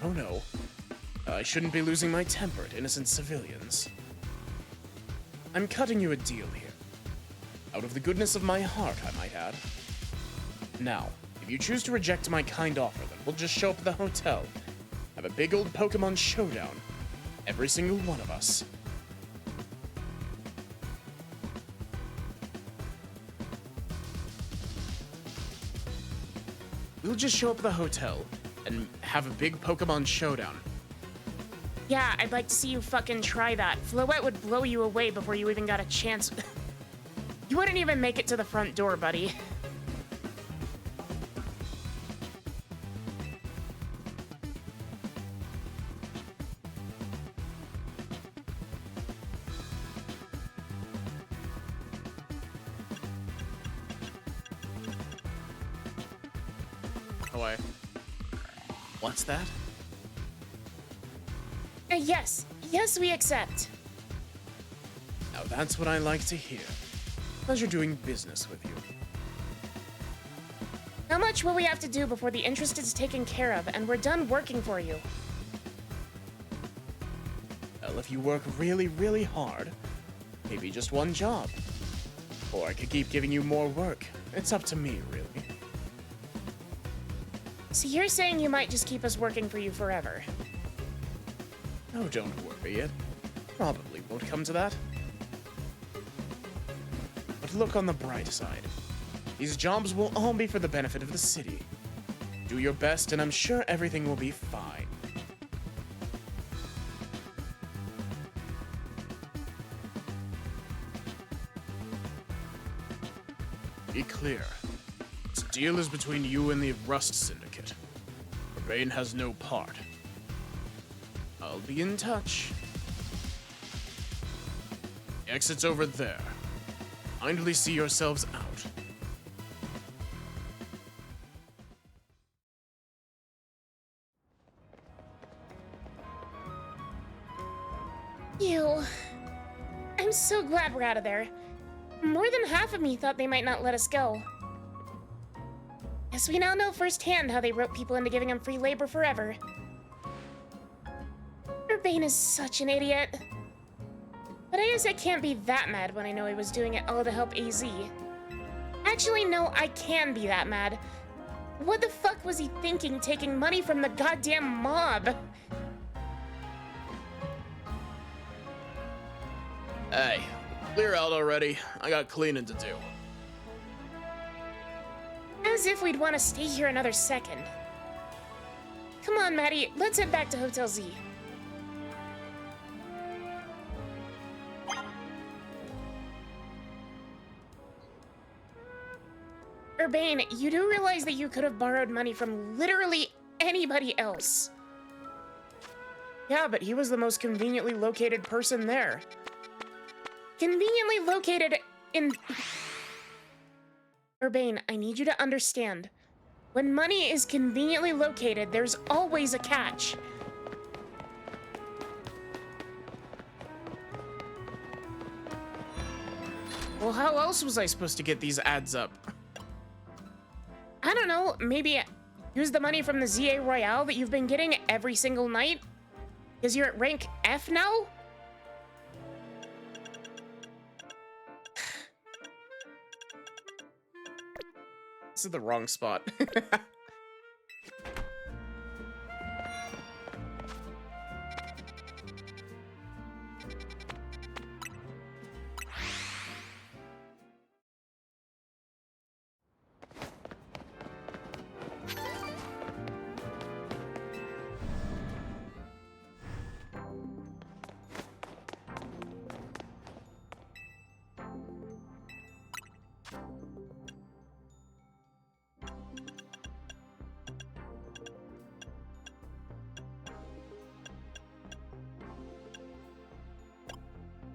Oh no. I shouldn't be losing my temper at innocent civilians. I'm cutting you a deal here. Out of the goodness of my heart, I might add. Now, if you choose to reject my kind offer, then we'll just show up at the hotel. Have a big old Pokemon showdown. Every single one of us. We'll just show up at the hotel and have a big Pokemon showdown. Yeah, I'd like to see you fucking try that. Floette would blow you away before you even got a chance. You wouldn't even make it to the front door, buddy. Away. What's that? Yes. Yes, we accept. Now that's what I like to hear. Pleasure doing business with you. How much will we have to do before the interest is taken care of and we're done working for you? Well, if you work really, really hard, maybe just one job. Or I could keep giving you more work. It's up to me, really. So you're saying you might just keep us working for you forever? Oh, don't worry, it probably won't come to that. But look on the bright side. These jobs will all be for the benefit of the city. Do your best, and I'm sure everything will be fine. Be clear. This deal is between you and the Rust Syndicate. Urbane has no part. I'll be in touch. The exit's over there. Kindly see yourselves out. Ew. I'm so glad we're out of there. More than half of me thought they might not let us go. Guess we now know firsthand how they rope people into giving them free labor forever. Urbane is such an idiot. But I guess I can't be that mad when I know he was doing it all to help AZ. Actually, no, I can be that mad. What the fuck was he thinking taking money from the goddamn mob? Hey, clear out already. I got cleaning to do. As if we'd want to stay here another second. Come on, Maddie, let's head back to Hotel Z. Urbane, you do realize that you could have borrowed money from literally anybody else. Yeah, but he was the most conveniently located person there. Conveniently located in... Urbane, I need you to understand. When money is conveniently located, there's always a catch. Well, how else was I supposed to get these ads up? I don't know, maybe use the money from the ZA Royale that you've been getting every single night? Because you're at rank F now? This is the wrong spot.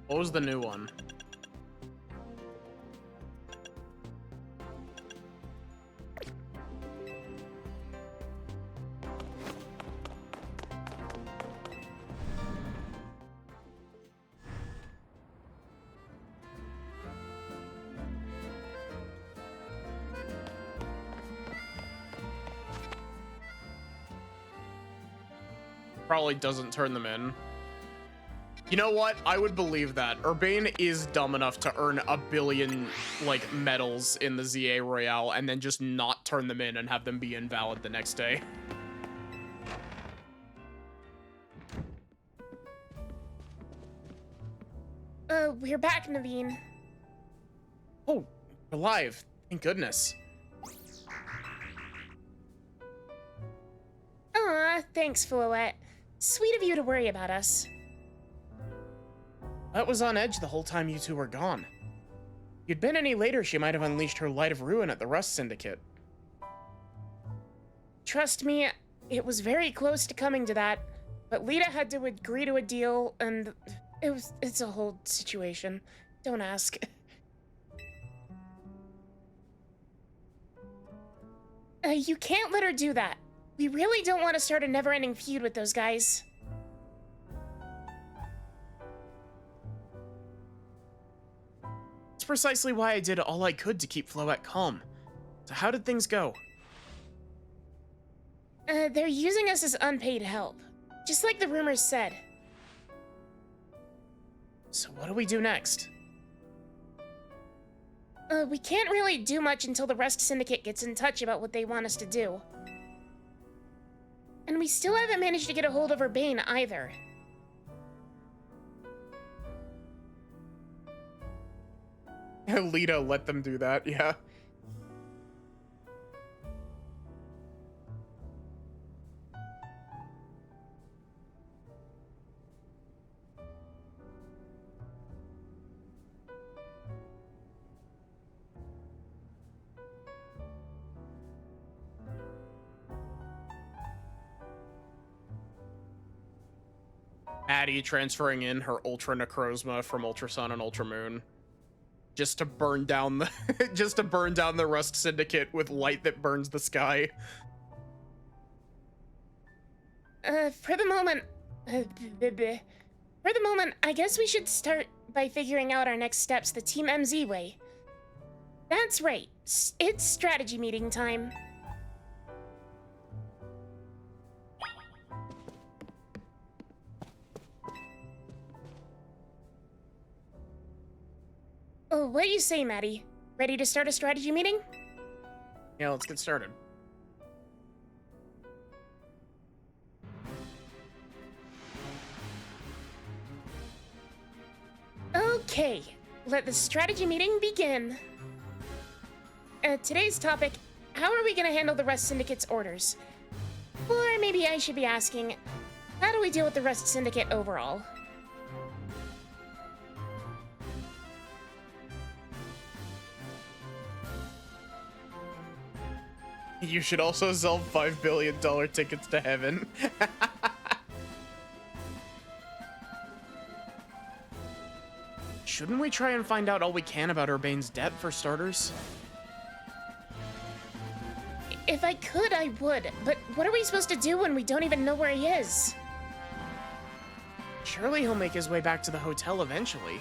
What was the new one? Probably doesn't turn them in. You know what? I would believe that. Urbane is dumb enough to earn 1 billion, like, medals in the ZA Royale and then just not turn them in and have them be invalid the next day. We're back, Naveen. Oh, we're live. Thank goodness. Aw, thanks, Fluette. Sweet of you to worry about us. That was on edge the whole time you two were gone. If you'd been any later, she might have unleashed her light of ruin at the Rust Syndicate. Trust me, it was very close to coming to that, but Lita had to agree to a deal, and it's a whole situation. Don't ask. You can't let her do that. We really don't want to start a never-ending feud with those guys. That's precisely why I did all I could to keep Floette calm. So how did things go? They're using us as unpaid help, just like the rumors said. So what do we do next? We can't really do much until the Rust Syndicate gets in touch about what they want us to do. And we still haven't managed to get a hold of Urbane either. Lita let them do that, yeah. Addie transferring in her Ultra Necrozma from Ultra Sun and Ultra Moon. Just to burn down the just to burn down the Rust Syndicate with light that burns the sky. For the moment, I guess we should start by figuring out our next steps the Team MZ way. That's right. It's strategy meeting time. Oh, what do you say, Maddie? Ready to start a strategy meeting? Yeah, let's get started. Okay, let the strategy meeting begin. Today's topic how are we gonna handle the Rust Syndicate's orders? Or maybe I should be asking, how do we deal with the Rust Syndicate overall? You should also sell $5 billion tickets to heaven. Shouldn't we try and find out all we can about Urbane's debt, for starters? If I could, I would, but what are we supposed to do when we don't even know where he is? Surely he'll make his way back to the hotel eventually.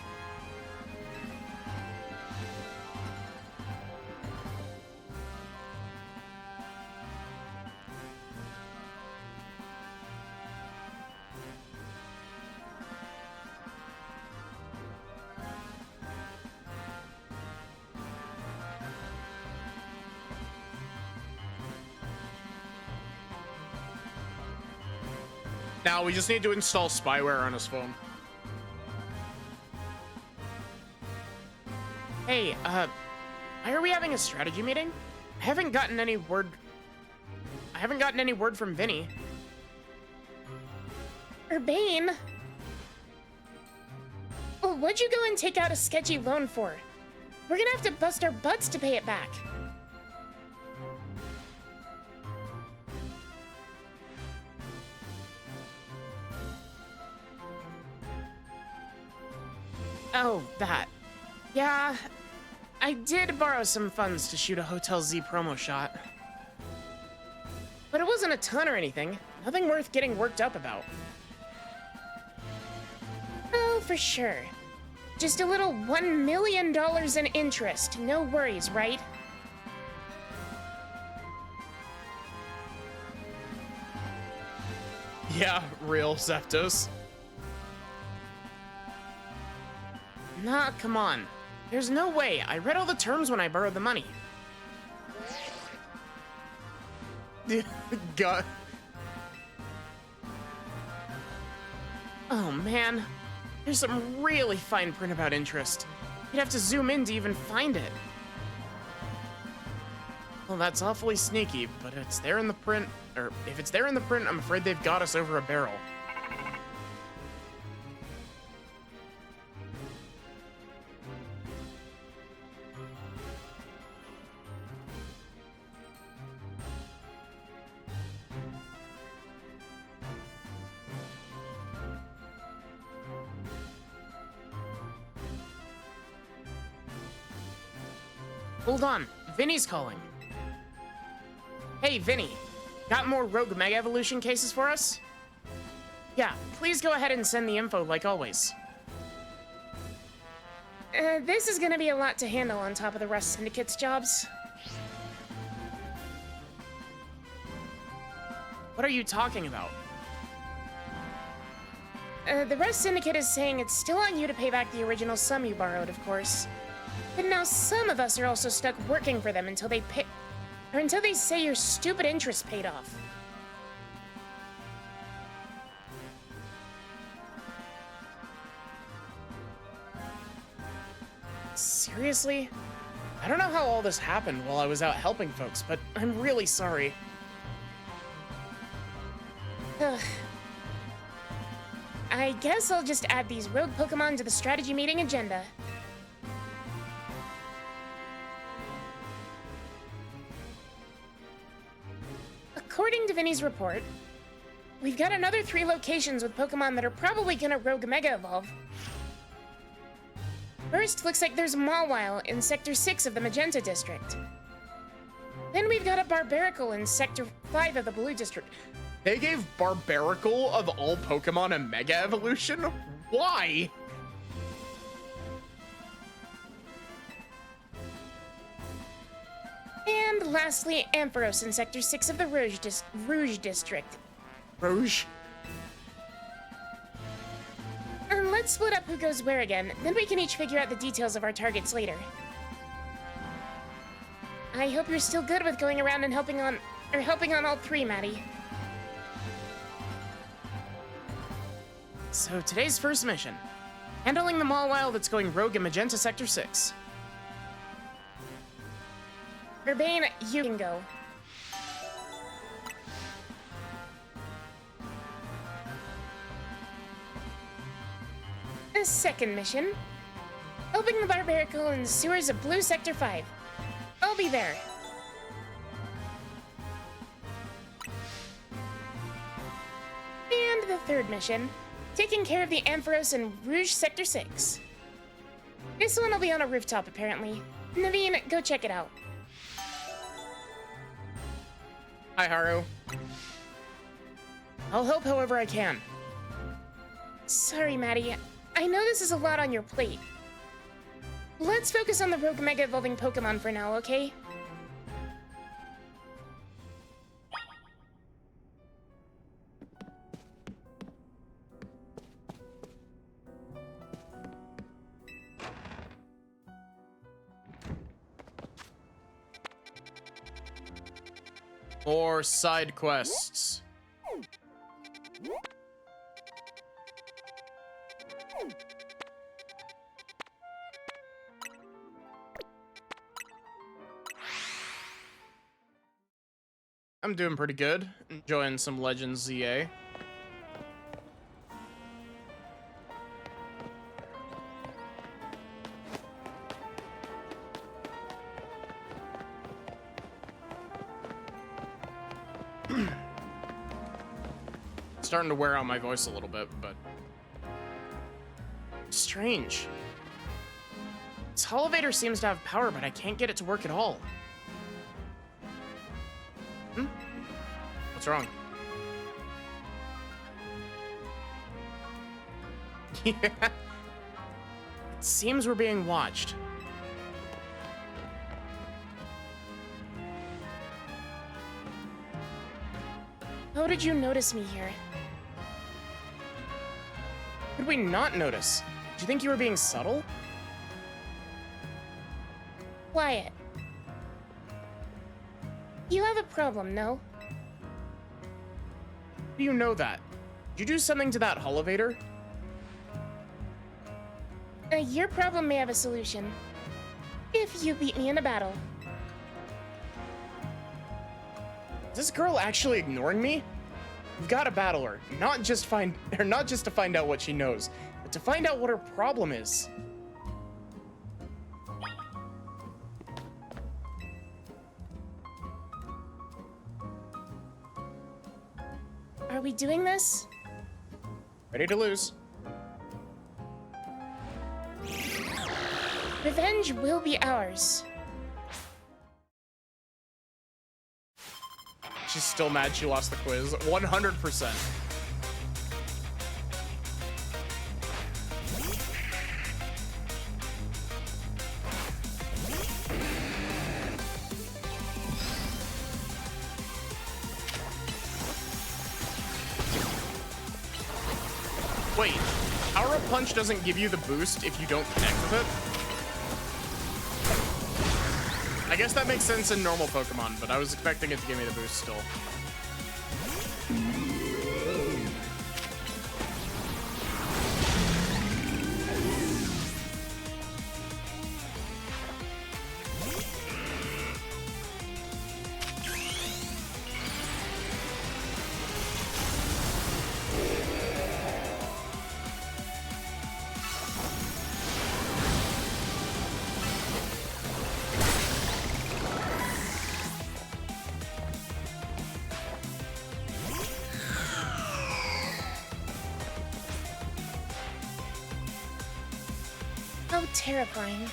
Now we just need to install spyware on his phone. Hey, why are we having a strategy meeting? I haven't gotten any word from Vinny. Urbane? Well, what'd you go and take out a sketchy loan for? We're gonna have to bust our butts to pay it back. Oh, that. Yeah, I did borrow some funds to shoot a Hotel Z promo shot. But it wasn't a ton or anything. Nothing worth getting worked up about. Oh, for sure. Just a little $1 million in interest. No worries, right? Yeah, real, Zeptos. Nah, come on. There's no way. I read all the terms when I borrowed the money. God. Oh, man. There's some really fine print about interest. You'd have to zoom in to even find it. Well, that's awfully sneaky, but it's there in the print. Or, if it's there in the print, I'm afraid they've got us over a barrel. Hold on, Vinny's calling. Hey, Vinny, got more Rogue Mega Evolution cases for us? Yeah, please go ahead and send the info like always. This is gonna be a lot to handle on top of the Rust Syndicate's jobs. What are you talking about? The Rust Syndicate is saying it's still on you to pay back the original sum you borrowed, of course. But now some of us are also stuck working for them until they pay, or until they say your stupid interest paid off. Seriously? I don't know how all this happened while I was out helping folks, but I'm really sorry. Ugh. I guess I'll just add these rogue Pokemon to the strategy meeting agenda. According to Vinny's report, we've got another 3 locations with Pokemon that are probably gonna Rogue Mega Evolve. First, looks like there's Mawile in Sector 6 of the Magenta District. Then we've got a Barbaracle in Sector 5 of the Blue District. They gave Barbaracle of all Pokemon a Mega Evolution? Why? And lastly, Ampharos in Sector 6 of the Rouge District. Rouge? And let's split up who goes where again, then we can each figure out the details of our targets later. I hope you're still good with going around and helping on all 3, Maddie. So today's first mission. Handling the Mawile that's going rogue in Magenta Sector 6. Urbane, you can go. The second mission. Opening the barbarical in the sewers of Blue Sector 5. I'll be there. And the third mission. Taking care of the Ampharos in Rouge Sector 6. This one will be on a rooftop, apparently. Naveen, go check it out. Hi, Haru. I'll help however I can. Sorry, Maddie. I know this is a lot on your plate. Let's focus on the rogue mega evolving Pokemon for now, okay? Or side quests. I'm doing pretty good. Enjoying some Legends ZA. Starting to wear out my voice a little bit, but strange. This elevator seems to have power, but I can't get it to work at all. What's wrong? Yeah. It seems we're being watched. How did you notice me here? Could we not notice? Do you think you were being subtle? Quiet. You have a problem, no? How do you know that? Did you do something to that elevator? Your problem may have a solution. If you beat me in a battle. Is this girl actually ignoring me? We've got to battle her, not just to find out what she knows, but to find out what her problem is. Are we doing this? Ready to lose. Revenge will be ours. She's still mad she lost the quiz. 100%. Wait, Power Up Punch doesn't give you the boost if you don't connect with it? I guess that makes sense in normal Pokemon, but I was expecting it to give me the boost still. How terrifying.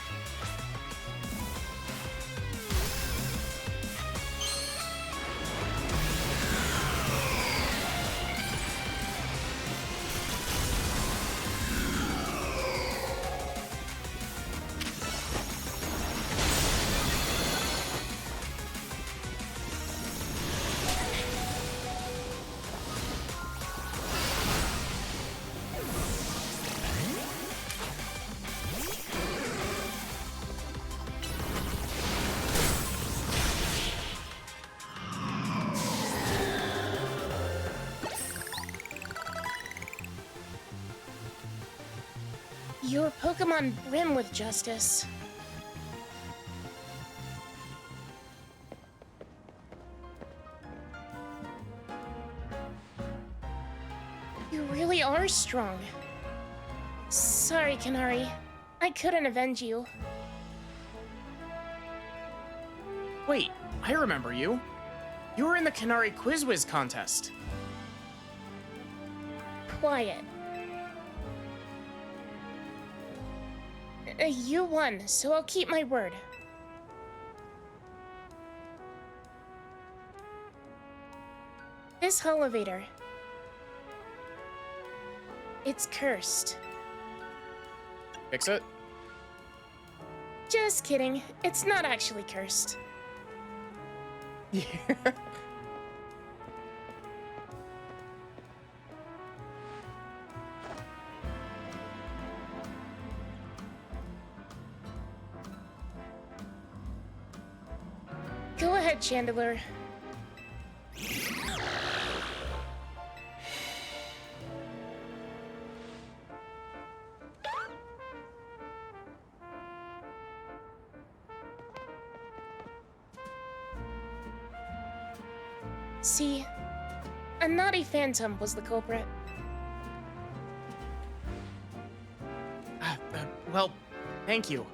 Your Pokemon brim with justice. You really are strong. Sorry, Canary. I couldn't avenge you. Wait, I remember you. You were in the Canary Quiz Whiz contest. Quiet. You won, so I'll keep my word. This elevator. It's cursed. Fix it? Just kidding. It's not actually cursed. Yeah. Go ahead, Chandler. See, a naughty phantom was the culprit. Well, thank you.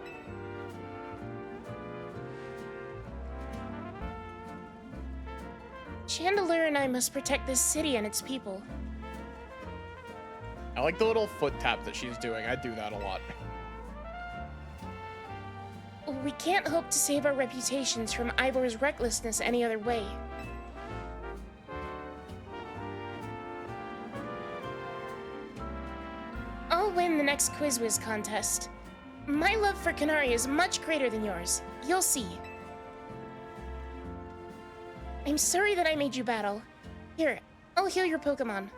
Chandler and I must protect this city and its people. I like the little foot tap that she's doing. I do that a lot. We can't hope to save our reputations from Ivor's recklessness any other way. I'll win the next Quiz Whiz contest. My love for Canary is much greater than yours. You'll see. I'm sorry that I made you battle. Here, I'll heal your Pokemon.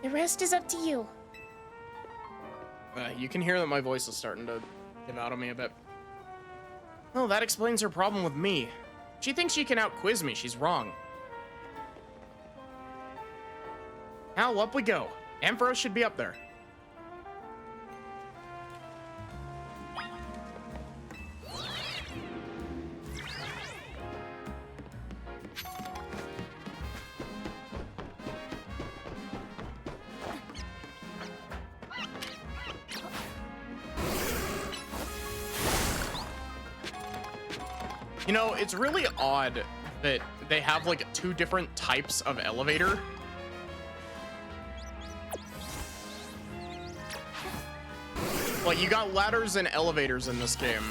The rest is up to you. You can hear that my voice is starting to give out on me a bit. Oh, that explains her problem with me. She thinks she can out-quiz me. She's wrong. Now, up we go. Ampharos should be up there. You know, it's really odd that they have like two different types of elevator. Like, you got ladders and elevators in this game.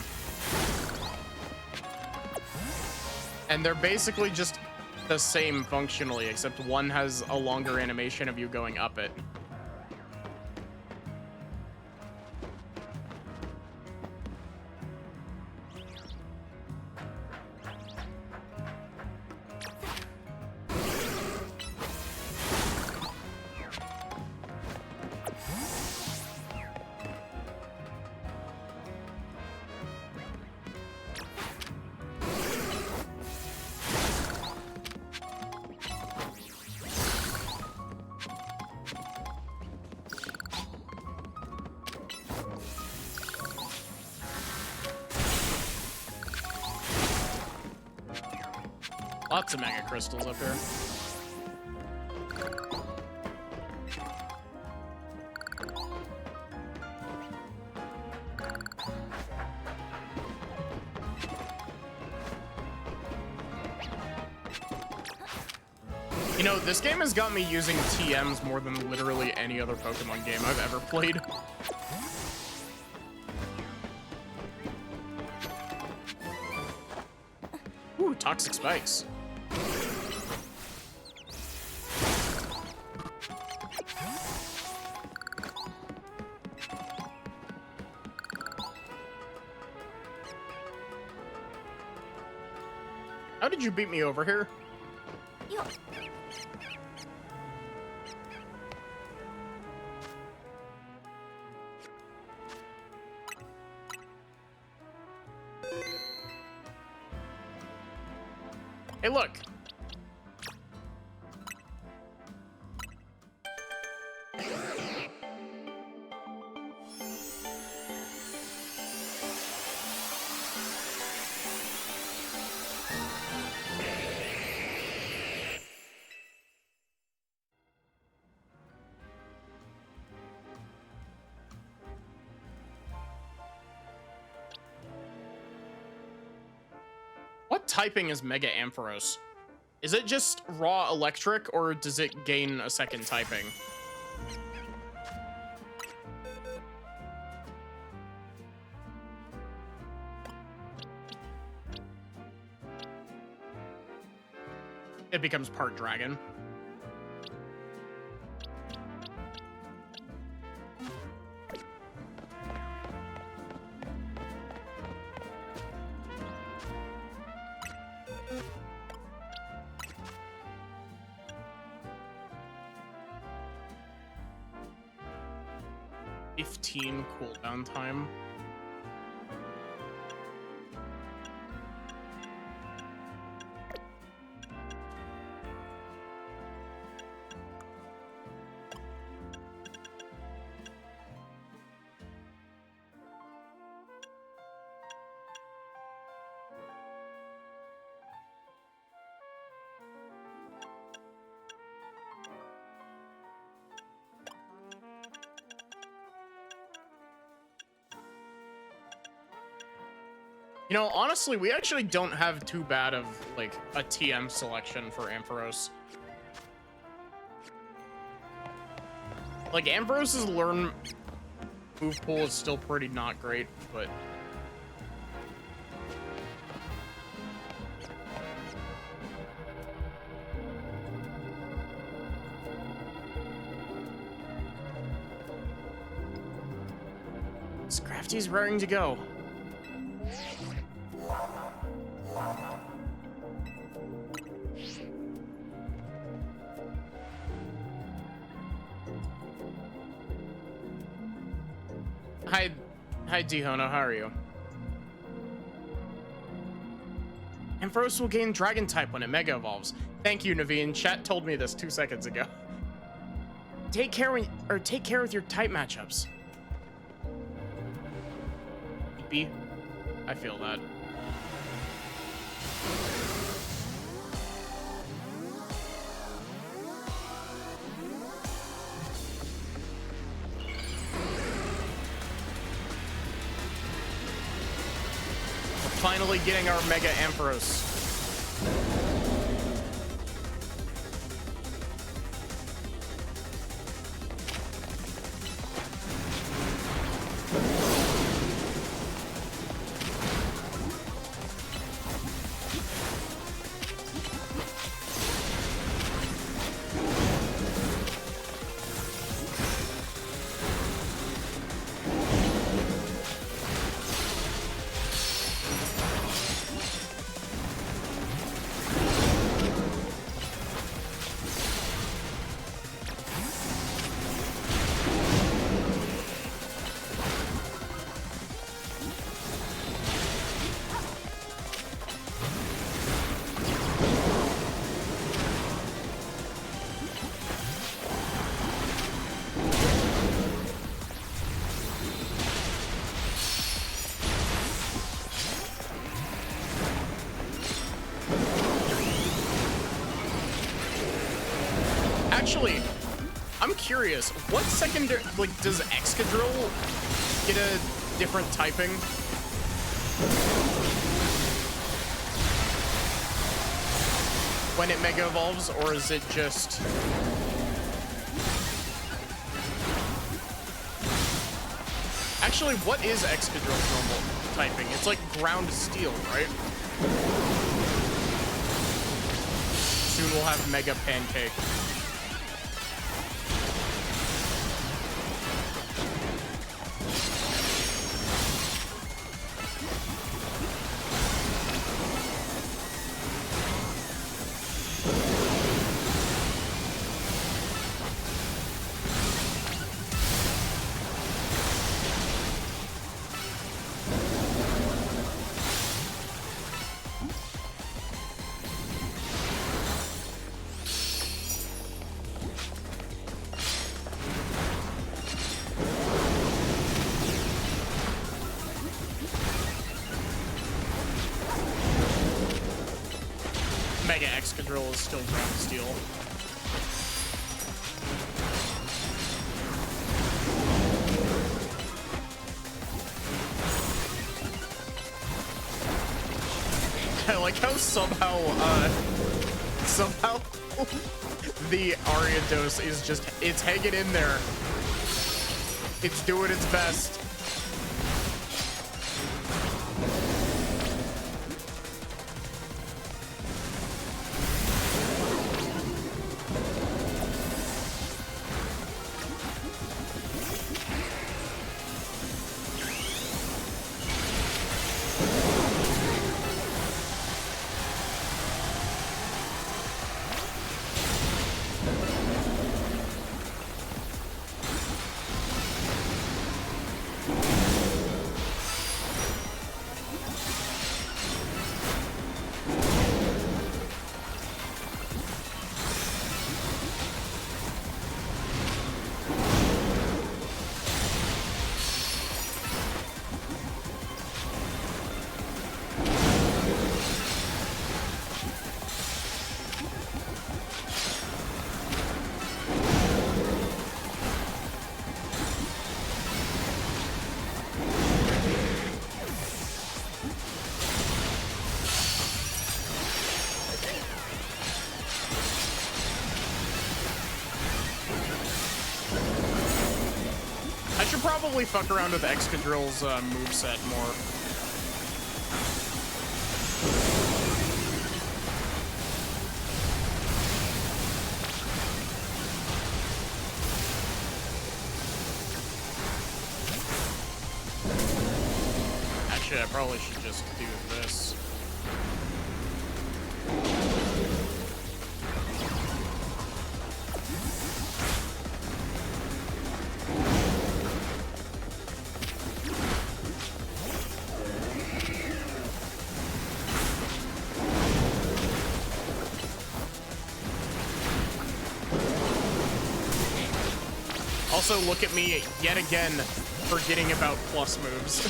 And they're basically just the same functionally, except one has a longer animation of you going up it. Lots of mega crystals up here. You know, this game has got me using TMs more than literally any other Pokemon game I've ever played. Ooh, toxic spikes. How did you beat me over here? Hey, look. typing is Mega Ampharos? Is it just raw electric, or does it gain a second typing? It becomes part dragon. Cooldown time. You know, honestly, we actually don't have too bad of, like, a TM selection for Ampharos. Like, Ampharos's learn move pool is still pretty not great, but... Scrafty's raring to go. Hi, Dihono, how are you? Ampharos will gain Dragon type when it Mega Evolves. Thank you, Naveen. Chat told me this 2 seconds ago. Take care with your type matchups. B. I feel that. Finally getting our Mega Ampharos. Actually, I'm curious, what secondary, like, does Excadrill get a different typing? When it Mega Evolves, or is it just... Actually, what is Excadrill's normal typing? It's like ground steel, right? Soon we'll have Mega Pancake. Mega Excadrill is still ground steel. I like how somehow the Ariados is just, it's hanging in there. It's doing its best. Probably fuck around with Excadrill's moveset more. Actually, I probably should just do this. Also, look at me yet again forgetting about plus moves.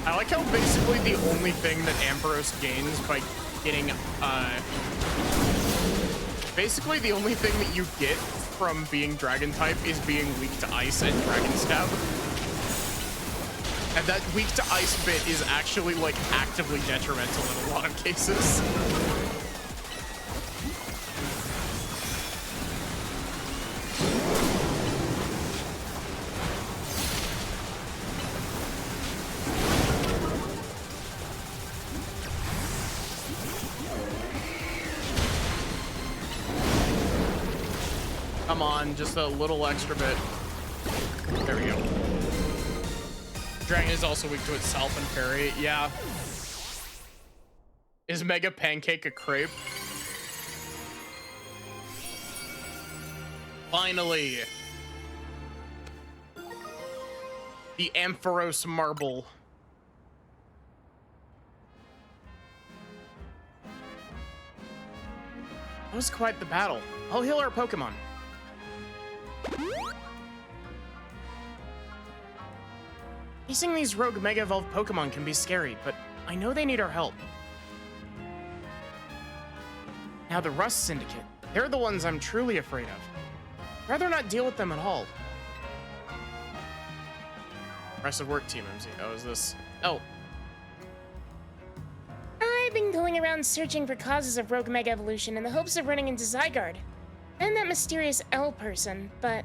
I like how basically the only thing that Ambrose gains by getting, basically the only thing that you get from being Dragon type is being weak to Ice and Dragon Stab. And that weak to Ice bit is actually, like, actively detrimental in a lot of cases. Come on, just a little extra bit. There we go. Dragon is also weak to itself and parry. Yeah. Is Mega Pancake a crepe? Finally. The Ampharos Marble. That was quite the battle. I'll heal our Pokemon. Facing these rogue Mega Evolved Pokemon can be scary, but I know they need our help. Now the Rust Syndicate. They're the ones I'm truly afraid of. I'd rather not deal with them at all. Impressive work, Team MZ. Oh, is this... Oh. I've been going around searching for causes of rogue Mega Evolution in the hopes of running into Zygarde and that mysterious L person, but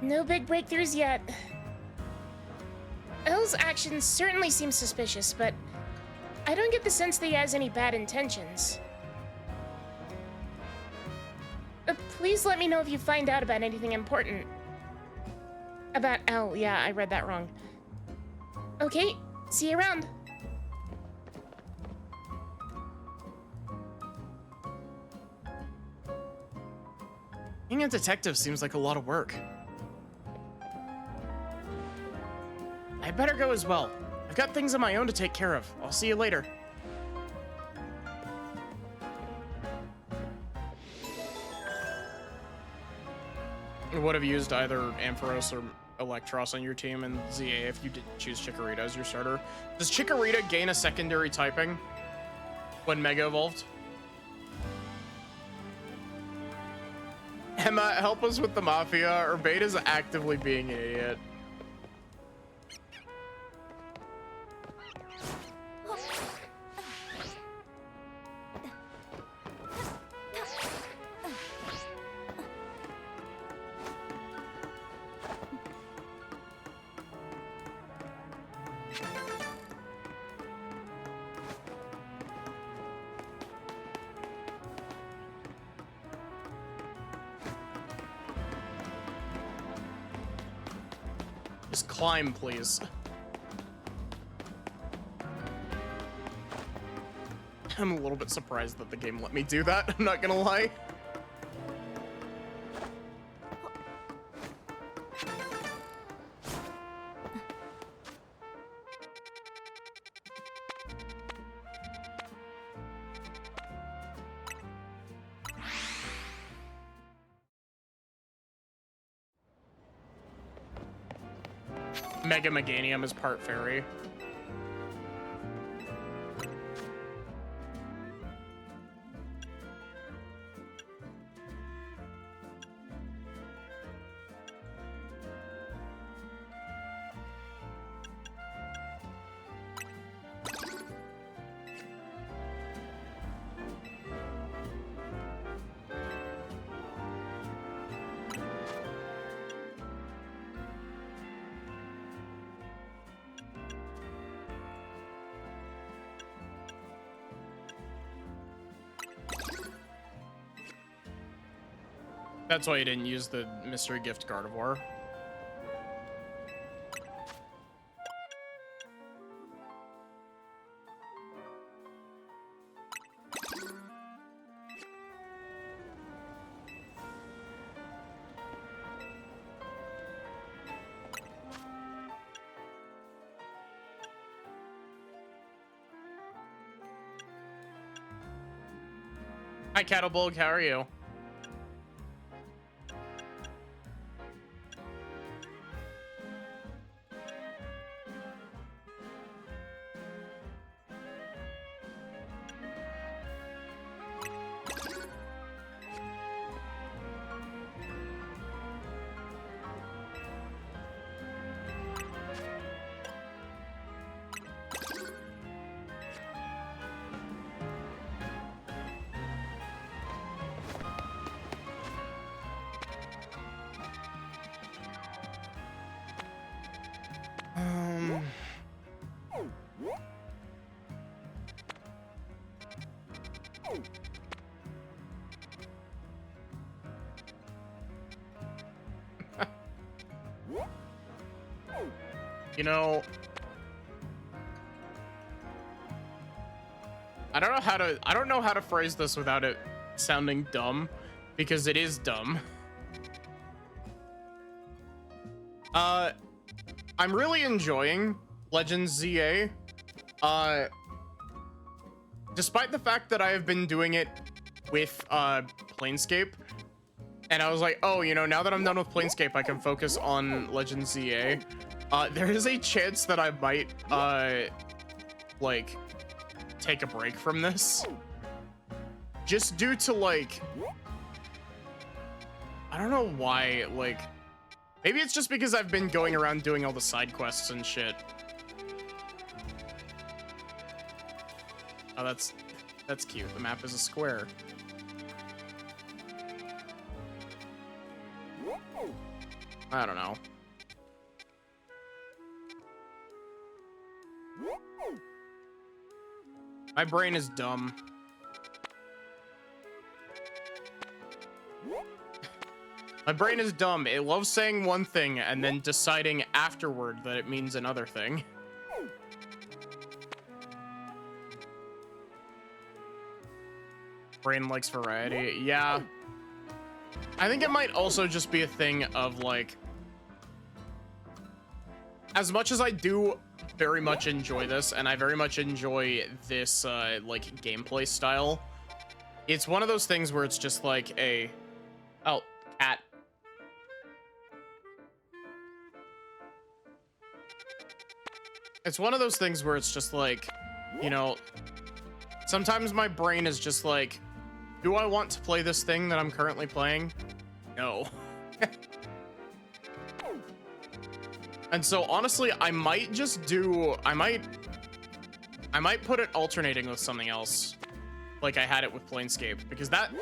no big breakthroughs yet. L's actions certainly seem suspicious, but I don't get the sense that he has any bad intentions. Please let me know if you find out about anything important. About L, yeah, I read that wrong. Okay, see you around. Being a detective seems like a lot of work. I better go as well. I've got things of my own to take care of. I'll see you later. You would have used either Ampharos or Electros on your team in ZA if you did choose Chikorita as your starter. Does Chikorita gain a secondary typing when Mega Evolved? Emma, help us with the Mafia. Urbane is actively being an idiot. Just climb, please. I'm a little bit surprised that the game let me do that, I'm not gonna lie. Mega Meganium is part fairy. That's why you didn't use the mystery gift Gardevoir. Hi, Cattlebug, how are you? You know, I don't know how to phrase this without it sounding dumb, because it is dumb. I'm really enjoying Legends ZA. Despite the fact that I have been doing it with Planescape, and I was like, oh, you know, now that I'm done with Planescape, I can focus on Legends ZA. There is a chance that I might, like, take a break from this. Just due to, like, I don't know why, like, maybe it's just because I've been going around doing all the side quests and shit. Oh, that's cute. The map is a square. I don't know. My brain is dumb. My brain is dumb. It loves saying one thing and then deciding afterward that it means another thing. Brain likes variety. Yeah. I think it might also just be a thing of like, as much as I do very much enjoy this, and I very much enjoy this like gameplay style, it's one of those things where it's just like a, oh, cat. It's one of those things where it's just like, you know, sometimes my brain is just like, do I want to play this thing that I'm currently playing? No. And so honestly, I might just do, I might put it alternating with something else. Like I had it with Planescape, because that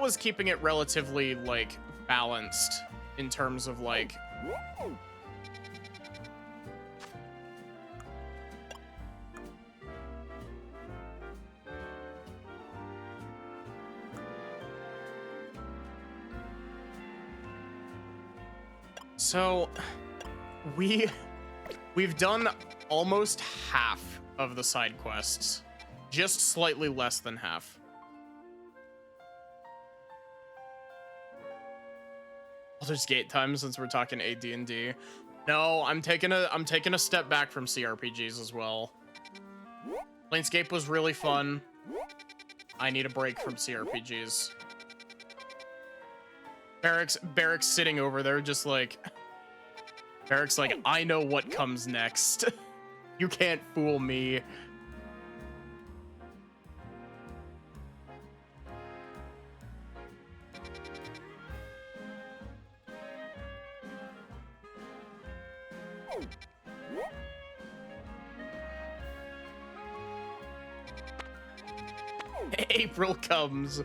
was keeping it relatively like balanced in terms of like, so we've done almost half of the side quests, just slightly less than half. Baldur's Gate time, since we're talking AD&D. No, I'm taking a step back from CRPGs as well. Planescape was really fun. I need a break from CRPGs. Barrick's sitting over there just like, Barrick's like, I know what comes next. You can't fool me. April comes.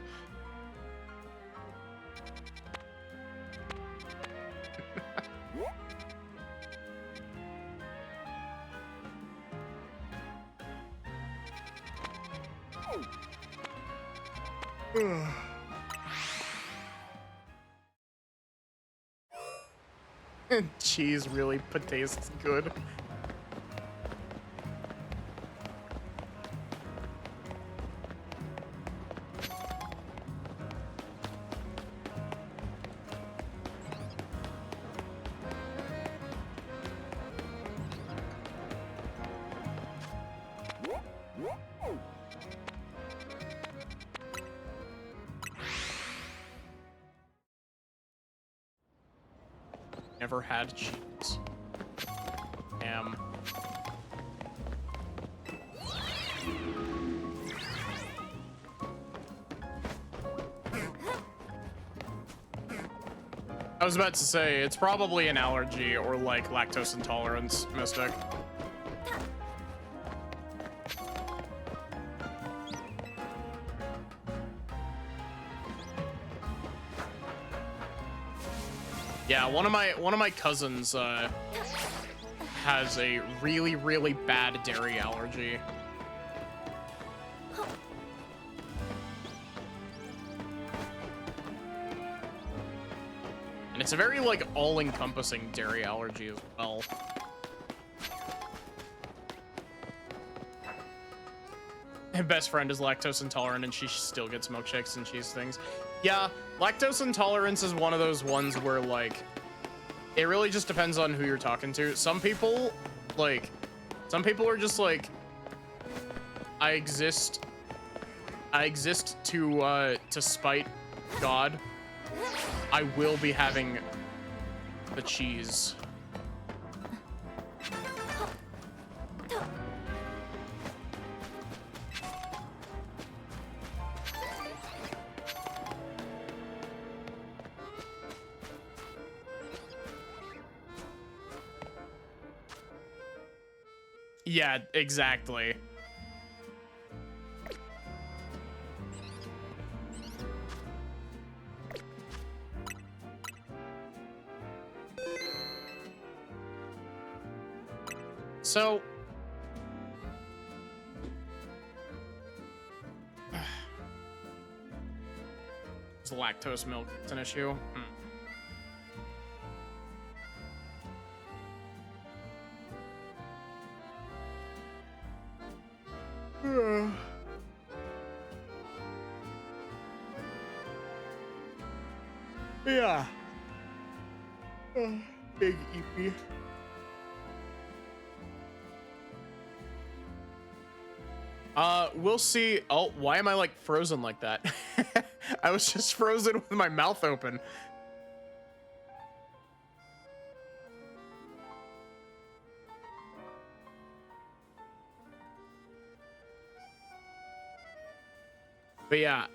Cheese really tastes good. Never had cheese. Damn. I was about to say, it's probably an allergy or like lactose intolerance, Mystic. Yeah, one of my cousins has a really, really bad dairy allergy. And it's a very like all-encompassing dairy allergy as well. My best friend is lactose intolerant and she still gets milkshakes and cheese things. Yeah, lactose intolerance is one of those ones where like, it really just depends on who you're talking to. Some people are just like, I exist to spite God. I will be having the cheese. Yeah, exactly. So the lactose milk that's an issue. Yeah. Big EP. We'll see. Oh, why am I like frozen like that? I was just frozen with my mouth open. But yeah,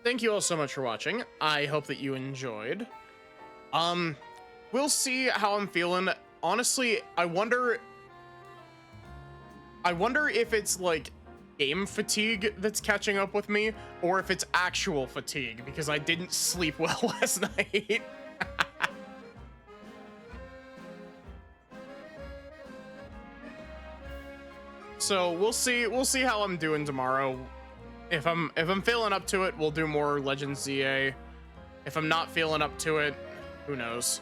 thank you all so much for watching. I hope that you enjoyed. We'll see how I'm feeling. Honestly, I wonder if it's like game fatigue that's catching up with me, or if it's actual fatigue because I didn't sleep well last night. So we'll see how I'm doing tomorrow. If I'm feeling up to it, we'll do more Legends ZA. If I'm not feeling up to it, who knows?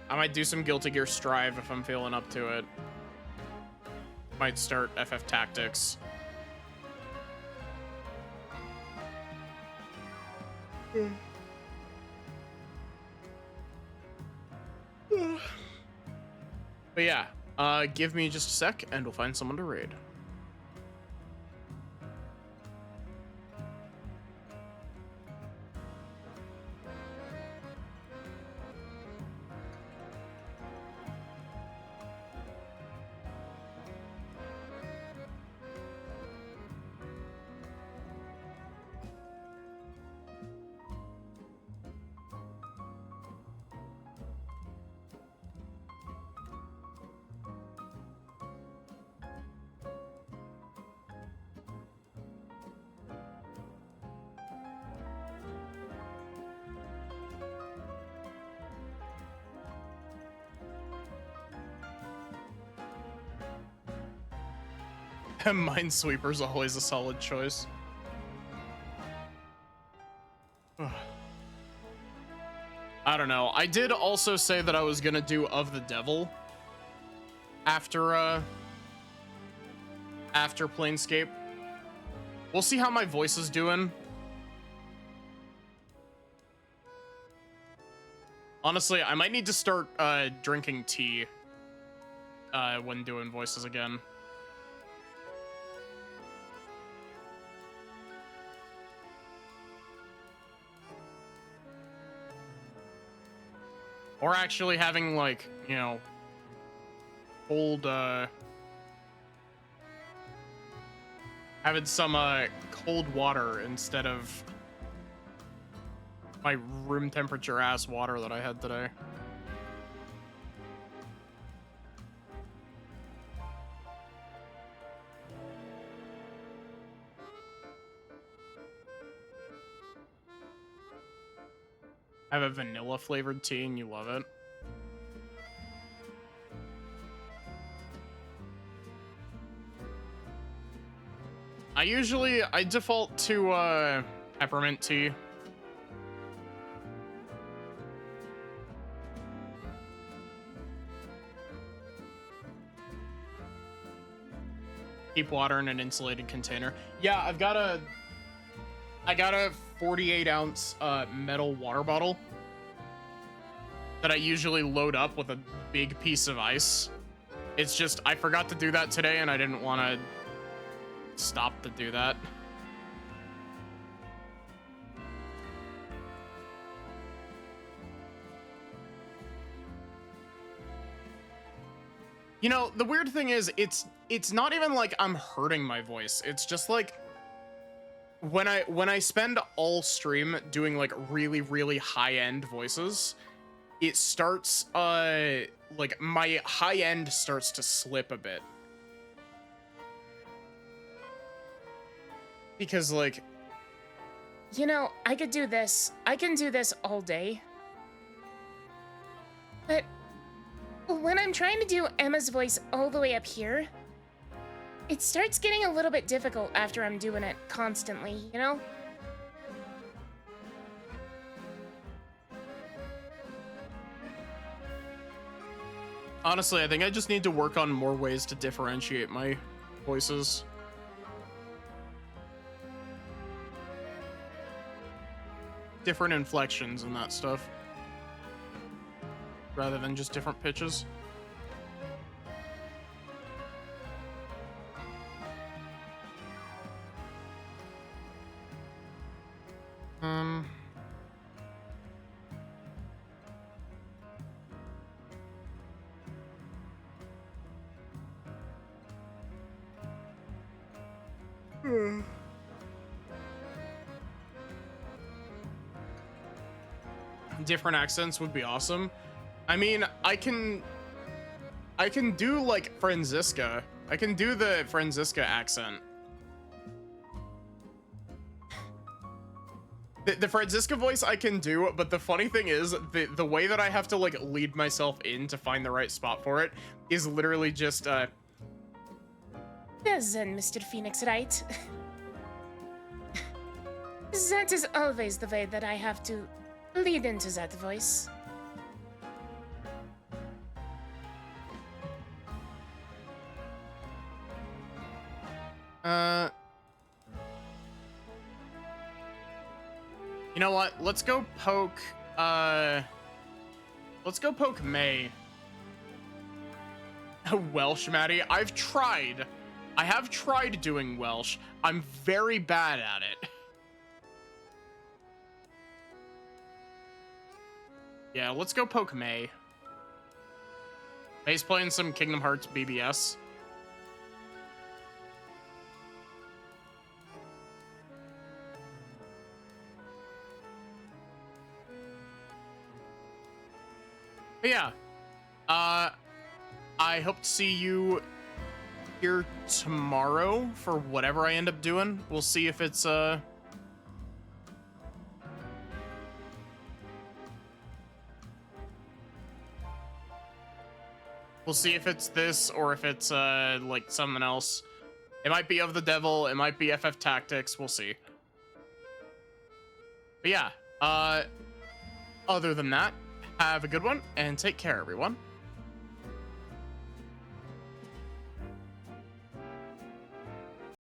I might do some Guilty Gear Strive if I'm feeling up to it. Might start FF Tactics. But yeah, give me just a sec and we'll find someone to raid. Minesweeper's always a solid choice. I don't know. I did also say that I was gonna do Of the Devil after Planescape. We'll see how my voice is doing. Honestly, I might need to start drinking tea when doing voices again. Or actually having, like, you know, cold, having some, cold water instead of my room temperature ass water that I had today. I have a vanilla flavored tea and you love it. I default to peppermint tea. Keep water in an insulated container. Yeah, I got a 48-ounce metal water bottle that I usually load up with a big piece of ice. It's just I forgot to do that today and I didn't want to stop to do that. You know, the weird thing is it's not even like I'm hurting my voice. It's just like when I spend all stream doing like really high-end voices, it starts like my high end starts to slip a bit. Because like, you know, I could do this. I can do this all day. But when I'm trying to do Emma's voice all the way up here, it starts getting a little bit difficult after I'm doing it constantly, you know? Honestly, I think I just need to work on more ways to differentiate my voices. Different inflections and that stuff. Rather than just different pitches. Different accents would be awesome. I mean, I can do like Franziska. I can do the Franziska accent. The Franziska voice I can do, but the funny thing is the way that I have to like lead myself in to find the right spot for it is literally just There's Mr. Phoenix, right? That is always the way that I have to lead into that voice. You know what? Let's go poke May. Welsh, Maddie. I have tried doing Welsh. I'm very bad at it. Yeah, let's go poke May. May's playing some Kingdom Hearts BBS. But yeah, I hope to see you here tomorrow for whatever I end up doing. We'll see if it's we'll see if it's this or if it's like something else. It might be of the devil, it might be FF Tactics, we'll see. But yeah, other than that, have a good one and take care, everyone.